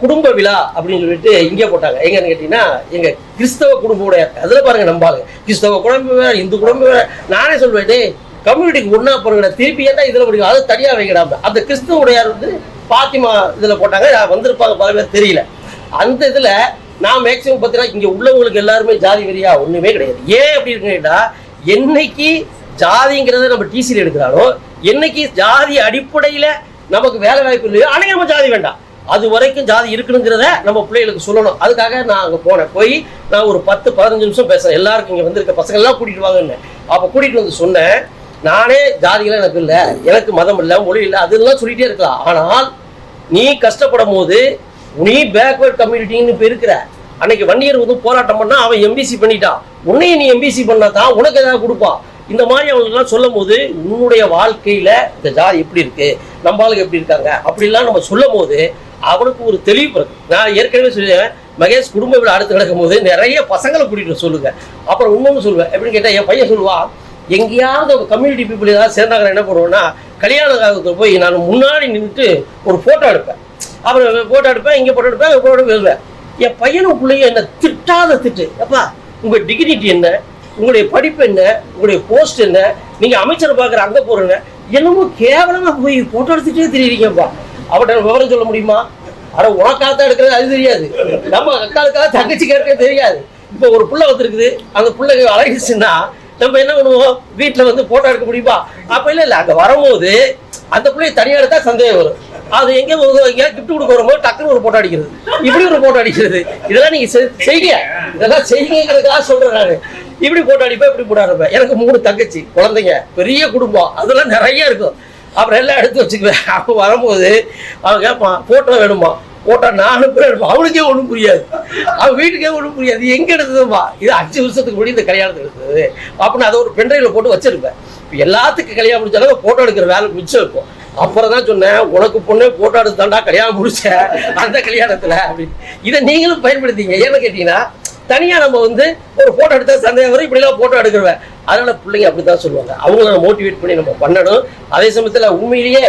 குடும்ப விழா அப்படின்னு சொல்லிட்டு இங்கே போட்டாங்க. எங்கன்னு கேட்டீங்கன்னா எங்க கிறிஸ்தவ குடும்ப உடையார். அதில் பாருங்க நம்பாங்க கிறிஸ்தவ குடும்பம் வேற, இந்து குடும்பம் வேற. நானே சொல்வேன், டே கம்யூனிட்டிக்கு ஒன்னா போறீங்க, திருப்பி ஏன்டா இதுல படிக்கும், அதை தனியாக வைக்கிறாங்க. அந்த கிறிஸ்தவ உடையார் வந்து பாத்திமா இதுல போட்டாங்க, வந்திருப்பாங்க பல பேர் தெரியல. அந்த இதுல நான் மேக்சிமம் பார்த்தீங்கன்னா இங்க உள்ளவங்களுக்கு எல்லாருமே ஜாதி வெறியா ஒண்ணுமே கிடையாது. ஏன் அப்படி இருக்குன்னா, என்னைக்கு ஜாதிங்கிறத நம்ம டிசியில் எடுக்கிறானோ, என்னைக்கு ஜாதி அடிப்படையில நமக்கு வேலை வாய்ப்பு இல்லையோ அன்னைக்கு நம்ம ஜாதி வேண்டாம். அது வரைக்கும் ஜாதி இருக்குனுங்கிறத நம்ம பிள்ளைகளுக்கு சொல்லணும். அதுக்காக நான் அங்கே போனேன். போய் நான் ஒரு 10-15 நிமிஷம் பேசுறேன். எல்லாருக்கும் இங்கே வந்திருக்க பசங்கள்லாம் கூட்டிட்டு வாங்கன்னு. அப்போ கூட்டிட்டு வந்து சொன்னேன், நானே ஜாதிகளாம் எனக்கு இல்லை, எனக்கு மதம் இல்லை, மொழி இல்லை, அதெல்லாம் சொல்லிட்டே இருக்கலாம். ஆனால் நீ கஷ்டப்படும் போது நீ பேக்வர்ட் கம்யூனிட்டின்னு இப்போ இருக்கிற. அன்னைக்கு வன்னியர் வந்து போராட்டம் பண்ணா அவன் எம்பிசி பண்ணிட்டான், உன்னையும் நீ எம்பிசி பண்ணா தான் உனக்கு ஏதாவது கொடுப்பான். இந்த மாதிரி அவங்களுக்குலாம் சொல்லும் போது உன்னுடைய வாழ்க்கையில இந்த ஜாதி எப்படி இருக்கு, நம்ம ஆளுங்க எப்படி இருக்காங்க அப்படிலாம் நம்ம சொல்லும் போது அவனுக்கு ஒரு தெளிவு பிறகு. நான் ஏற்கனவே சொல்லுவேன், மகேஷ் குடும்ப விழா அடுத்து நடக்கும் போது நிறைய பசங்களை கூட்டிட்டு சொல்லுங்க. அப்புறம் இன்னொன்று சொல்லுவேன், எப்படின்னு கேட்டால் என் பையன் சொல்லுவான், எங்கேயாவது கம்யூனிட்டி பீப்புள் ஏதாவது சேர்ந்தாங்க என்ன பண்ணுவோம்னா, கல்யாண காலத்தில் போய் நான் முன்னாடி நின்றுட்டு ஒரு ஃபோட்டோ எடுப்பேன். அப்புறம் ஃபோட்டோ எடுப்பேன், இங்கே ஃபோட்டோ எடுப்பேன், ஃபோட்டோ எழுதுவேன். என் பையனும் பிள்ளைங்க என்ன திட்டாத திட்டு, அப்பா உங்கள் டிகினிட்டி என்ன, உங்களுடைய படிப்பு என்ன, உங்களுடைய போஸ்ட் என்ன, நீங்கள் அமைச்சரை பார்க்குற அங்கே போகிறேங்க, என்னமோ கேவலமாக போய் ஃபோட்டோ எடுத்துகிட்டே தெரியுறீங்கப்பா. அவட்ட விவரம் சொல்ல முடியுமா? அட உனக்காகத்தான் எடுக்கிறது அது தெரியாது, நம்ம அக்காளுக்காக தங்கச்சிக்கு எடுக்க தெரியாது. இப்போ ஒரு பிள்ளை வந்துருக்குது, அந்த பிள்ளை அழகிச்சுன்னா நம்ம என்ன பண்ணுவோம், வீட்டில் வந்து ஃபோட்டோ எடுக்க முடியுமா? அப்போ இல்லை அங்கே வரும்போது அந்த பிள்ளைய தனியாக எடுத்தால் சந்தேகம் வரும். அது எங்கேயா கிஃப்ட் கொடுக்க வரும்போது டக்குன்னு ஒரு ஃபோட்டோ அடிக்கிறது, இப்படி ஒரு ஃபோட்டோ அடிக்கிறது. இதெல்லாம் நீங்கள் செய்யுங்க, இதெல்லாம் செய்யுங்கிறதுக்காக சொல்கிறேன். நான் இப்படி ஃபோட்டோ அடிப்பேன், இப்படி ஃபோட்டோ அடிப்பேன். எனக்கு 3 தங்கச்சி குழந்தைங்க, பெரிய குடும்பம், அதெல்லாம் நிறைய இருக்கும். அப்புறம் எல்லாம் எடுத்து வச்சுக்குவேன். அவன் வரும்போது அவன் கேட்பான், ஃபோட்டோ வேணுமா? ஃபோட்டோ 4 பேர் எடுப்பான். அவனுக்கே ஒன்றும் புரியாது, அவன் வீட்டுக்கே ஒன்றும் புரியாது. எங்கே எடுத்ததுமா? இது 5 வருஷத்துக்கு முன்னாடி இந்த கல்யாணத்துக்கு எடுத்தது அப்படின்னு அதை ஒரு பென்ட்ரைவில் போட்டு வச்சிருப்பேன். இப்போ எல்லாத்துக்கும் கல்யாணம் முடிச்சாலும் ஃபோட்டோ எடுக்கிற வேலை மிச்சம் இருக்கும். அப்புறம் தான் சொன்னேன், உனக்கு பொண்ணு ஃபோட்டோ எடுத்தாண்டா கல்யாணம் முடிச்ச அந்த கல்யாணத்தில் அப்படின்னு. இதை நீங்களும் பயன்படுத்திங்க. ஏன்னு கேட்டீங்கன்னா, தனியாக நம்ம வந்து ஒரு ஃபோட்டோ எடுத்தா சந்தேகம் வரும், இப்படிலாம் ஃபோட்டோ எடுக்கிறேன். அதனால பிள்ளைங்க அப்படி தான் சொல்லுவாங்க. அவங்கள மோட்டிவேட் பண்ணி நம்ம பண்ணணும். அதே சமயத்தில் உண்மையிலேயே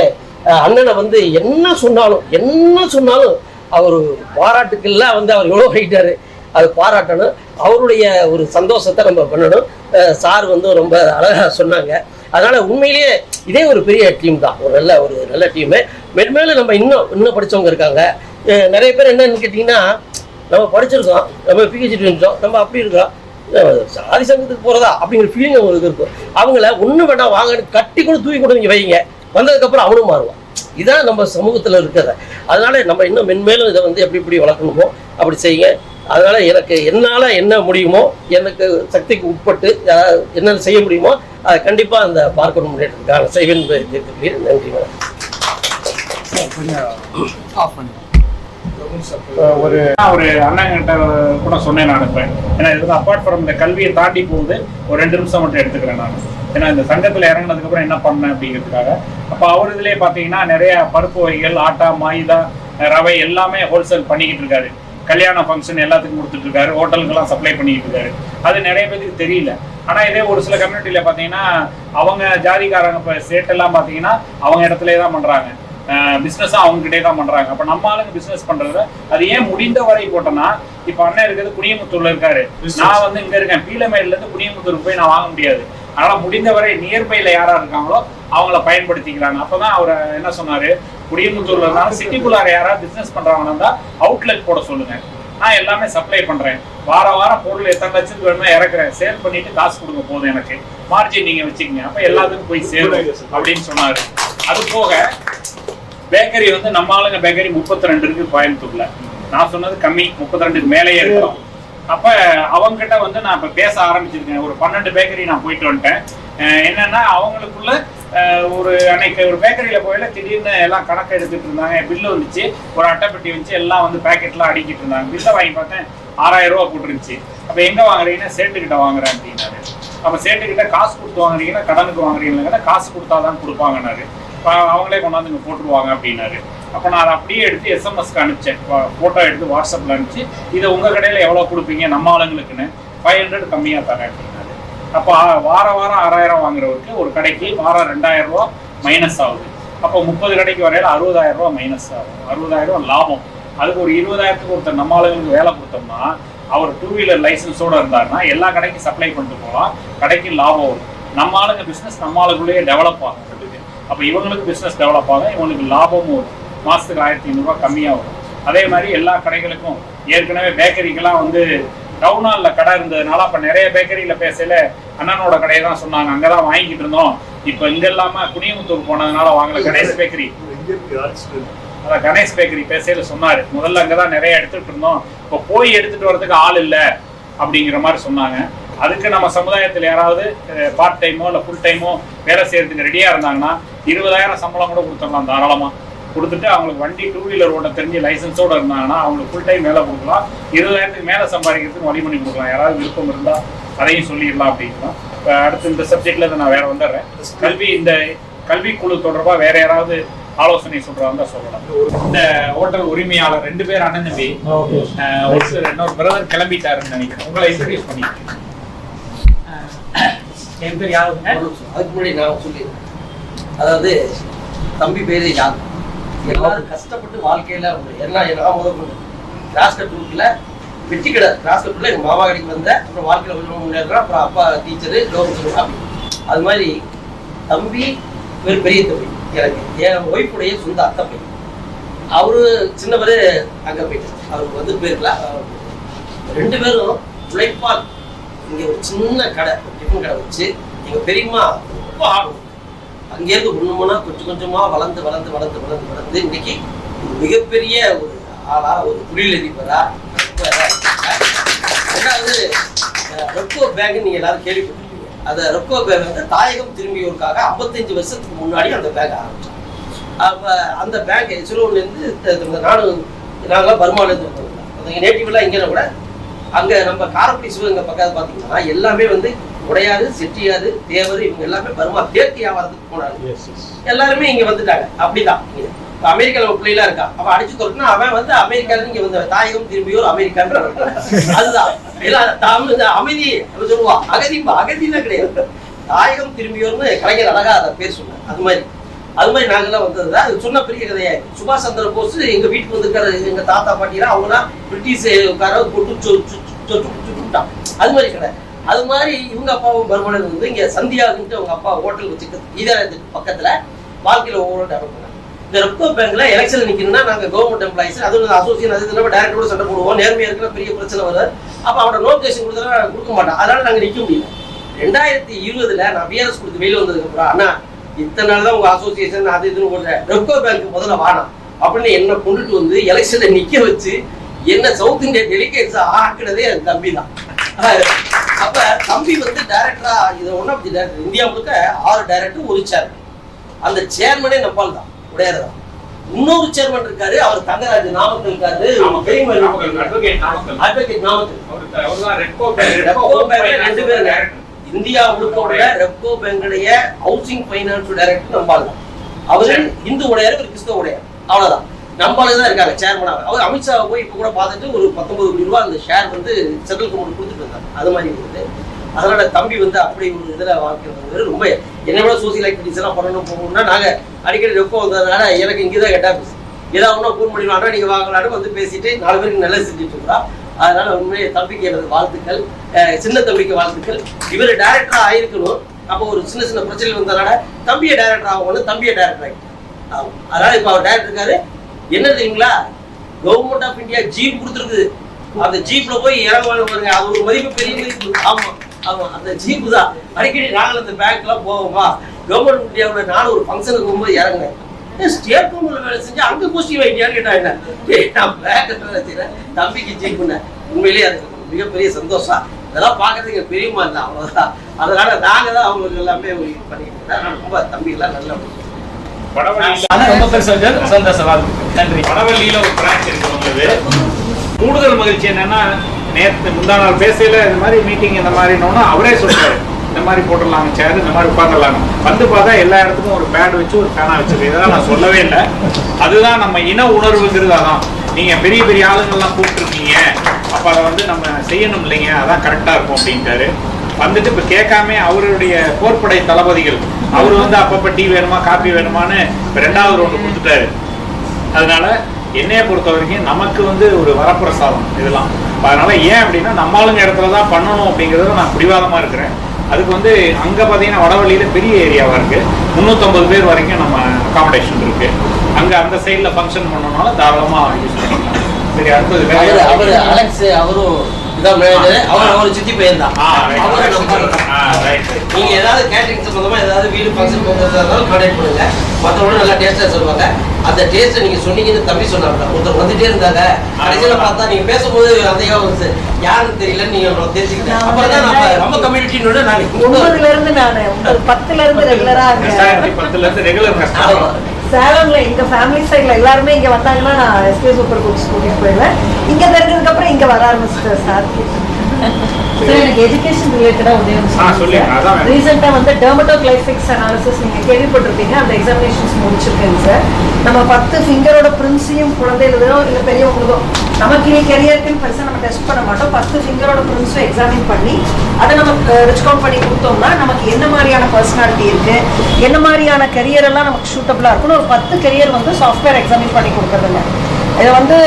அண்ணனை வந்து என்ன சொன்னாலும் அவர் பாராட்டுக்கெல்லாம் வந்து அவர் எவ்வளோ ஆகிட்டாரு, அது பாராட்டணும். அவருடைய ஒரு சந்தோஷத்தை நம்ம பண்ணணும். சார் வந்து ரொம்ப அழகாக சொன்னாங்க. அதனால உண்மையிலேயே இதே ஒரு பெரிய டீம் தான், ஒரு நல்ல டீமு. மென்மேலும் நம்ம இன்னும் படித்தவங்க இருக்காங்க. நிறைய பேர் என்னன்னு கேட்டிங்கன்னா, நம்ம படிச்சிருக்கோம், நம்ம பிஹெச்டி பண்ணிட்டோம், நம்ம அப்படி இருக்கோம், சாதி சங்கத்துக்கு போகிறதா அப்படிங்கிற ஃபீலிங் அவங்களுக்கு இருக்கும். அவங்கள ஒன்றும் வேண்டாம் வாங்கன்னு கட்டி கூட தூக்கி கூட நீங்கள் வைங்க, வந்ததுக்கப்புறம் அவனும் மாறுவான். இதுதான் நம்ம சமூகத்தில் இருக்கிறத. அதனால நம்ம இன்னும் மென்மேலும் இதை வந்து எப்படி வளர்க்கணுமோ அப்படி செய்யுங்க. அதனால எனக்கு என்னால் என்ன முடியுமோ, எனக்கு சக்திக்கு உட்பட்டு என்ன செய்ய முடியுமோ அதை கண்டிப்பாக அந்த பார்க்கணும் முன்னேற்றத்துக்கான செய்வேன். நன்றி. ஆஃப் பண்ணி ஒரு அண்ணங்கிட்ட கூட சொன்னேன் நான். இப்போ ஏன்னா இது வந்து அப்பார்ட் ஃப்ரம் இந்த கல்வியை தாண்டி போகுது, ஒரு 2 நிமிஷம் மட்டும் எடுத்துக்கிறேன் நான். ஏன்னா இந்த சங்கத்தில் இறங்கினதுக்கப்புறம் என்ன பண்ணேன் அப்படிங்கிறதுக்காக. அப்போ அவர் இதுலேயே பார்த்தீங்கன்னா நிறைய பருப்பு வகைகள், ஆட்டா, மைதா, ரவை எல்லாமே ஹோல்சேல் பண்ணிக்கிட்டு இருக்காரு. கல்யாண ஃபங்க்ஷன் எல்லாத்துக்கும் கொடுத்துட்டு இருக்காரு, ஹோட்டலுக்கெல்லாம் சப்ளை பண்ணிக்கிட்டு இருக்காரு. அது நிறைய பேருக்கு தெரியல. ஆனால் இதே ஒரு சில கம்யூனிட்டியில் பார்த்தீங்கன்னா அவங்க ஜாதிக்காரங்க இப்போ ஸ்டேட்டெல்லாம் பார்த்தீங்கன்னா அவங்க இடத்துல தான் பண்ணுறாங்க, பிஸ்னஸாக அவங்ககிட்டே தான் பண்ணுறாங்க. அப்போ நம்ம ஆளுங்க பிஸ்னஸ் பண்ணுறது அது ஏன் முடிந்த வரை போட்டோன்னா, இப்போ அண்ணன் இருக்கிறது குனியமுத்தூரில் இருக்காரு, நான் வந்து இங்கே இருக்கேன், பீலமேட்லேருந்து குனியமுத்தூருக்கு போய் நான் வாங்க முடியாது. அதனால் முடிந்தவரை நியர்பையில் யாராக இருக்காங்களோ அவங்கள பயன்படுத்திக்கிறாங்க. அப்போ தான் அவர் என்ன சொன்னார், குடியமுத்தூரில் இருந்தாலும் சிட்டிக்குள்ளார யாராவது பிஸ்னஸ் பண்ணுறாங்கன்னா இருந்தால் அவுட்லெட் போட சொல்லுங்கள், நான் எல்லாமே சப்ளை பண்ணுறேன், வாரம் பொருள் எத்தனை லட்சத்துக்கு வேணுமோ இறக்குறேன், சேல் பண்ணிட்டு காசு கொடுங்க போதும், எனக்கு மார்ஜின் நீங்கள் வச்சுக்கோங்க, அப்போ எல்லாத்துக்கும் போய் சேரும் அப்படின்னு சொன்னார். அது போக பேக்கரி வந்து நம்ம ஆளுங்க பேக்கரி 32 இருக்கு கோயம்புத்தூர்ல. நான் சொன்னது கம்மி, 32க்கு மேலேயே இருக்கிறோம். அப்போ அவங்ககிட்ட வந்து நான் இப்போ பேச ஆரம்பிச்சிருக்கேன். ஒரு 12 பேக்கரி நான் போயிட்டு வந்துட்டேன். என்னன்னா அவங்களுக்குள்ள அன்னைக்கு ஒரு பேக்கரியில் போயில திடீர்னு எல்லாம் கணக்கு எடுத்துட்டு இருந்தாங்க. பில்லு வந்துச்சு, ஒரு அட்டைப்பெட்டி வச்சு எல்லாம் வந்து பேக்கெட்லாம் அடிக்கிட்டு இருந்தாங்க. பில்லை வாங்கி பார்த்தேன் 6000 ரூபா போட்டுருந்துச்சு. அப்போ எங்கே வாங்குறீங்கன்னா சேட்டுக்கிட்ட வாங்குறேன் அப்படின்னாரு. அப்போ சேட்டுக்கிட்ட காசு கொடுத்து வாங்குறீங்கன்னா கடனுக்கு வாங்குறீங்கன்னா காசு கொடுத்தாதான் கொடுப்பாங்கன்னாரு. அவங்களே கொண்டாந்து இங்கே போட்டுருவாங்க அப்படின்னாரு. அப்போ நான் அதை அப்படியே எடுத்து எஸ்எம்எஸ்க்கு அனுப்பிச்சேன், ஃபோட்டோ எடுத்து வாட்ஸ்அப்பில் அனுப்பிச்சு, இதை உங்கள் கடையில் எவ்வளோ கொடுப்பீங்க நம்ம ஆளுங்களுக்குன்னு, 500 கம்மியாக தரேன் அப்படின்னாரு. அப்போ வாரம் 6000 வாங்குறவருக்கு ஒரு கடைக்கு வாரம் 2000 ரூபா மைனஸ் ஆகுது. அப்போ 30 கடைக்கு வரையில 60000 ரூபா மைனஸ் ஆகும், 60000 லாபம். அதுக்கு ஒரு 20000க்கு ஒருத்தர் நம்ம ஆளுங்களுக்கு வேலை கொடுத்தோம்னா, அவர் 2 வீலர் லைசன்ஸோடு இருந்தாருன்னா எல்லா கடைக்கும் சப்ளை பண்ணிட்டு போகலாம், கடைக்கு லாபம் வரும். நம்ம ஆளுங்க பிஸ்னஸ் நம்ம ஆளுக்குள்ளேயே டெவலப் ஆகும். அப்போ இவங்களுக்கு பிஸ்னஸ் டெவலப் ஆகும், இவங்களுக்கு லாபமும் வரும், மாதத்துக்கு 1500 ரூபா கம்மியாக வரும். அதே மாதிரி எல்லா கடைகளுக்கும் ஏற்கனவே பேக்கரிக்கெல்லாம் வந்து டவுன் ஹாலில் கடை இருந்ததுனால அப்போ நிறைய பேக்கரியில் பேசல அண்ணனோட கடையை தான் சொன்னாங்க, அங்கே தான் வாங்கிக்கிட்டு இருந்தோம். இப்போ இங்கே இல்லாமல் குனியமுத்தூர் போனதுனால வாங்கல கணேஷ் பேக்கரி. அதான் கணேஷ் பேக்கரி பேசல சொன்னார், முதல்ல அங்கே தான் நிறைய எடுத்துகிட்டு இருந்தோம், இப்போ போய் எடுத்துகிட்டு வரதுக்கு ஆள் இல்லை அப்படிங்கிற மாதிரி சொன்னாங்க. அதுக்கு நம்ம சமுதாயத்தில் யாராவது பார்ட் டைமோ இல்லை ஃபுல் டைமோ வேலை செய்யறதுக்கு ரெடியாக இருந்தாங்கன்னா 20000 சம்பளம் கூட கொடுத்துடலாம் தாராளமாக. கொடுத்துட்டு அவங்களுக்கு வண்டி 2 வீலர் ஓட்ட தெரிஞ்சு லைசன்ஸோடு இருந்தாங்கன்னா அவங்களுக்கு ஃபுல் டைம் வேலை கொடுக்கலாம், 20000க்கு மேலே சம்பாதிக்கிறதுக்கு வழி பண்ணி கொடுக்கலாம். யாராவது விருப்பம் இருந்தால் அதையும் சொல்லிடலாம் அப்படின்னா. இப்போ அடுத்து இந்த சப்ஜெக்டில் நான் வேறு வந்துடுறேன். இந்த கல்விக்குழு தொடர்பாக வேறு யாராவது ஆலோசனை சொல்றாங்க சொல்லலாம். இந்த ஹோட்டல் உரிமையாளர் 2 பேர் அண்ணன் தம்பி, இன்னொரு பிரதர் கிளம்பிட்டாருன்னு நினைக்கிறேன். உங்களை இன்ட்ரடியூஸ் பண்ணிக்கிறேன். என் பேர் யாருங்க? அதுக்கு முன்னாடி நான் சொல்லிடுறேன். அதாவது தம்பி பேரு யார், எல்லாரும் கஷ்டப்பட்டு வாழ்க்கையில நான் முதல் கிராஸ்கட் ரூட்ல வெற்றி கடை கிராஸ்கட்ல எங்க மாமா கடைக்கு வந்தேன். அப்புறம் வாழ்க்கையில கொஞ்சம் முன்னேறேன். அப்புறம் அப்பா டீச்சரு, லோகம் அப்படி. அது மாதிரி தம்பி ஒரு பெரிய தம்பி, எனக்கு என் ஒய்ஃபுடைய சொந்த அத்தை பையன். அவரு சின்னவர் அங்க போயிட்டார், அவருக்கு வந்து போயிருக்கலாம். 2 பேரும் உழைப்பால் இங்கே ஒரு சின்ன கடை, டிஃபன் கடை வச்சு எங்கள் பெரியம்மா ரொம்ப ஆடும். அங்கேருந்து ஒன்று கொஞ்சம் கொஞ்சமாக வளர்ந்து இன்னைக்கு மிகப்பெரிய ஒரு ஆளா, ஒரு தொழிலதிபரா. ரெண்டாவது ரெப்கோ பேங்க் நீங்கள் எல்லாரும் கேள்விப்பட்டிருக்கீங்க. அந்த ரெப்கோ பேங்க் வந்து தாயகம் திரும்பியோருக்காக 55 வருஷத்துக்கு முன்னாடி அந்த பேங்க் ஆரம்பிச்சாங்க. அப்போ அந்த பேங்க் சிலூர்லேருந்து நாங்களாம் பர்மாலேருந்து வந்தோம். அந்த நேட்டிவ்லாம் இங்கே கூட அங்கே நம்ம காரக்குடி சிவகங்கை பக்கத்தில் பார்த்தீங்கன்னா எல்லாமே வந்து உடையாறு, செட்டியாறு, தேவர், இவங்க எல்லாமே பர்மா தேர்த்தி வியாபாரத்துக்கு போனாங்க. எல்லாருமே இங்கே வந்துட்டாங்க. அப்படிதான் இப்போ அமெரிக்காவில் பிள்ளைலாம் இருக்கா, அவன் அடிச்சு தோட்டினா அவன் வந்து அமெரிக்கால இங்கே வந்து தாயகம் திரும்பியோர் அமெரிக்கான்ற அதுதான் எல்லாம் அமைதி சொல்லுவான். அகதிலாம் கிடையாது, தாயகம் திரும்பியோர்னு கலைஞர் அழகா அதை பேர் சொன்னார். அது மாதிரி நாங்கெல்லாம் வந்தது அது சொன்ன பெரிய கதையா. சுபாஷ் சந்திர போஸ் எங்க வீட்டுக்கு வந்துருக்காரு, எங்க தாத்தா பாட்டிலாம் அவங்களாம் பிரிட்டிஷ்கார போட்டு சுட்டுட்டான். அது மாதிரி கடை. அது மாதிரி இவங்க அப்பாவும் பர்மனன் வந்து இங்க சந்தியாகுன்ட்டு அவங்க அப்பா ஹோட்டல் வச்சுக்கிறது இதற்கு பக்கத்துல வாழ்க்கையில ஒவ்வொரு டெவலப் பண்ணாங்க. இந்த ரெப்கோ பேங்க்ல எலெக்ஷன் நிக்கணும்னா நாங்க கவர்மெண்ட் எம்ப்ளாயிஸ், அது அசோசியேஷன், அது டைரக்டரோட சண்டை போடுவோம். நேர்மையா இருக்கிற பெரிய பிரச்சனை வருது. அப்ப அவரோட நோட்டிஃபிகேஷன் கொடுத்தா கொடுக்க மாட்டோம். அதனால நாங்க நிக்க முடியல. 2020 நான் பிஆர்எஸ் கொடுத்து வெளியே வந்ததுக்கு அப்புறம் அண்ணா இத்தனை நாள் தான் உங்க அசோசியேஷன் அது இதுன்னு போடுற ரெப்கோ பேங்க் முதல்ல வானம் அப்படின்னு என்ன கொண்டுட்டு வந்து எலெக்ஷன்ல நிக்க வச்சு என்ன சவுத் இந்தியா டெலிகேட்ஸ் ஆக்கினதே என் தம்பி தான். அப்ப தம்பி வந்து டைரக்டரா இது one of the director. India முழுக்க 6 டைரக்டர், ஒரு சேர்மன். அந்த சேர்மனே நப்பால் தான், உடையார் தான். இன்னொரு சேர்மன் இருக்காரு, அவர் தங்கராஜ் நாமக்கல் இருக்காரு, அட்வொகேட் நாமக்கல். ரெண்டு பேருங்க இந்தியா முழுக்க ரெப்கோ பேங்குடைய ஹவுசிங் பைனான்ஸ் டைரக்டர் நம்பாள். அவரு இந்து உடையாரு, ஒரு கிறிஸ்தவ உடையார், அவ்வளவுதான். நம்பாளு தான் இருக்காங்க சேர்மனாக. அவர் அமித்ஷாவை போய் இப்ப கூட பார்த்துட்டு ஒரு 19 கோடி ரூபாய் அந்த ஷேர் வந்து சென்ட்ரல் கவர்மெண்ட் கொடுத்துட்டு இருந்தாங்க. அது மாதிரி இருக்குது. அதனால தம்பி வந்து அப்படி ஒரு இதுல வாழ்க்கிறது ரொம்ப என்னை விட சோசியல் ஆக்டிவிட்டிஸ் எல்லாம் பண்ணணும் போகணும்னா நாங்க அடிக்கடி ரெப்போ வந்ததுனால எனக்கு இங்கேதான் கேட்டா பேசு ஏதாவது ஒன்றும் கூர் முடியலாம்னா நீங்க வாங்கலான்னு வந்து பேசிட்டு 4 பேருக்கு நல்லா செஞ்சுட்டு இருக்கிறோம். அதனால உண்மையை தம்பிக்கு எனது வாழ்த்துக்கள், சின்ன தம்பிக்கு வாழ்த்துக்கள். இவர் டைரக்டரா ஆயிருக்கணும். அப்போ ஒரு சின்ன சின்ன பிரச்சனை வந்ததுனால தம்பியை டைரக்டர் ஆகணும், தம்பியை டைரக்டர் ஆகிட்டு. அதனால இப்ப அவர் டைரக்டர் இருக்காரு. என்ன தெரியுங்களா, கவர்மெண்ட் ஆஃப் இந்தியா ஜீப் கொடுத்துருக்குது. அந்த ஜீப்ல போய் இறங்குவாங்க பாருங்க, அது ஒரு மதிப்பு, பெரிய மதிப்பு. ஆமா ஆமா, அந்த ஜீப்பு தான். அடிக்கடி நாங்கள் அந்த பேங்க்லாம் போவோமா, கவர்மெண்ட் இந்தியாவில் நானும் ஒரு ஃபங்க்ஷனுக்கு போகும்போது இறங்கினேன். ஸ்டேட் கவர்மெண்ட்ல வேலை செஞ்சு அங்க கோஷ்டி வைக்கியான்னு கேட்டாங்க. நான் பேங்க்ல வேலை செய்யறேன், தம்பிக்கு ஜீப்புன்னு. உண்மையிலேயே அது மிகப்பெரிய சந்தோஷம். இதெல்லாம் பார்க்கறதுக்கு பெரியமா இல்லை, அவ்வளவுதான். அதனால நாங்க தான் அவங்களுக்கு எல்லாமே பண்ணிக்கிட்டு ரொம்ப தம்பி எல்லாம் நல்லா ரொம்ப சந்தோஷம். நன்றி. வடவள்ளியில ஒரு பிரான்ச் இருக்கு உங்களுக்கு. கூடுதல் மகிழ்ச்சி என்னன்னா, நேற்று முந்தா நாள் பேசையில இந்த மாதிரி மீட்டிங் இந்த மாதிரினோன்னா அவரே சொல்றாரு, இந்த மாதிரி போட்டுடலாங்க சேர், இந்த மாதிரி உட்காந்துடலாங்க. வந்து பார்த்தா எல்லா இடத்துக்கும் ஒரு பேட் வச்சு ஒரு பேனா வச்சிருக்கு. இதெல்லாம் நான் சொல்லவே இல்லை. அதுதான் நம்ம இன உணர்வுங்கிறது. அதான் நீங்க பெரிய பெரிய ஆளுங்கள்லாம் கூப்பிட்டுருக்கீங்க, அப்போ அதை வந்து நம்ம செய்யணும் இல்லைங்க, அதான் கரெக்டாக இருக்கும் அப்படின்ட்டாரு. வந்துட்டு இப்போ கேட்காம அவருடைய போர்ப்படை தளபதிகள் அவர் வந்து அப்பப்போ டீ வேணுமா காப்பி வேணுமான்னு இப்போ 2வது ஒன்று கொடுத்துட்டாரு. அதனால என்னையை பொறுத்த வரைக்கும் நமக்கு வந்து ஒரு வரப்பிரசாதம் இதெல்லாம். அதனால ஏன் அப்படின்னா நம்ம ஆளுங்க இடத்துல தான் பண்ணணும் அப்படிங்கிறத நான் பிடிவாதமாக இருக்கிறேன். அதுக்கு வந்து அங்கே பார்த்தீங்கன்னா வடவள்ளியில் பெரிய ஏரியாவாக இருக்குது, 350 பேர் வரைக்கும் நம்ம அகாமடேஷன் இருக்குது. அங்கே அந்த சைடில் ஃபங்க்ஷன் பண்ணனால தாராளமாக யூஸ் பண்ணிக்கலாம். சரி, அடுத்தது அவர் அலெக்ஸ், அவரும் அவர் சித்தி பையன் தான். நீங்க ஏதாவது கேட்டரிங் சம்பந்தமா ஏதாவது வீடு ஃபங்க்ஷன் போகிறதாலும் கான்டாக்ட் பண்ணுங்க. மற்றவங்களும் நல்லா டேஸ்டா சொல்லுவாங்க. அந்த டேஸ்ட்டை நீங்க சொன்னீங்கன்னு தம்பி சொன்னாங்க. ஒருத்தர் வந்துட்டே இருந்தாங்க, கடைசியில பார்த்தா நீங்க பேசும்போது அந்த யாருன்னு தெரியலன்னு நீங்க தெரிஞ்சுக்கிட்டேன். அப்புறம் தான் நம்ம ரொம்ப கம்யூனிட்டினோட நான் 9ல இருந்து நான் 10ல இருந்து ரெகுலரா இருக்கேன். 10ல இருந்து ரெகுலர் கஸ்டமர். சேலம்ல எங்க ஃபேமிலி சைட்ல எல்லாருமே இங்க வந்தாங்கன்னா நான் எஸ்பி சூப்பர் குக்ஸ் கூட்டிட்டு போயிடுவேன். இங்க தெரிஞ்சதுக்கு அப்புறம் இங்க வர ஆரம்பிச்சிட்டேன் சார். எனக்கு எஜுகேஷன் ரிலேட்டடா ரீசெண்டா வந்து டெர்மட்டோகிளைபிக்ஸ் அனாலிசிஸ் நீங்க கேள்விப்பட்டிருப்பீங்க. அந்த எக்ஸாமினேஷன்ஸ் முடிச்சிருக்கேங்க சார். நம்ம 10 ஃபிங்கரோட பிரின்ஸையும் குழந்தைகளோ இல்லை பெரியவங்களோ நமக்கு இனி கெரியருக்குன்னு பெருசாக நம்ம டெஸ்ட் பண்ண மாட்டோம். 10 ஃபிங்கரோட பிரின்ஸும் எக்ஸாமின் பண்ணி அதை நம்ம ரிச் கவுண்ட் பண்ணி கொடுத்தோம்னா நமக்கு என்ன மாதிரியான பர்சனாலிட்டி இருக்கு, என்ன மாதிரியான கெரியர் எல்லாம் நமக்கு சூட்டபிளா இருக்குன்னு ஒரு 10 கெரியர் வந்து சாஃப்ட்வேர் எக்ஸாமின் பண்ணி கொடுக்குறதுங்க. இதை வந்து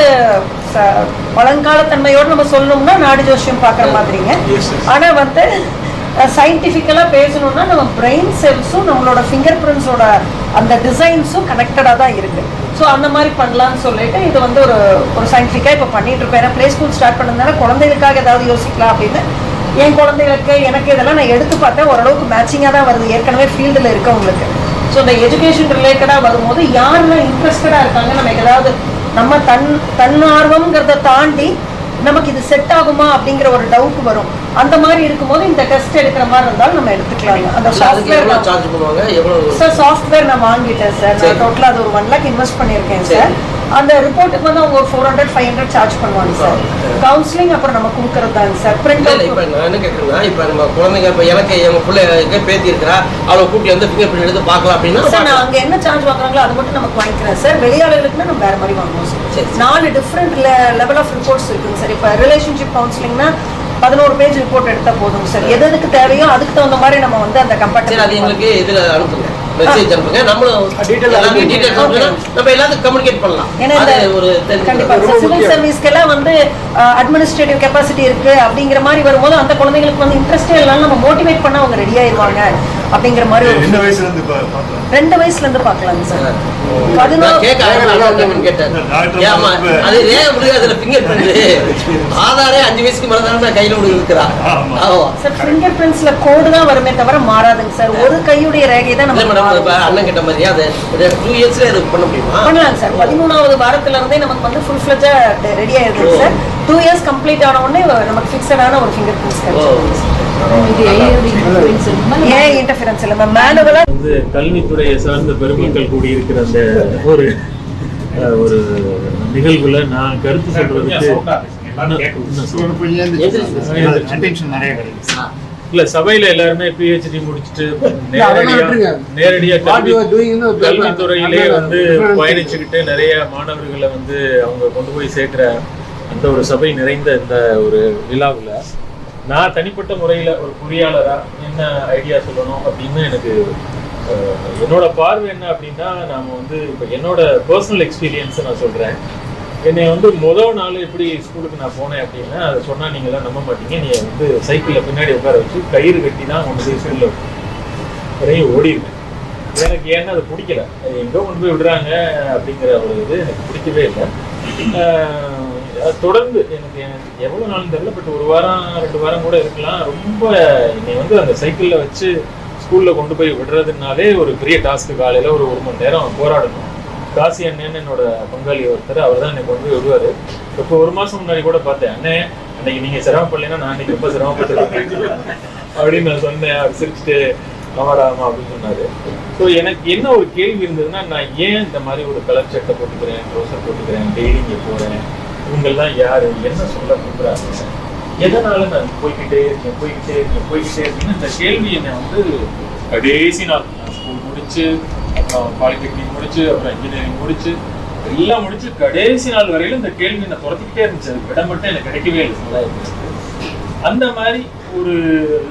பழங்காலத்தன்மையோடு நம்ம சொல்லணும்னா நாடு ஜோசியம் பார்க்குற மாதிரிங்க. ஆனால் வந்து சயின்டிஃபிக்கலாக பேசணும்னா நம்ம பிரெயின் செல்ஸும் நம்மளோட ஃபிங்கர் பிரிண்ட்ஸோட அந்த டிசைன்ஸும் கனெக்டடாக தான் இருக்குது. ஸோ அந்த மாதிரி பண்ணலான்னு சொல்லிட்டு இது வந்து ஒரு சயின்டிஃபிக்காக இப்போ பண்ணிட்டு இருப்பேன். ஏன்னா ப்ளே ஸ்கூல் ஸ்டார்ட் பண்ணதுனால குழந்தைகளுக்காக ஏதாவது யோசிக்கலாம் அப்படின்னு என் குழந்தைகளுக்கு எனக்கு இதெல்லாம் நான் எடுத்து பார்த்தேன். ஓரளவுக்கு மேட்சிங்காக தான் வருது ஏற்கனவே ஃபீல்டில் இருக்கவங்களுக்கு. ஸோ இந்த எஜுகேஷன் ரிலேட்டடாக வரும்போது யாரெல்லாம் இன்ட்ரெஸ்டடாக இருக்காங்க, நமக்கு ஏதாவது நம்ம தன்னார்வம்ங்கிறத தாண்டி நமக்கு இது செட் ஆகுமா அப்படிங்கிற ஒரு டவுட் வரும். அந்த மாதிரி இருக்கும்போது இந்த டெஸ்ட் எடுக்கிற மாதிரி இருந்தாலும் நம்ம எடுத்துக்கலாம். அந்த சாஃப்ட்வேர் நான் வாங்கிட்டேன் சார். நான் டோட்டலாக அது ஒரு 1 lakh இன்வெஸ்ட் பண்ணியிருக்கேன் சார். அந்த ரிப்போர்ட்டுக்கு வந்து அவங்க ஒரு 400-500 சார்ஜ் பண்ணுவாங்க சார். கவுன்சிலிங் அப்புறம் நம்ம கொடுக்கறது தாங்க சார். பிரிண்ட் இப்போ நான் என்ன கேட்குறேன்னா, இப்போ நம்ம குழந்தைங்க இப்போ எனக்கு எங்கள் பிள்ளை பேத்தி இருக்கிறா, அவளை கூட்டி வந்து ஃபிங்கர் பிரிண்ட் எடுத்து பார்க்கலாம் அப்படின்னா சார் நான் அங்கே என்ன சார்ஜ் வாங்குறாங்களோ அது மட்டும் நமக்கு வாங்கிக்கிறேன் சார். வெளியாளர்களுக்குன்னா நம்ம வேறு மாதிரி வாங்குவோம் sir. 4 different level of reports இருக்குங்க சார். இப்போ ரிலேஷன்ஷிப் கவுன்சிலிங்னா 11 பேஜ் ரிப்போர்ட் எடுத்தா போதும் சார். எதுக்கு தேவையோ அதுக்கு தகுந்த மாதிரி நம்ம வந்து அந்த கம்பெனி அது எங்களுக்கு இதில் அனுப்புங்க, மெசேஜ் அனுப்புங்க. நம்மளும் டீடைல்ஸ் நம்ம எல்லாத்துக்கும் கம்யூனிகேட் பண்ணலாம். ஏன்னா ஒரு கண்டிப்பா சிவில் சர்வீஸ்க்கெல்லாம் வந்து அட்மினிஸ்ட்ரேட்டிவ் கெப்பாசிட்டி இருக்கு அப்படிங்கிற மாதிரி வரும்போது அந்த குழந்தைங்களுக்கு வந்து இன்ட்ரெஸ்டே இல்லாம நம்ம மோட்டிவேட் பண்ண அவங்க ரெடி ஆயிடுவாங்க அப்படிங்கிற மாதிரி. 2 வயசுல இருந்து பார்க்கலாங்க சார். 14 ஆதாரே 5 வயசுக்கு மேல தான் கையில இருக்கிறா சார். ஃபிங்கர் பிரிண்ட்ஸ்ல கோடு தான் வருமே தவிர மாறாதுங்க சார். ஒரு கையுடைய ரேகை தான் நம்ம அண்ணன் கிட்ட மாதிரியா 2 இயர்ஸ்ல இது பண்ண முடியுமா? பண்ணலாம் சார். 13வது வாரத்துல இருந்தே நமக்கு வந்து ஃபுல் ஃபிளெஜ்ஜா ரெடி ஆயிருக்கு சார். 2 இயர்ஸ் கம்ப்ளீட் ஆன உடனே நமக்கு ஃபிக்ஸடான ஒரு ஃபிங்கர் பிரிண்ட்ஸ் கிடைக்கும். ஏன் இன்டர்ஃபரன்ஸ் இல்ல மேனுவலா வந்து கல்வித்துறையை சார்ந்த பெருமக்கள் கூடி இருக்கிற அந்த ஒரு ஒரு நிகழ்வுல நான் கருத்து சொல்றதுக்கு இல்ல சபையில எல்லாருமே PhD முடிச்சுட்டு நேரடியா கல்வித்துறையிலே வந்து பயணிச்சுக்கிட்டு நிறைய மாணவர்களை வந்து அவங்க கொண்டு போய் சேர்க்கிற அந்த ஒரு சபை நிறைந்த இந்த ஒரு விழாவில் நான் தனிப்பட்ட முறையில் ஒரு பொறியாளராக என்ன ஐடியா சொல்லணும் அப்படின்னு எனக்கு என்னோட பார்வை என்ன அப்படின்னா நாம் வந்து இப்போ என்னோட பர்சனல் எக்ஸ்பீரியன்ஸை நான் சொல்கிறேன். என்னை வந்து முதல் நாள் எப்படி ஸ்கூலுக்கு நான் போனேன் அப்படின்னா அதை சொன்னால் நீங்களாம் நம்ப மாட்டீங்க. நீ வந்து சைக்கிளில் பின்னாடி உட்கார வச்சு கயிறு கட்டி தான் கொண்டு போய் ஸ்கூலில் நிறைய ஓடிடுவேன். எனக்கு ஏன்னா அது பிடிக்கல. அது எங்கே கொண்டு போய் விடுறாங்க அப்படிங்கிற ஒரு இது எனக்கு பிடிக்கவே இல்லை. தொடர்ந்து எனக்கு எவ்வளோ நாள் தெரியல, பட் ஒரு வாரம் 2 வாரம் கூட இருக்கலாம். ரொம்ப என்னை வந்து அந்த சைக்கிளில் வச்சு ஸ்கூலில் கொண்டு போய் விடுறதுனாலே ஒரு பெரிய டாஸ்க்கு. காலையில் ஒரு 1 மணி நேரம் போராடணும். காசி அண்ணன்னு என்னோட பங்காளி ஒருத்தர், அவர் தான் எனக்கு வந்து விடுவார். இப்போ 1 மாதம் முன்னாடி கூட பார்த்தேன், அண்ணே அன்னைக்கு நீங்கள் சிரமப்படலைன்னா நான் அன்னைக்கு ரொம்ப சிரமப்பட்டுருக்கேன் அப்படின்னு நான் சொன்னேன். அவர் சிரிச்சுட்டு ஆமாடாமா அப்படின்னு சொன்னார். ஸோ எனக்கு என்ன ஒரு கேள்வி இருந்ததுன்னா, நான் ஏன் இந்த மாதிரி ஒரு கலர் சட்டை போட்டுக்கிறேன், ட்ரௌசர் போட்டுக்கிறேன், டெய்லி இங்கே போகிறேன், இவங்கெல்லாம் யார், என்ன சொல்ல கொடுக்குறாங்க, எதனால நான் போய்கிட்டே இருக்கேன் இந்த கேள்வி என்னை வந்து கடைசி நாள் நான் ஸ்கூல் முடிச்சு, அப்புறம் பாலிடெக்னிக் முடிச்சு, அப்புறம் இன்ஜினியரிங் முடிச்சு, எல்லாம் முடிச்சு கடைசி நாள் வரையிலும் இந்த கேள்வி என்னை துரத்திக்கிட்டே இருந்துச்சு. அது விட மட்டும் எனக்கு கிடைக்கவே இல்லை சமுதாயத்துக்கு. அந்த மாதிரி ஒரு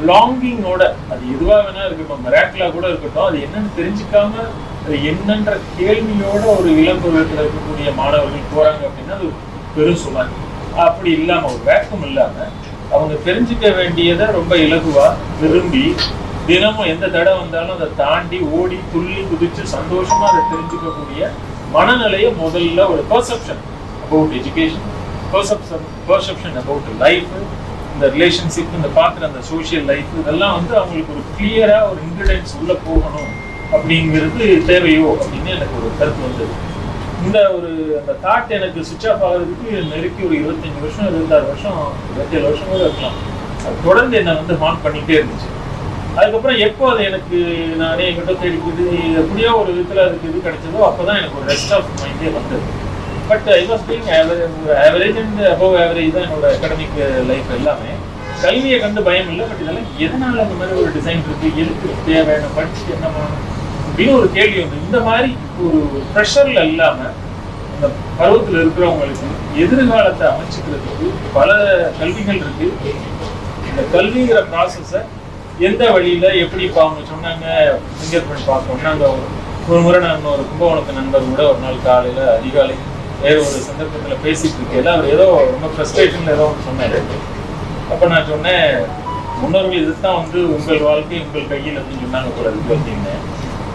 லாங்கிங்கோட, அது எதுவாக வேணா இருக்கட்டும், மிராக்கிளா கூட இருக்கட்டும், அது என்னன்னு தெரிஞ்சுக்காம அது என்னன்ற கேள்வியோட ஒரு இளம்பருவத்தில் இருக்கக்கூடிய மாணவர்கள் போறாங்க அப்படின்னா அது பெரும் சுமை. அப்படி இல்லாம ஒரு வேக்கம் இல்லாம அவங்க தெரிஞ்சுக்க வேண்டியதை ரொம்ப இலகுவா விரும்பி தினமும் எந்த தடை வந்தாலும் அதை தாண்டி ஓடி துள்ளி குதிச்சு சந்தோஷமா அதை தெரிஞ்சுக்கக்கூடிய மனநிலையை முதல்ல ஒரு perception about education, perception about life, இந்த ரிலேஷன்ஷிப், இந்த பார்க்குற அந்த சோஷியல் லைஃப், இதெல்லாம் வந்து அவங்களுக்கு ஒரு கிளியரா ஒரு இன்கிரிடியன்ஸ் உள்ள போகணும் அப்படிங்கிறது தேவையோ அப்படின்னு எனக்கு ஒரு கருத்து வந்தது. இந்த ஒரு அந்த தாட் எனக்கு சுவிட்ச் ஆஃப் ஆகிறதுக்கு நெருக்கி ஒரு 25 வருஷம் 26 வருஷம் 27 வருஷம் கூட இருக்கலாம். அது தொடர்ந்து என்னை வந்து ஹாண்ட் பண்ணிகிட்டே இருந்துச்சு. அதுக்கப்புறம் எப்போ அது எனக்கு நானே எங்கிட்ட தேடிக்கிது எப்படியோ ஒரு விதத்தில் அதுக்கு இது கிடைச்சதோ அப்போ தான் எனக்கு ஒரு ரெஸ்ட் ஆஃப் மைண்டே வந்தது. But I was being average and above average தான் என்னோட அகாடமிக் லைஃப் எல்லாமே. கல்வியை கண்டு பயம் இல்லை, பட் இதெல்லாம் எதனால அந்த மாதிரி ஒரு டிசைன் இருக்கு, எதுக்கு தேவையான படிச்சு என்னமா அப்படின்னு ஒரு கேள்வி வந்து இந்த மாதிரி ஒரு ப்ரெஷர்ல இல்லாம இந்த பருவத்தில் இருக்கிறவங்களுக்கு எதிர்காலத்தை அமைச்சுக்கிறதுக்கு பல கல்விகள் இருக்கு. இந்த கல்விங்கிற ப்ராசஸை எந்த வழியில எப்படி இப்போ அவங்க சொன்னாங்க ஃபிங்கர் பிரிண்ட் பார்க்கணும்னா, அங்கே ஒரு முறை நான் ஒரு கும்பகோணத்து நண்பர் கூட ஒரு நாள் காலையில் அதிகாலை வேறு ஒரு சந்தர்ப்பத்தில் பேசிட்டு இருக்கையில அவர் ஏதோ ரொம்ப ஃப்ரஸ்ட்ரேஷன்ல ஏதோ சொன்னார். அப்போ நான் சொன்னேன், முன்னோர்கள் இதுதான் வந்து உங்கள் வாழ்க்கை உங்கள் கையில் அப்படின்னு சொன்னாங்க போல இருக்கு அப்படின்னு.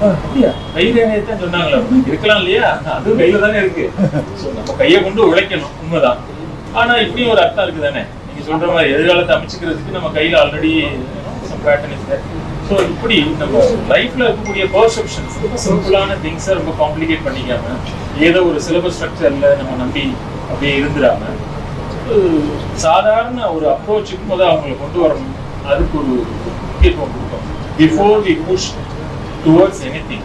அப்படியா கைதான் சொன்னாங்களா? இருக்கலாம் இல்லையா, அதுவும் கையில தானே இருக்கு. ஸோ நம்ம கையை கொண்டு உழைக்கணும், உண்மைதான். ஆனா இப்படியும் ஒரு அர்த்தம் இருக்கு தானே, நீங்க சொல்ற மாதிரி எதிர்காலத்தை அமைச்சுக்கிறதுக்கு நம்ம கையில ஆல்ரெடி பேட்டர்ன் இருக்கு. ஸோ இப்படி நம்ம லைஃப்ல இருக்கக்கூடிய பெர்செப்ஷன்ஸ் சிம்பிளான திங்ஸை ரொம்ப காம்ப்ளிகேட் பண்ணிக்காம ஏதோ ஒரு சிலபஸ் ஸ்ட்ரக்சர்ல நம்ம நம்பி அப்படியே இருந்துடாம சாதாரண ஒரு அப்ரோச்சுக்கு முதல் அவங்களை கொண்டு வரணும். அதுக்கு ஒரு முக்கியத்துவம் கொடுக்கணும். Before we push towards anything,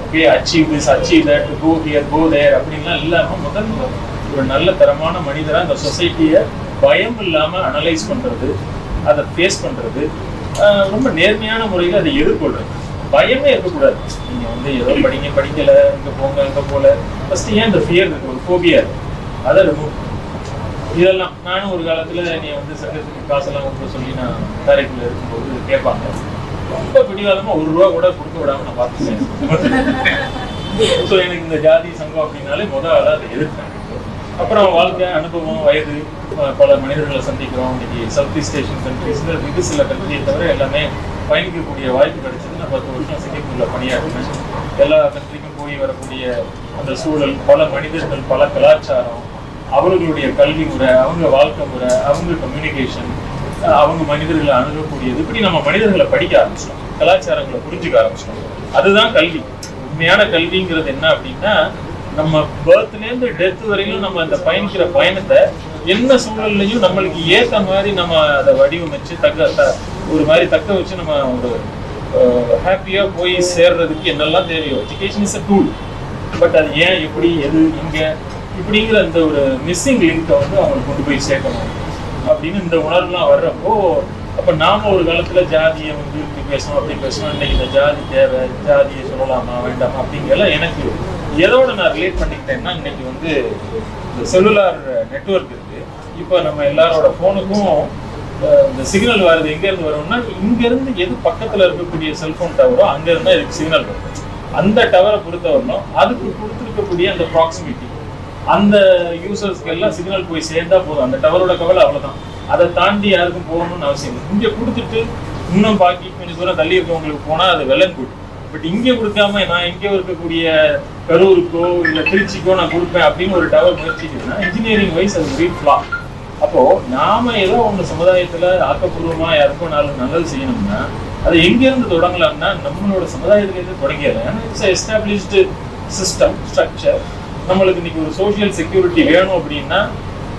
okay, achieve this, achieve that, go here, go there அப்படின்லாம் இல்லாம முதல்ல ஒரு நல்ல தரமான மனிதராக இந்த சொசைட்டியை பயம் இல்லாமல் அனலைஸ் பண்ணுறது, அதை ஃபேஸ் பண்ணுறது, ரொம்ப நேர்மையான முறையில் அதை எதிர்கொள்றது. பயமே இருக்கக்கூடாது. நீங்கள் வந்து ஏதோ படிக்கலை, இங்கே போங்க இங்கே போல, ஃபஸ்ட்டு ஏன் இந்த ஃபியர் இருக்கு, ஒரு ஃபோபியா இருக்கு, அதை ரிமூவ். இதெல்லாம் நானும் ஒரு காலத்தில் நீ வந்து சங்கத்துக்கு காசெல்லாம் கொடுக்க சொல்லி நான் டைரக்டில் இருக்கும்போது கேட்பாங்க. ரொம்ப பிடிவாதமாக 1 ரூபா கூட கொடுக்க விடாமல் நான் பார்த்துட்டேன். ஸோ எனக்கு இந்த ஜாதி சங்கம் அப்படின்னாலே முதல்ல அதை எதிர்ப்பேன். அப்புறம் வாழ்க்கை அனுபவம், வயது, பல மனிதர்களை சந்திக்கிறோம். இன்னைக்கு சவுத் ஈஸ்ட் ஏஷியன் கண்ட்ரீஸில் வெகு சில கண்ட்ரியை தவிர எல்லாமே பயணிக்கக்கூடிய வாய்ப்பு கிடைச்சது. நான் 10 வருஷம் சிங்கப்பூரில் பணியாற்றினேன். எல்லா கண்ட்ரிக்கும் போய் வரக்கூடிய அந்த சூழல், பல மனிதர்கள், பல கலாச்சாரம், அவர்களுடைய கல்வி முறை, அவங்க வாழ்க்கை முறை, அவங்க கம்யூனிகேஷன், அவங்க மனிதர்களை அணுகக்கூடியது, இப்படி நம்ம மனிதர்களை படிக்க ஆரம்பிச்சிட்டோம், கலாச்சாரங்களை புரிஞ்சுக்க ஆரம்பிச்சிட்டோம். அதுதான் கல்வி. உண்மையான கல்விங்கிறது என்ன அப்படின்னா, நம்ம பர்த்லேருந்து டெத் வரையிலும் நம்ம அந்த பயணிக்கிற பயணத்தை என்ன சூழல்லையும் நம்மளுக்கு ஏற்ற மாதிரி நம்ம அதை வடிவமைச்சு ஒரு மாதிரி தக்க வச்சு நம்ம ஒரு ஹாப்பியாக போய் சேர்றதுக்கு என்னெல்லாம் தேவையோ. Education is a tool. But அது ஏன் எப்படி எது இங்கே இப்படிங்கிற அந்த ஒரு மிஸ்ஸிங் லிங்கை வந்து அவங்களுக்கு கொண்டு போய் சேர்க்கணும் அப்படின்னு இந்த உணர்வுலாம் வர்றப்போ அப்போ நாம ஒரு காலத்தில் ஜாதியை வந்து இப்படி பேசணும் அப்படி பேசணும், இன்னைக்கு இந்த ஜாதி தேவை, ஜாதியை சொல்லலாமா வேண்டாமா அப்படிங்கலாம் எனக்கு எதோட நான் ரிலேட் பண்ணிக்கிட்டேன்னா இன்னைக்கு வந்து இந்த செல்லுலார் நெட்வொர்க் இருக்கு. இப்போ நம்ம எல்லாரோட ஃபோனுக்கும் இந்த சிக்னல் வருது எங்கேருந்து வரும்னா இங்கேருந்து எது பக்கத்தில் இருக்கக்கூடிய செல்ஃபோன் டவரோ அங்கேருந்து தான் இதுக்கு சிக்னல் வரும். அந்த டவரை பொறுத்த வரணும் அதுக்கு கொடுத்துருக்கக்கூடிய அந்த ப்ராக்சிமிட்டி அந்த யூசர்ஸ்க்கு எல்லாம் சிக்னல் போய் சேர்ந்தா போதும். அந்த டவரோட கவலை அவ்வளோதான். அதை தாண்டி யாருக்கும் போகணும்னு அவசியம் இல்லை. இங்கே கொடுத்துட்டு இன்னும் பாக்கி கொஞ்சம் தூரம் தள்ளி இருக்கவங்களுக்கு போனால் அது வெள்ளன் கூட்டு. பட் இங்கே கொடுக்காம நான் எங்கே இருக்கக்கூடிய கரூருக்கோ இல்லை திருச்சிக்கோ நான் கொடுப்பேன் அப்படின்னு ஒரு டவர் முயற்சிக்குதுன்னா இன்ஜினியரிங் வைஸ் அது பெரிய ஃப்ளா. அப்போது நாம் ஏதோ ஒன்று சமுதாயத்தில் ஆக்கப்பூர்வமாக யாருக்கும் நல்லது செய்யணும்னா அது எங்கேருந்து தொடங்கலாம்னா நம்மளோட சமுதாயத்துலேருந்து தொடங்கிடலாம். ஏன்னா இட்ஸ் எஸ்டாப்ளிஷ்டு சிஸ்டம் ஸ்ட்ரக்சர். நம்மளுக்கு இன்னைக்கு ஒரு சோஷியல் செக்யூரிட்டி வேணும் அப்படின்னா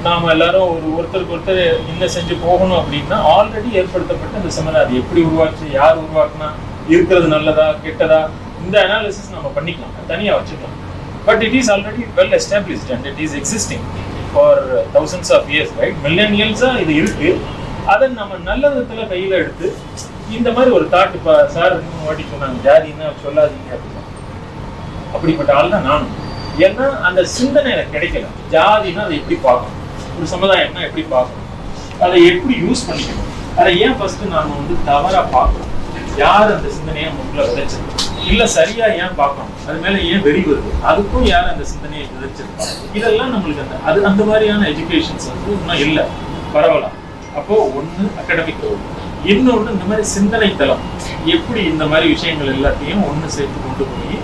நாம் எல்லாரும் ஒருத்தருக்கு ஒருத்தர் என்ன செஞ்சு போகணும் அப்படின்னா ஆல்ரெடி ஏற்படுத்தப்பட்ட இந்த செமினார் அது எப்படி உருவாச்சு, யார் உருவாக்குனா, இருக்கிறது நல்லதா கெட்டதா, இந்த அனாலிசிஸ் நம்ம பண்ணிக்கலாம், தனியாக வச்சுக்கலாம். But it is already well established and it is existing for thousands of years, right? மில்லேனியல்ஸாக இது இருக்கு. அதை நம்ம நல்ல விதத்தில் கையில் எடுத்து இந்த மாதிரி ஒரு தாட் இப்போ சார் வாட்டி சொன்னாங்க ஜாதின்னா சொல்லாதீங்க அப்படின்னா அப்படிப்பட்ட ஆள் தான் நானும். ஏன்னா அந்த சிந்தனை எனக்கு கிடைக்கல. ஜாதினா அதை எப்படி பார்க்கணும், ஒரு சமுதாயம்னா எப்படி பார்க்கணும், அதை எப்படி யூஸ் பண்ணிக்கணும், அதை ஏன் ஃபர்ஸ்ட் நாம வந்து தவறா பார்க்கணும், யார் அந்த சிந்தனையை முன்னில் விதைச்சது, இல்லை சரியா ஏன் பார்க்கணும், அது மேலே ஏன் வெறி வருது, அதுக்கும் யார் அந்த சிந்தனையை விதைச்சிருப்பாங்க. இதெல்லாம் நம்மளுக்கு அந்த மாதிரியான எஜுகேஷன்ஸ் வந்து இன்னும் இல்லை, பரவலாம். அப்போ ஒன்று அகாடமிக் ரோல், இன்னொன்று இந்த மாதிரி சிந்தனை தளம் எப்படி இந்த மாதிரி விஷயங்கள் எல்லாத்தையும் ஒன்று சேர்த்து கொண்டு போய்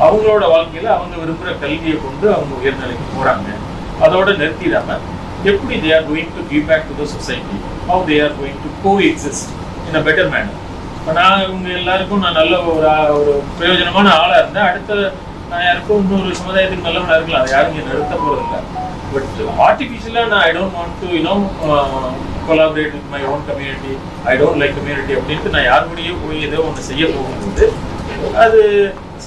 அவங்களோட வாழ்க்கையில அவங்க விரும்புகிற கல்வியை கொண்டு அவங்க உயர்நிலைக்கு போறாங்க. அதோட நிறுத்திடாம எப்படி they are going to give back to the society, how they are going to coexist in a better manner. இப்போ நான் இவங்க எல்லாருக்கும் நான் நல்ல ஒரு பிரயோஜனமான ஆளா இருந்தேன், அடுத்த நான் யாருக்கும் இன்னொரு சமுதாயத்துக்கு நல்லவனா இருக்கலாம், அது யாரும் இங்கே நிறுத்த போறது இல்லை. பட் ஆர்டிஃபிஷியலாக நான் I don't want to collaborate with my own community, I don't like community அப்படின்ட்டு நான் யார் கூடயே போய் ஏதோ ஒன்று செய்ய போகும்போது அது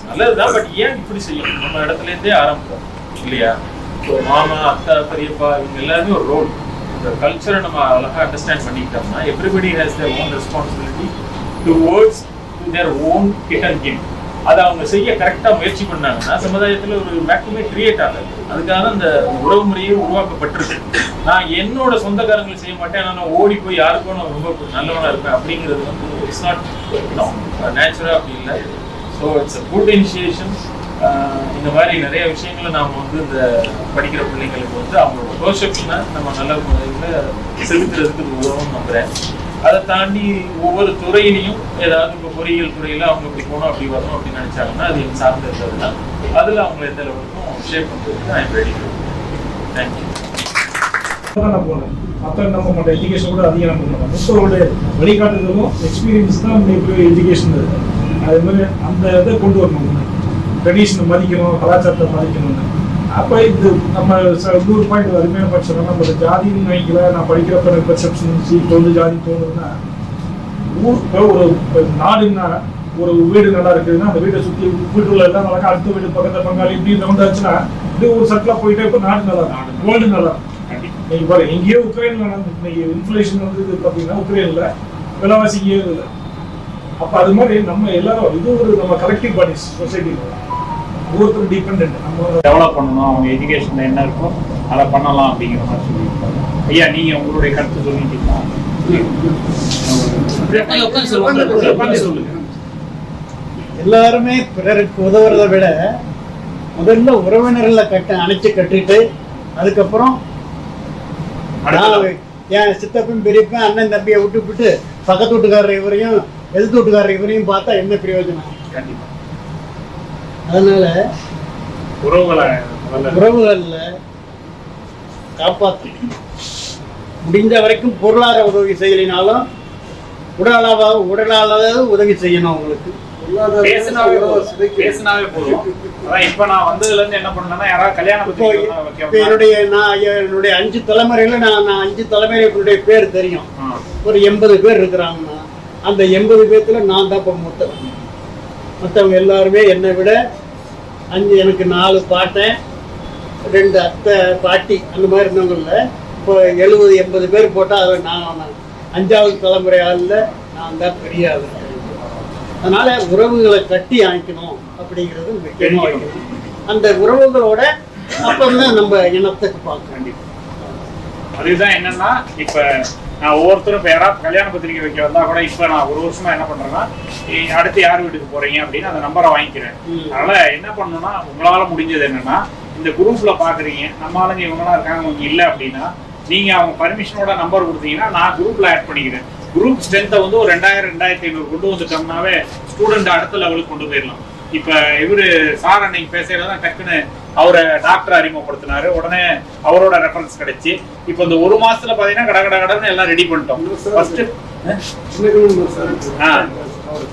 நல்லதுதான். பட் ஏன் இப்படி செய்யணும், நம்ம இடத்துலேருந்தே ஆரம்பிப்போம் இல்லையா? ஸோ மாமா, அத்தா, பெரியப்பா இவங்க எல்லாருமே ஒரு ரோல். இந்த கல்ச்சரை நம்ம அழகாக அண்டர்ஸ்டாண்ட் பண்ணிக்கிட்டோம்னா everybody has their own responsibility towards their own kid and kin. அதை அவங்க செய்ய கரெக்டாக முயற்சி பண்ணாங்கன்னா சமுதாயத்தில் ஒரு வேக்யூமே கிரியேட் ஆகாது. அதுக்காக அந்த உறவு முறையே உருவாக்கப்பட்டிருக்கு. நான் என்னோட சொந்தக்காரங்களை செய்ய மாட்டேன், நான் ஓடி போய் யாருக்கும் நான் ரொம்ப நல்லவனாக இருப்பேன் அப்படிங்கிறது வந்து இட்ஸ் நாட் நேச்சுரலாக அப்படி இல்லை. So it's a good initiation. இந்த மாதிரி நிறைய விஷயங்களை நாம் வந்து இந்த படிக்கிற பிள்ளைங்களுக்கு வந்து அவங்களோட பெர்செப்ஷனை நம்ம நல்ல முறையில் செலுத்துறதுக்கு உதவும் நம்புகிறேன். அதை தாண்டி ஒவ்வொரு துறையிலையும் ஏதாவது இப்போ பொறியியல் துறையில் அவங்க இப்படி போகணும் அப்படி வரணும் அப்படின்னு நினச்சாங்கன்னா அது எனக்கு சார்ந்து இருக்கிறதுனா அதில் அவங்க எந்த லெவலுக்கும் ஷேப் பண்ணுறதுக்கு நான் ரெடி. தேங்க்யூ. நான் போனேன் அப்போ நம்மளோட எஜுகேஷன் கூட அதிகம் நம்ம பண்ணலாம். புத்தகோட வழிகாட்டுதலும் எக்ஸ்பீரியன்ஸ் தான் நம்மளுக்கு எஜுகேஷன் இருக்குது. அது மாதிரி அந்த இதை கொண்டு வரணும், ட்ரெடிஷனை மதிக்கணும், கலாச்சாரத்தை மதிக்கணும்னு. அப்போ இது நம்ம இன்னொரு பாயிண்ட் அருமையான பாயிண்ட் சொன்னால் நம்ம ஜாதின்னு நினைக்கல. நான் படிக்கிறப்ப பெர்செப்ஷன்ஸ் இப்போ வந்து ஜாதி தோணுதுன்னா இப்போ ஒரு நாடுன்னா ஒரு வீடு நல்லா இருக்குதுன்னா அந்த வீட்டை சுற்றி வீட்டுள்ள எல்லாம் நல்லா அடுத்த வீடு பக்கத்தில் பங்காளி இப்படி ரவுண்டாச்சுன்னா இது ஒரு சட்டிலாக போயிட்டே இப்போ நாடு நல்லா இருக்கும், வேர்ல்டு நல்லா இருக்கும். இன்னைக்கு பாருங்க எங்கேயோ உக்ரைனில் நடந்து இன்னைக்கு இன்ஃப்ளேஷன் வந்து பார்த்தீங்கன்னா உக்ரைனில் விலைவாசி இங்கேயோ இல்லை. அப்போ அது மாதிரி நம்ம எல்லாரும் இது ஒரு நம்ம கலெக்டிவ் பாடிஸ் சொசைட்டியில் ஒவ்வொருத்தரும் டிபெண்ட் நம்ம டெவலப் பண்ணணும், அவங்க எஜுகேஷனில் என்ன இருக்கோ அதை பண்ணலாம் அப்படிங்கிற மாதிரி சொல்லியிருக்காங்க. ஐயா நீங்கள் உங்களுடைய கருத்து சொல்லிட்டீங்களா? சொல்லுங்க. எல்லாருமே பிறருக்கு உதவுறதை விட முதல்ல உறவினர்களை அணைச்சு கட்டிட்டு அதுக்கப்புறம் என் சித்தப்பன் பெரியப்பன் அண்ணன் தம்பியை விட்டு பக்கத்து வீட்டுக்காரர் இவரையும் எதிர்த்து வீட்டுக்காரர் இவரையும் பார்த்தா என்ன பிரயோஜனம்? கண்டிப்பாக. அதனால உறவுகளில் காப்பாற்ற முடிஞ்ச வரைக்கும் பொருளாதார உதவி செய்யலினாலும் உடலாவது உதவி செய்யணும். அவங்களுக்கு பேசினாவே போதும். இப்ப நான் வந்ததுல இருந்து என்ன பண்ணேன்னா யாராவது கல்யாணம் என்னுடைய 5 தலைமுறையில நான் 5 தலைமுறைகளுடைய பேர் தெரியும். ஒரு 80 பேர் இருக்கிறாங்கன்னா அந்த 80 பேர்த்துல நான் தான் இப்போ மொத்தவங்க எல்லாருமே என்னை விட எனக்கு 4 பாட்டன் 2 அத்தை பாட்டி அந்த மாதிரி இருந்தவங்கள இப்போ 70-80 பேர் போட்டால் அதை நான் 5வது தலைமுறை ஆளில் நான் தான் பெரிய ஆள். அதனால உறவுகளை கட்டி அணைக்கணும் அப்படிங்கிறது முக்கியமாக வைக்கணும். அந்த உறவுகளோட அப்புறம் நம்ம இனத்துக்கு பார்க்க அதுதான் என்னன்னா, இப்ப நான் ஒவ்வொருத்தரும் இப்போ யாராவது கல்யாண பத்திரிக்கை வைக்க வந்தா கூட இப்போ நான் ஒரு வருஷமா என்ன பண்றேன்னா, அடுத்து யார் வீட்டுக்கு போறீங்க அப்படின்னு அந்த நம்பரை வாங்கிக்கிறேன். அதனால என்ன பண்ணணும்னா, உங்களால முடிஞ்சது என்னன்னா, இந்த குரூப்ல பாக்குறீங்க நம்ம ஆளுங்க இவங்கலாம் இருக்காங்க, அவங்க இல்லை அப்படின்னா நீங்க அவங்க பர்மிஷனோட நம்பர் கொடுத்தீங்கன்னா நான் குரூப்ல ஆட் பண்ணிக்கிறேன். குரூப் ஸ்ட்ரென்த்தை வந்து ஒரு 2000-2500 கொண்டு வந்துட்டோம்னாவே ஸ்டூடெண்ட் அடுத்த லெவலுக்கு கொண்டு போயிடலாம். இப்ப இவரு சார் அன்னைக்கு பேசுறதான் டக்குன்னு அவரை டாக்டர் அறிமுகப்படுத்தினாரு, உடனே அவரோட ரெஃபரன்ஸ் கிடைச்சி இப்போ இந்த 1 மாசத்துல பாத்தீங்கன்னா கடன்னு எல்லாம் ரெடி பண்ணிட்டோம். ஃபர்ஸ்ட்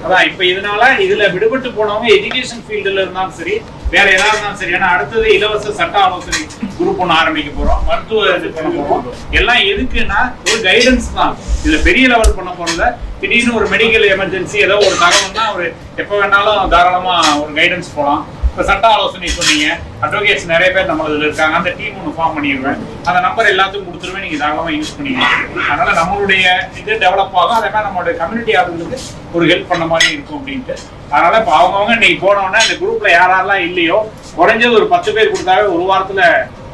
அதான் இப்ப இதனால இதுல விடுபட்டு போனவங்க எஜுகேஷன் ஃபீல்டுல இருந்தாலும் சரி, வேற ஏதாவது இருந்தாலும் சரி. ஏன்னா அடுத்தது இலவச சட்ட ஆலோசனை குரூப் ஒன்று ஆரம்பிக்க போறோம், மருத்துவ இது பண்ண போறோம். எல்லாம் எதுக்குன்னா ஒரு கைடன்ஸ் தான். இதுல பெரிய லெவல் பண்ண போறதுல திடீர்னு ஒரு மெடிக்கல் எமர்ஜென்சி ஏதோ ஒரு தகவல்னா ஒரு எப்ப வேணாலும் தாராளமா ஒரு கைடன்ஸ் போகலாம். இப்போ சட்ட ஆலோசனை சொன்னீங்க, அட்வொகேட்ஸ் நிறைய பேர் நம்ம இதில் இருக்காங்க. அந்த டீம் ஒன்று ஃபார்ம் பண்ணிடுவேன், அந்த நம்பர் எல்லாத்துக்கும் கொடுத்துருவேன், நீங்கள் தாராளமாக யூஸ் பண்ணிக்கலாம். அதனால நம்மளுடைய இது டெவலப் ஆகும், அதே மாதிரி நம்மளுடைய கம்யூனிட்டி ஆளுங்களுக்கு ஒரு ஹெல்ப் பண்ண மாதிரி இருக்கும் அப்படின்ட்டு. அதனால இப்போ அவங்கவுங்க இன்னைக்கு போனோடனே அந்த குரூப்ல யாரெல்லாம் இல்லையோ குறைஞ்சது ஒரு 10 பேர் கொடுத்தாவே 1 வாரத்துல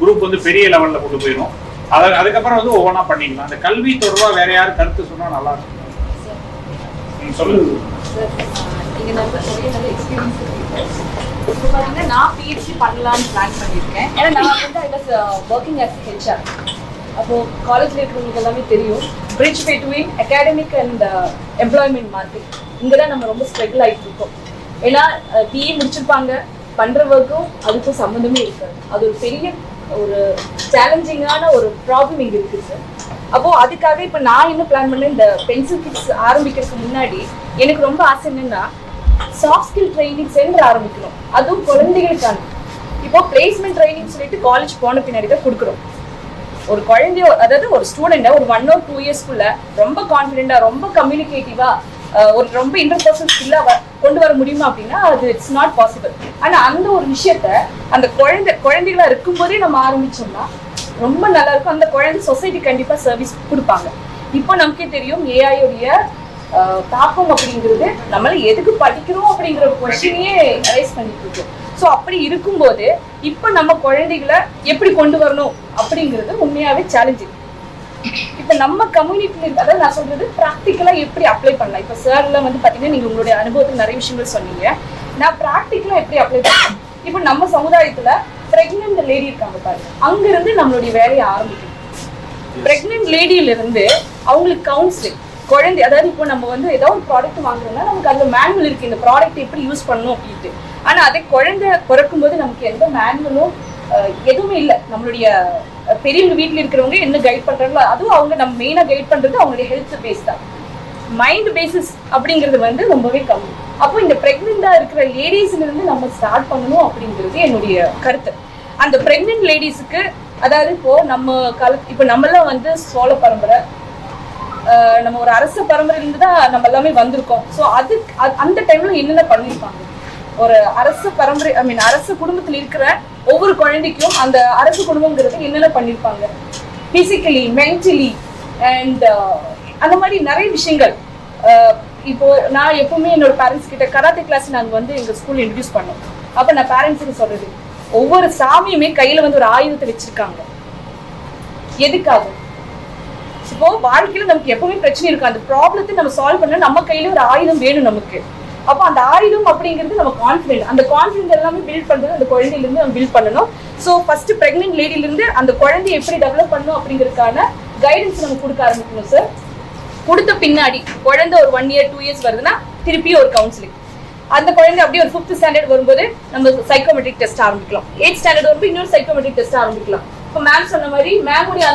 குரூப் வந்து பெரிய லெவல்ல கொண்டு போயிடும். அதுக்கப்புறம் வந்து ஒவ்வொன்றா பண்ணிக்கலாம். அந்த கல்வி தொடர்பாக வேற யாரும் கருத்து சொன்னா நல்லா இருக்கும். சொல்லுங்க. நான் பிஹெச்டி பண்ணலாம்னு பிளான் பண்ணியிருக்கேன். ஏன்னா நான் வந்து I was working as HR. அப்போது காலேஜில் இருக்கிறவங்களுக்கு எல்லாமே தெரியும், bridge between academic and employment market இங்கே தான் நம்ம ரொம்ப ஸ்ட்ரகிள் ஆகிட்டு இருக்கோம். ஏன்னா பிஇ முடிச்சிருப்பாங்க, பண்ணுற ஒர்க்கும் அதுக்கும் சம்மந்தமே இருக்காது. அது ஒரு பெரிய ஒரு சேலஞ்சிங்கான ஒரு ப்ராப்ளம் இங்கே இருக்குது சார். அப்போது அதுக்காக இப்போ நான் என்ன பிளான் பண்ணேன், இந்த பென்சில் கிட்ஸ் ஆரம்பிக்கிறதுக்கு முன்னாடி எனக்கு ரொம்ப ஆசை என்னென்னா சாஃப்ட் ஸ்கில் ட்ரைனிங் சென்டர் ஆரம்பிக்கணும், அதுவும் குழந்தைகளுக்கான. இப்போ பிளேஸ்மெண்ட் ட்ரைனிங் சொல்லிட்டு காலேஜ் போன பின்னாடி தான் கொடுக்குறோம். ஒரு குழந்தையோ அதாவது ஒரு ஸ்டூடெண்ட்டை ஒரு 1 or 2 இயர்ஸ்க்குள்ள ரொம்ப கான்ஃபிடென்ட்டாக ரொம்ப கம்யூனிகேட்டிவாக ஒரு ரொம்ப இன்டர்பர்சனல் ஸ்கில்லாக கொண்டு வர முடியுமா அப்படின்னா அது இட்ஸ் நாட் பாசிபிள். ஆனால் அந்த ஒரு விஷயத்த அந்த குழந்தைகளாக இருக்கும்போதே நம்ம ஆரம்பிச்சோம்னா ரொம்ப நல்லா இருக்கும். அந்த குழந்தை சொசைட்டி கண்டிப்பாக சர்வீஸ் கொடுப்பாங்க. இப்போ நமக்கே தெரியும் ஏஐயோடைய தாக்கம் அப்படிங்கிறது நம்மள எதுக்கு படிக்கிறோம் அப்படிங்கிற ஒரு கொஸ்டினையே ரைஸ் பண்ணிட்டு இருக்கோம். ஸோ அப்படி இருக்கும்போது இப்போ நம்ம குழந்தைகளை எப்படி கொண்டு வரணும் அப்படிங்கிறது உண்மையாகவே சேலஞ்சிங். இப்போ நம்ம கம்யூனிட்டியில் அதாவது நான் சொல்றது ப்ராக்டிக்கலாக எப்படி அப்ளை பண்ணலாம். இப்போ சார்லாம் வந்து பார்த்தீங்கன்னா நீங்கள் உங்களுடைய அனுபவத்தில் நிறைய விஷயங்கள் சொன்னீங்க. நான் ப்ராக்டிக்கலாக எப்படி அப்ளை பண்ணலாம். இப்போ நம்ம சமுதாயத்தில் ப்ரெக்னென்ட் லேடி இருக்காங்க பாருங்க, அங்கிருந்து நம்மளுடைய வேலையை ஆரம்பிக்கணும். ப்ரெக்னென்ட் லேடியிலிருந்து அவங்களுக்கு கவுன்சிலிங், குழந்தை அதாவது இப்போ நம்ம வந்து ஏதாவது ஒரு ப்ராடக்ட் வாங்குறோம்னா நமக்கு அதில் மேனுவல் இருக்குது, இந்த ப்ராடக்ட் எப்படி யூஸ் பண்ணணும் அப்படின்ட்டு. ஆனால் அதே குழந்தை பிறக்கும் போது நமக்கு எந்த மேனுவலும் எதுவுமே இல்லை. நம்மளுடைய பெரியவங்க வீட்டில் இருக்கிறவங்க என்ன கைட் பண்ணுறாங்களோ அதுவும் அவங்க நம்ம மெயினாக கைட் பண்ணுறது அவங்களுடைய ஹெல்த் பேஸ் தான். மைண்ட் பேசிஸ் அப்படிங்கிறது வந்து ரொம்பவே கம்மி. அப்போ இந்த ப்ரெக்னெண்ட்டாக இருக்கிற லேடிஸ்லேருந்து நம்ம ஸ்டார்ட் பண்ணணும் அப்படிங்கிறது என்னுடைய கருத்து. அந்த ப்ரெக்னென்ட் லேடிஸுக்கு அதாவது இப்போது நம்ம இப்போ நம்மளாம் வந்து சோழ பரம்பரை, நம்ம ஒரு அரச பரம்பரையிலிருந்து தான் நம்ம எல்லாமே வந்திருக்கோம். ஸோ அந்த டைம்ல என்னென்ன பண்ணியிருப்பாங்க, ஒரு அரச பரம்பரை அரச குடும்பத்தில் இருக்கிற ஒவ்வொரு குழந்தைக்கும் அந்த அரச குடும்பங்கிறது என்னென்ன பண்ணியிருப்பாங்க, பிசிக்கலி மென்டலி அண்ட் அந்த மாதிரி நிறைய விஷயங்கள். இப்போ நான் எப்பவுமே என்னோட பேரண்ட்ஸ் கிட்ட கராத்தே கிளாஸ் நாங்கள் வந்து எங்கள் ஸ்கூல் இன்ட்ரடியூஸ் பண்ணோம். அப்போ நான் பேரண்ட்ஸுக்கு சொல்றது, ஒவ்வொரு சாமியுமே கையில வந்து ஒரு ஆயுதத்தை வச்சிருக்காங்க. எதுக்காக? இப்போ வாழ்க்கையில நமக்கு எப்பவுமே பிரச்சனை இருக்கும், அந்த ப்ராப்ளத்தை நம்ம சால்வ் பண்ண நம்ம கையில ஒரு ஆயுதம் வேணும் நமக்கு. அப்போ அந்த ஆயுதம் அப்படிங்கிறது நம்ம கான்ஃபிடென்ட், அந்த கான்ஃபிடென்ட் எல்லாமே பில்ட் பண்றது அந்த குழந்தையிலிருந்து நம்ம பில்ட் பண்ணணும். ஸோ ஃபர்ஸ்ட் பிரெக்னென்ட் லேடியிலிருந்து அந்த குழந்தைய எப்படி டெவலப் பண்ணணும் அப்படிங்கிறதுக்கான கைடன்ஸ் நம்ம கொடுக்க ஆரம்பிக்கணும் சார். கொடுத்த பின்னாடி குழந்தை ஒரு 1 year 2 years வருதுன்னா திருப்பி ஒரு கவுன்சிலிங். அந்த குழந்தை அப்படியே ஒரு 5th standard வரும்போது நம்ம சைக்கோமெட்ரிக் டெஸ்ட் ஆரம்பிக்கலாம். 8th standard வரும்போது இன்னொரு சைக்கோமெட்ரிக் டெஸ்ட் ஆரம்பிக்கலாம். இப்போ மேம் சொன்ன மாதிரி மேமுடைய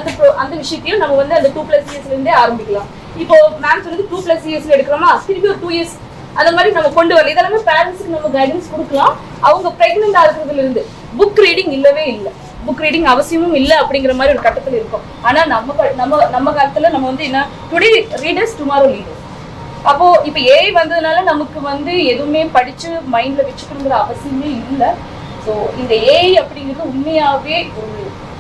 அந்த விஷயத்தையும் நம்ம வந்து அந்த 2+ yearsல இருந்தே ஆரம்பிக்கலாம். இப்போ மேம் சொன்னது 2+ yearsல எடுக்கிறோமா, திருப்பி ஒரு 2 years அந்த மாதிரி நம்ம கொண்டு வரல. இதெல்லாமே பேரண்ட்ஸுக்கு நம்ம கைடன்ஸ் கொடுக்கலாம். அவங்க பிரெக்னெண்டா இருக்கிறதுல இருந்து புக் ரீடிங் இல்லவே இல்லை, புக் ரீடிங் அவசியமும் இல்லை அப்படிங்கிற மாதிரி ஒரு கட்டத்தில் இருக்கும். ஆனால் நம்ம காலத்தில் நம்ம வந்து என்ன, டுடே ரீடர்ஸ் டுமாரோ லீடர்ஸ். அப்போ இப்போ ஏஐ வந்ததுனால நமக்கு வந்து எதுவுமே படிச்சு மைண்ட்ல வச்சுக்கணுங்கிற அவசியமே இல்லை. ஸோ இந்த ஏஐ அப்படிங்கிறது உண்மையாகவே ஒரு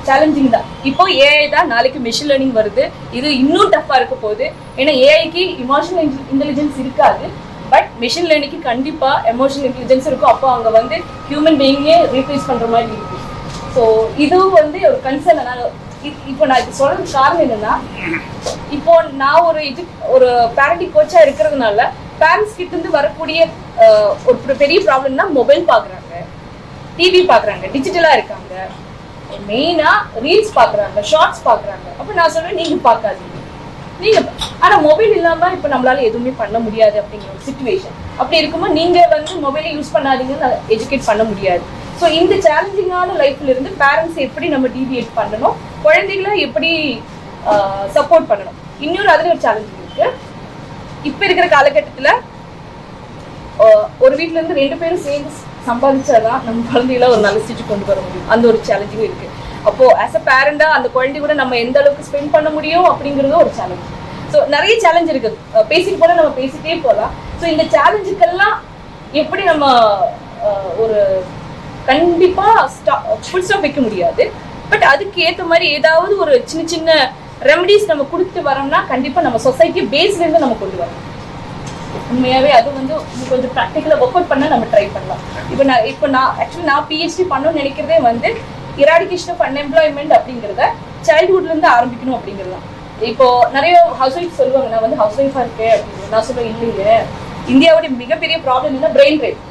சேலஞ்சிங் தான். இப்போ ஏஐ தான், நாளைக்கு மெஷின் லேர்னிங் வருது, இது இன்னும் டஃப்பாக இருக்க போகுது. ஏன்னா ஏஐக்கு இமோஷனல் இன்டெலிஜென்ஸ் இருக்காது, பட் மெஷின் லேர்னிங்க்கு கண்டிப்பாக எமோஷனல் இன்டெலிஜென்ஸ் இருக்கும். அப்போ அங்கே வந்து ஹியூமன் பீயிங்கே ரீப்ளேஸ் பண்ணுற மாதிரி இருக்கு. ஸோ இதுவும் வந்து ஒரு கன்சர்ன். நான் இப்போ நான் இது சொல்றதுக்கு காரணம் என்னன்னா, இப்போ நான் ஒரு பேரண்டிங் கோச்சா இருக்கிறதுனால பேரண்ட்ஸ் கிட்ட இருந்து வரக்கூடிய ஒரு பெரிய ப்ராப்ளம்னா மொபைல் பாக்குறாங்க, டிவி பாக்குறாங்க, டிஜிட்டலா இருக்காங்க, மெயினா ரீல்ஸ் பாக்குறாங்க, ஷார்ட்ஸ் பாக்குறாங்க. அப்ப நான் சொல்றேன் நீங்க பார்க்காதீங்க, நீங்க ஆனா மொபைல் இல்லாம இப்ப நம்மளால எதுவுமே பண்ண முடியாது அப்படிங்கிற ஒரு சிச்சுவேஷன். அப்படி இருக்கும்போது நீங்க வந்து மொபைலை யூஸ் பண்ணாதீங்கன்னு எஜுகேட் பண்ண முடியாது. ஸோ இந்த சேலஞ்சிங்கான லைஃப்ல இருந்து பேரண்ட்ஸ் எப்படி நம்ம டீவியேட் பண்ணணும், குழந்தைகளை எப்படி சப்போர்ட் பண்ணணும். இன்னொரு அதுல ஒரு சேலஞ்சிங் இருக்கு. இப்ப இருக்கிற காலகட்டத்துல ஒரு வீட்டுல இருந்து 2 பேரும் சேர்ந்து சம்பாதிச்சாதான் நம்ம குழந்தைகளை ஒரு நல்ல ஸ்டேஜ் கொண்டு வர முடியும். அந்த ஒரு சேலஞ்சிங் இருக்கு. அப்போ ஆஸ் அ பேரண்டா அந்த குழந்தை கூட நம்ம எந்த அளவுக்கு ஸ்பெண்ட் பண்ண முடியும் அப்படிங்கிறது ஒரு சேலஞ்ச். ஸோ நிறைய சேலஞ்ச் இருக்கு, பேசிட்டு போல நம்ம பேசிட்டே போகலாம். ஸோ இந்த சேலஞ்சுக்கெல்லாம் எப்படி நம்ம ஒரு கண்டிப்பா ஃபுல் ஸ்டாப் வைக்க முடியாது, பட் அதுக்கு ஏற்ற மாதிரி ஏதாவது ஒரு சின்ன சின்ன ரெமடிஸ் நம்ம கொடுத்து வரோம்னா கண்டிப்பா நம்ம சொசைட்டி பேஸ்ல இருந்து நம்ம கொண்டு வரோம். உண்மையாவே அது வந்து கொஞ்சம் ப்ராக்டிக்கலா ஒர்க் அவுட் பண்ண நம்ம ட்ரை பண்ணலாம். இப்போ நான் ஆக்சுவலி நான் பிஹெச்டி பண்ணணும்னு நினைக்கிறதே வந்து இராடிகேஷன் ஆஃப் அன்எம்ப்ளாய்மெண்ட் அப்படிங்கிறத சைல்ட்ஹுட்ல இருந்து ஆரம்பிக்கணும் அப்படிங்கிறது தான். இப்போ நிறைய ஹவுஸ் ஒய்ஃப் சொல்லுவாங்க நான் வந்து ஹவுஸ் ஒய்ஃபா இருக்கேன் அப்படின்னு. நான் சொல்லுவேன் இல்லைங்க, இந்தியாவுடைய மிகப்பெரிய ப்ராப்ளம் என்ன, பிரெயின் ட்ரெயின்.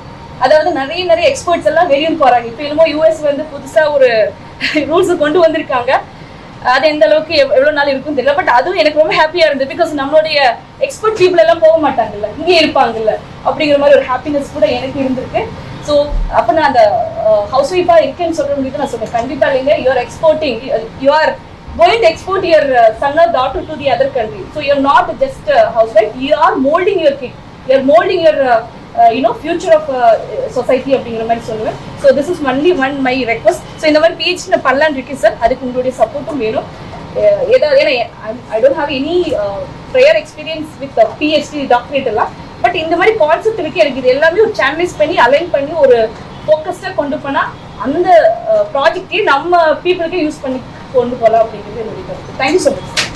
அதாவது நிறைய எக்ஸ்பர்ட்ஸ் எல்லாம் வெளியூர் போறாங்க. இப்போ என்னமோ யூஎஸ் வந்து புதுசா ஒரு ரூல்ஸ் கொண்டு வந்திருக்காங்க. அது எந்த அளவுக்கு எவ்வளவு நாள் இருக்குன்னு தெரியல, பட் அதுவும் எனக்கு ரொம்ப ஹாப்பியா இருந்தது. பிகாஸ் நம்மளுடைய எக்ஸ்பர்ட் பீப்புள் எல்லாம் போக மாட்டாங்கல்ல, இங்கே இருப்பாங்கல்ல அப்படிங்கிற மாதிரி ஒரு ஹாப்பினஸ் கூட எனக்கு இருந்திருக்கு. ஸோ அப்போ நான் அந்த ஹவுஸ் ஒய்ஃபா இருக்கேன்னு சொல்றவங்களுக்கு நான் சொல்றேன், கண்டிப்பா இல்லைங்க, you're exporting, you're going to export your son or daughter to the other country. So you're not just a housewife, you are molding your kid, you are molding your future of society அப்படிங்கிற மாதிரி சொல்லுவேன். So this is only one my request. So இந்த மாதிரி பிஹெச்டி நான் பண்ணலான்னு இருக்கேன் சார், அதுக்கு உங்களுடைய சப்போர்ட்டும் வேணும். ஏதாவது ஏன்னா I don't have any prayer experience with PhD doctorate எல்லாம், பட் இந்த மாதிரி கான்செப்ட் இருக்கு. எனக்கு இது எல்லாமே ஒரு சேனலைஸ் பண்ணி அலைன் பண்ணி ஒரு ஃபோக்கஸ்டாக கொண்டு போனால் அந்த ப்ராஜெக்டே நம்ம பீப்புளுக்கே யூஸ் பண்ணி கொண்டு போகலாம் அப்படிங்கிறது என்னுடைய கருத்து. Thank you so much.